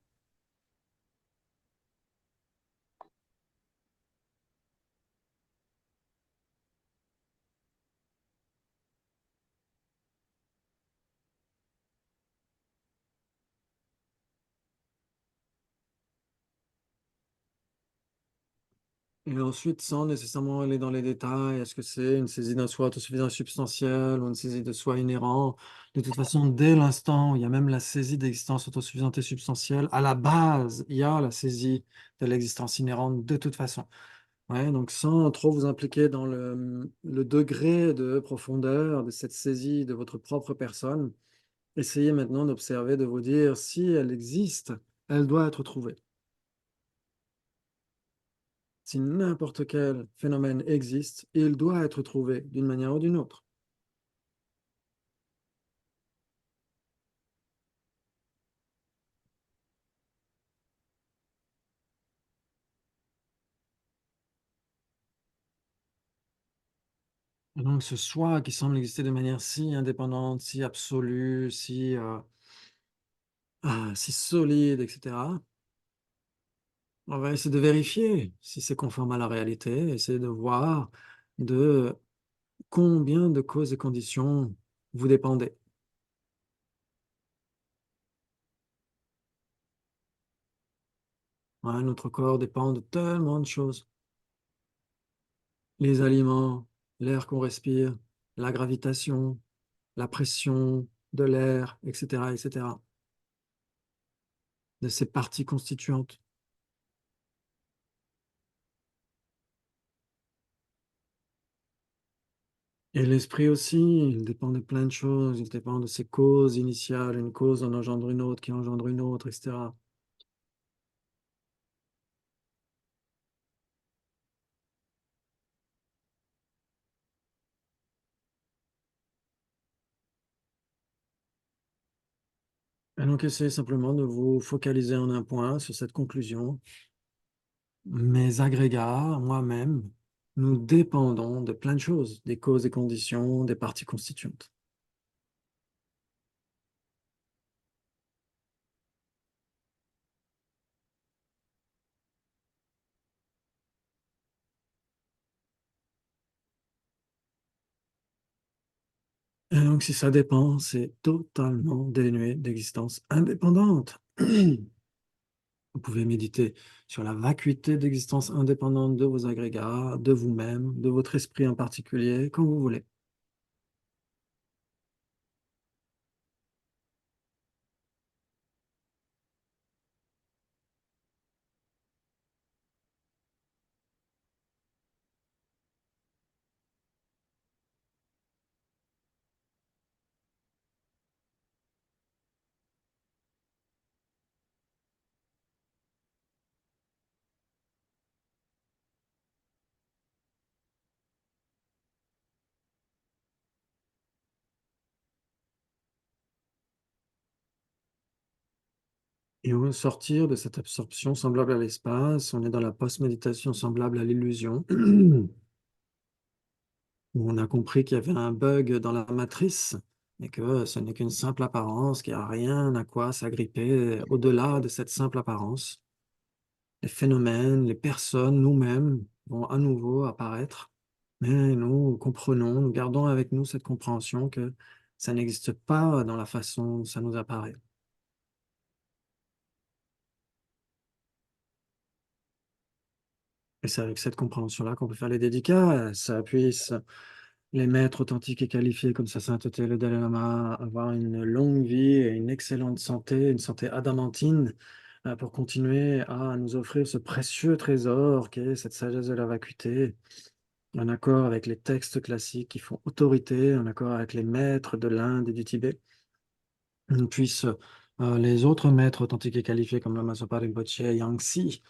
Et ensuite, sans nécessairement aller dans les détails, est-ce que c'est une saisie d'un soi autosuffisant et substantiel ou une saisie de soi inhérent? De toute façon, dès l'instant où il y a même la saisie d'existence autosuffisante et substantielle, à la base, il y a la saisie de l'existence inhérente de toute façon. Ouais, donc sans trop vous impliquer dans le degré de profondeur de cette saisie de votre propre personne, essayez maintenant d'observer, de vous dire si elle existe, elle doit être trouvée. Si n'importe quel phénomène existe, il doit être trouvé d'une manière ou d'une autre. Et donc ce soi qui semble exister de manière si indépendante, si absolue, si solide, etc., on va essayer de vérifier si c'est conforme à la réalité, essayer de voir de combien de causes et conditions vous dépendez. Ouais, notre corps dépend de tellement de choses. Les aliments, l'air qu'on respire, la gravitation, la pression de l'air, etc., etc., de ces parties constituantes. Et l'esprit aussi, il dépend de plein de choses, il dépend de ses causes initiales, une cause en engendre une autre, qui engendre une autre, etc. Et donc essayez simplement de vous focaliser en un point sur cette conclusion. Mes agrégats, moi-même, nous dépendons de plein de choses, des causes et conditions, des parties constituantes. Et donc, si ça dépend, c'est totalement dénué d'existence indépendante. Vous pouvez méditer sur la vacuité d'existence indépendante de vos agrégats, de vous-même, de votre esprit en particulier, quand vous voulez. Et on va sortir de cette absorption semblable à l'espace. On est dans la post-méditation semblable à l'illusion, où on a compris qu'il y avait un bug dans la matrice et que ce n'est qu'une simple apparence, qu'il n'y a rien à quoi s'agripper au-delà de cette simple apparence. Les phénomènes, les personnes, nous-mêmes vont à nouveau apparaître, mais nous comprenons, nous gardons avec nous cette compréhension que ça n'existe pas dans la façon dont ça nous apparaît. Et c'est avec cette compréhension-là qu'on peut faire les dédicaces, puisse les maîtres authentiques et qualifiés comme sa sainteté le Dalai Lama avoir une longue vie et une excellente santé, une santé adamantine, pour continuer à nous offrir ce précieux trésor qu'est cette sagesse de la vacuité, en accord avec les textes classiques qui font autorité, en accord avec les maîtres de l'Inde et du Tibet. Puissent les autres maîtres authentiques et qualifiés comme Lama Zopa Rinpoche et Yangtze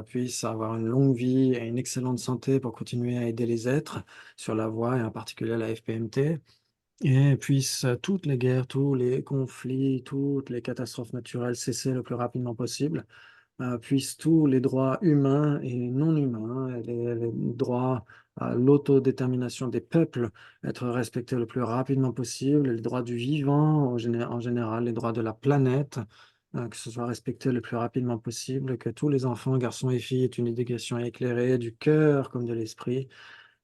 puissent avoir une longue vie et une excellente santé pour continuer à aider les êtres sur la voie et en particulier la FPMT. Et puissent toutes les guerres, tous les conflits, toutes les catastrophes naturelles cesser le plus rapidement possible. Puissent tous les droits humains et non humains, et les droits à l'autodétermination des peuples être respectés le plus rapidement possible, les droits du vivant en général, les droits de la planète, que ce soit respecté le plus rapidement possible, que tous les enfants, garçons et filles, aient une éducation éclairée du cœur comme de l'esprit,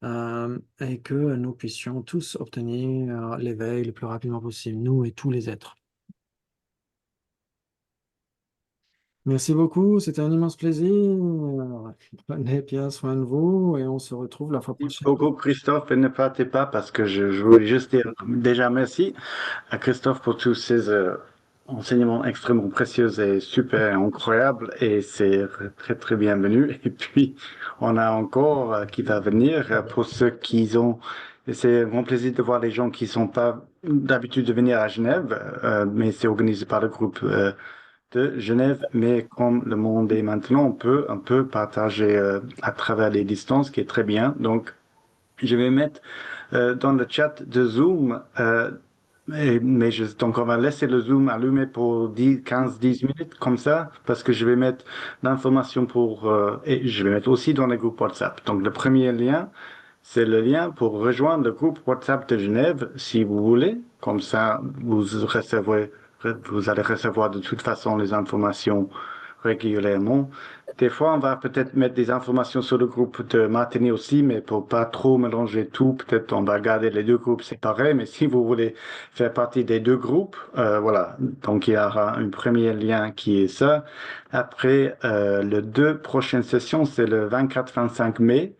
et que nous puissions tous obtenir l'éveil le plus rapidement possible, nous et tous les êtres. Merci beaucoup, c'était un immense plaisir. Prenez bien soin de vous et on se retrouve la fois Merci prochaine. beaucoup, Christophe, et ne partez pas parce que je voulais juste dire déjà merci à Christophe pour tous ces enseignements extrêmement précieux et super incroyables, et c'est très très bienvenu. Et puis, on a encore qui va venir pour ceux qui ont. Et c'est un grand plaisir de voir les gens qui sont pas d'habitude de venir à Genève, mais c'est organisé par le groupe de Genève. Mais comme le monde est maintenant, on peut un peu partager à travers les distances, qui est très bien. Donc, je vais mettre dans le chat de Zoom, donc on va laisser le Zoom allumé pour 15-10 minutes comme ça, parce que je vais mettre l'information et je vais mettre aussi dans le groupe WhatsApp. Donc le premier lien, c'est le lien pour rejoindre le groupe WhatsApp de Genève, si vous voulez. Comme ça, vous allez recevoir de toute façon les informations régulièrement. Des fois, on va peut-être mettre des informations sur le groupe de Martini aussi, mais pour pas trop mélanger tout, peut-être on va garder les deux groupes séparés. Mais si vous voulez faire partie des deux groupes, voilà. Donc il y aura un premier lien qui est ça. Après, les deux prochaines sessions, c'est le 24-25 mai,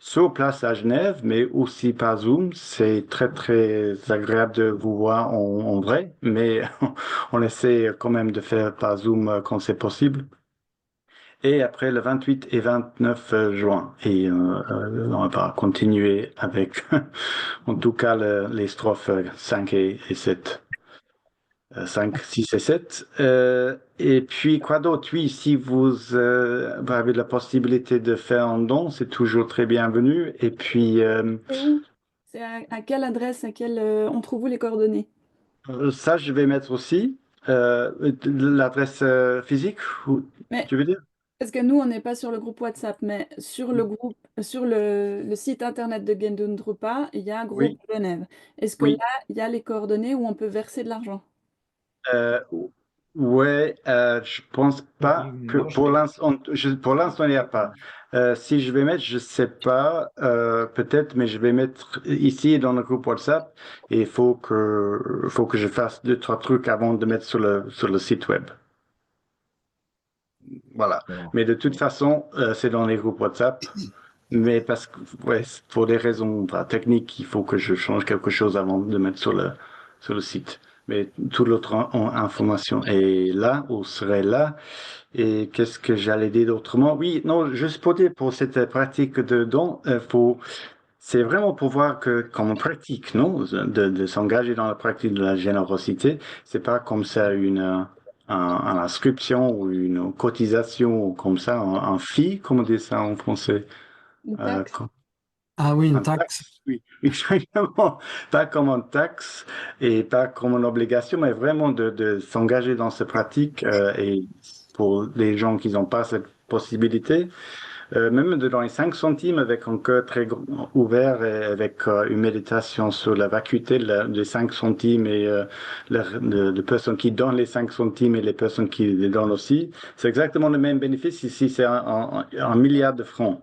sur place à Genève, mais aussi par Zoom. C'est très, très agréable de vous voir en vrai, mais on essaie quand même de faire par Zoom quand c'est possible. Et après le 28 et 29 juin. Et on va continuer avec, en tout cas, les strophes 5 et 7. 5, 6 et 7. Et puis, quoi d'autre? Oui, si vous avez la possibilité de faire un don, c'est toujours très bienvenu. Et puis, C'est où? C'est à quelle adresse, on trouve où les coordonnées? ça, je vais mettre aussi l'adresse physique, Mais tu veux dire? parce que nous, on n'est pas sur le groupe WhatsApp, mais sur le groupe, sur le site internet de Gendun Drupa, il y a un groupe Oui, Genève. Est-ce que là, oui. il y a les coordonnées où on peut verser de l'argent? Euh, ouais, je pense pas que pour l'instant, il n'y a pas. Si je vais mettre, je sais pas, peut-être, mais je vais mettre ici dans le groupe WhatsApp, et faut que je fasse deux, trois trucs avant de mettre sur le site web. Voilà. Mais de toute façon, c'est dans les groupes WhatsApp. Mais parce que, ouais, pour des raisons techniques, il faut que je change quelque chose avant de mettre sur le site. Mais toute l'autre information est là, ou serait là. Et qu'est-ce que j'allais dire d'autrement? Oui, non, juste pour dire, pour cette pratique de don, c'est vraiment pour voir que, comme on pratique, non? De s'engager dans la pratique de la générosité. C'est pas comme ça une inscription ou une cotisation ou comme ça, un fee, comme on dit ça en français. Une Euh, taxe? co- Ah oui, une Un taxe. oui, exactement. Pas comme une taxe et pas comme une obligation, mais vraiment de s'engager dans cette pratique et pour les gens qui n'ont pas cette possibilité, même dans les 5 centimes avec un cœur très ouvert et avec une méditation sur la vacuité des 5 centimes et les personnes qui donnent les 5 centimes et les personnes qui les donnent aussi, c'est exactement le même bénéfice ici, c'est un milliard de francs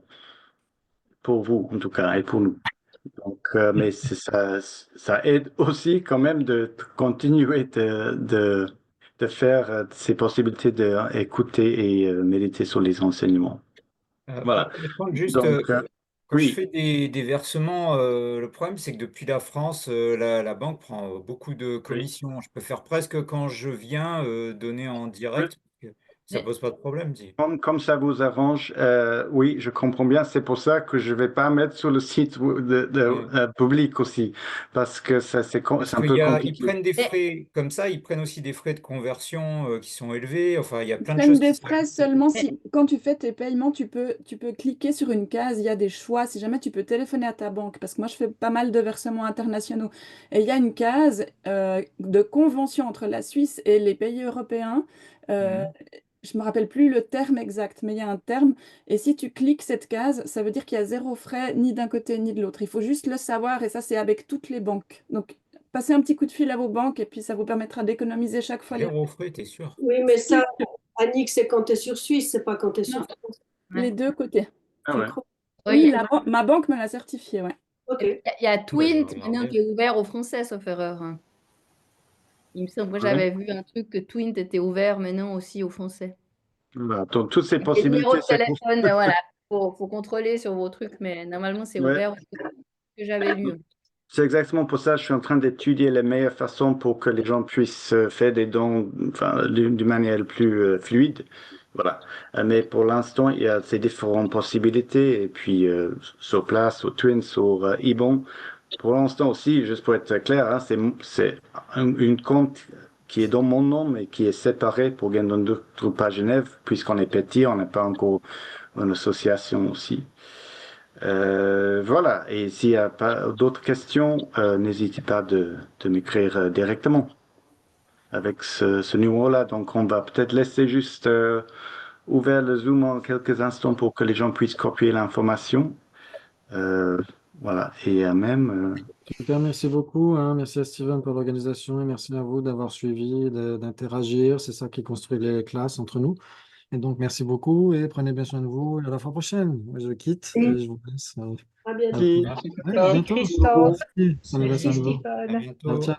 pour vous en tout cas et pour nous. Donc, mais ça aide aussi quand même de continuer de faire ces possibilités d'écouter et méditer sur les enseignements. Voilà. Par contre, juste, Donc, quand je oui, fais des versements, le problème, c'est que depuis la France, la banque prend beaucoup de oui. commissions. Je peux faire presque quand je viens donner en direct. Ça Mais- pose pas de problème, dis. Comme ça vous arrange, oui, je comprends bien. C'est pour ça que je vais pas mettre sur le site Ouais. public aussi, parce que c'est Parce un peu ils compliqué. prennent des mais- frais comme ça, ils prennent aussi des frais de conversion qui sont élevés. Enfin, il y a Ils plein de prennent choses des qui frais s'ajoutent. seulement mais- si, quand tu fais tes paiements, tu peux cliquer sur une case, il y a des choix. Si jamais tu peux téléphoner à ta banque, parce que moi je fais pas mal de versements internationaux, et il y a une case de convention entre la Suisse et les pays européens. Euh, Mhm. je me rappelle plus le terme exact, mais il y a un terme. Et si tu cliques cette case, ça veut dire qu'il y a zéro frais ni d'un côté ni de l'autre. Il faut juste le savoir, et ça c'est avec toutes les banques. Donc passez un petit coup de fil à vos banques, et puis ça vous permettra d'économiser chaque fois les... Zéro frais, t'es sûr? Oui, mais ça, Annick, c'est quand tu es sur Suisse, c'est pas quand tu es sur Non, France. les deux côtés. Ah Tu ouais. crois? Oui, Oui, ma banque me l'a certifié, ouais. Ok. il y a Bah, je vais Twint maintenant regarder. qui est ouvert aux Français, sauf erreur, hein. Il me semble, moi Ouais. j'avais vu un truc que Twint était ouvert maintenant aussi aux Français. Voilà. Donc, toutes ces Les numéros possibilités, de c'est pour téléphone, voilà, faut contrôler sur vos trucs, mais normalement c'est ouais. ouvert, ce que j'avais lu. C'est exactement pour ça que je suis en train d'étudier les meilleures façons pour que les gens puissent faire des dons enfin, d'une manière plus fluide. Voilà. Mais pour l'instant, il y a ces différentes possibilités. Et puis, sur place, sur Twin, sur Ibon. Pour l'instant aussi, juste pour être clair, hein, c'est une compte qui est dans mon nom, mais qui est séparée pour Gendon Groupe à Genève, puisqu'on est petit, on n'est pas encore une association aussi. Voilà, et s'il n'y a pas d'autres questions, n'hésitez pas de m'écrire directement avec ce numéro-là. Donc, on va peut-être laisser juste ouvert le Zoom en quelques instants pour que les gens puissent copier l'information. Euh, voilà, et même. Super, merci beaucoup, hein. Merci à Steven pour l'organisation et merci à vous d'avoir suivi, d'interagir. C'est ça qui construit les classes entre nous. Et donc, merci beaucoup et prenez bien soin de vous. Et à la fois prochaine. Moi, je quitte et je vous laisse. À bientôt. Qui Merci, Ouais, à Christophe. bientôt. Christophe. Merci. Prenez bien soin Merci de vous. À Stéphane. Ciao, bientôt. ciao.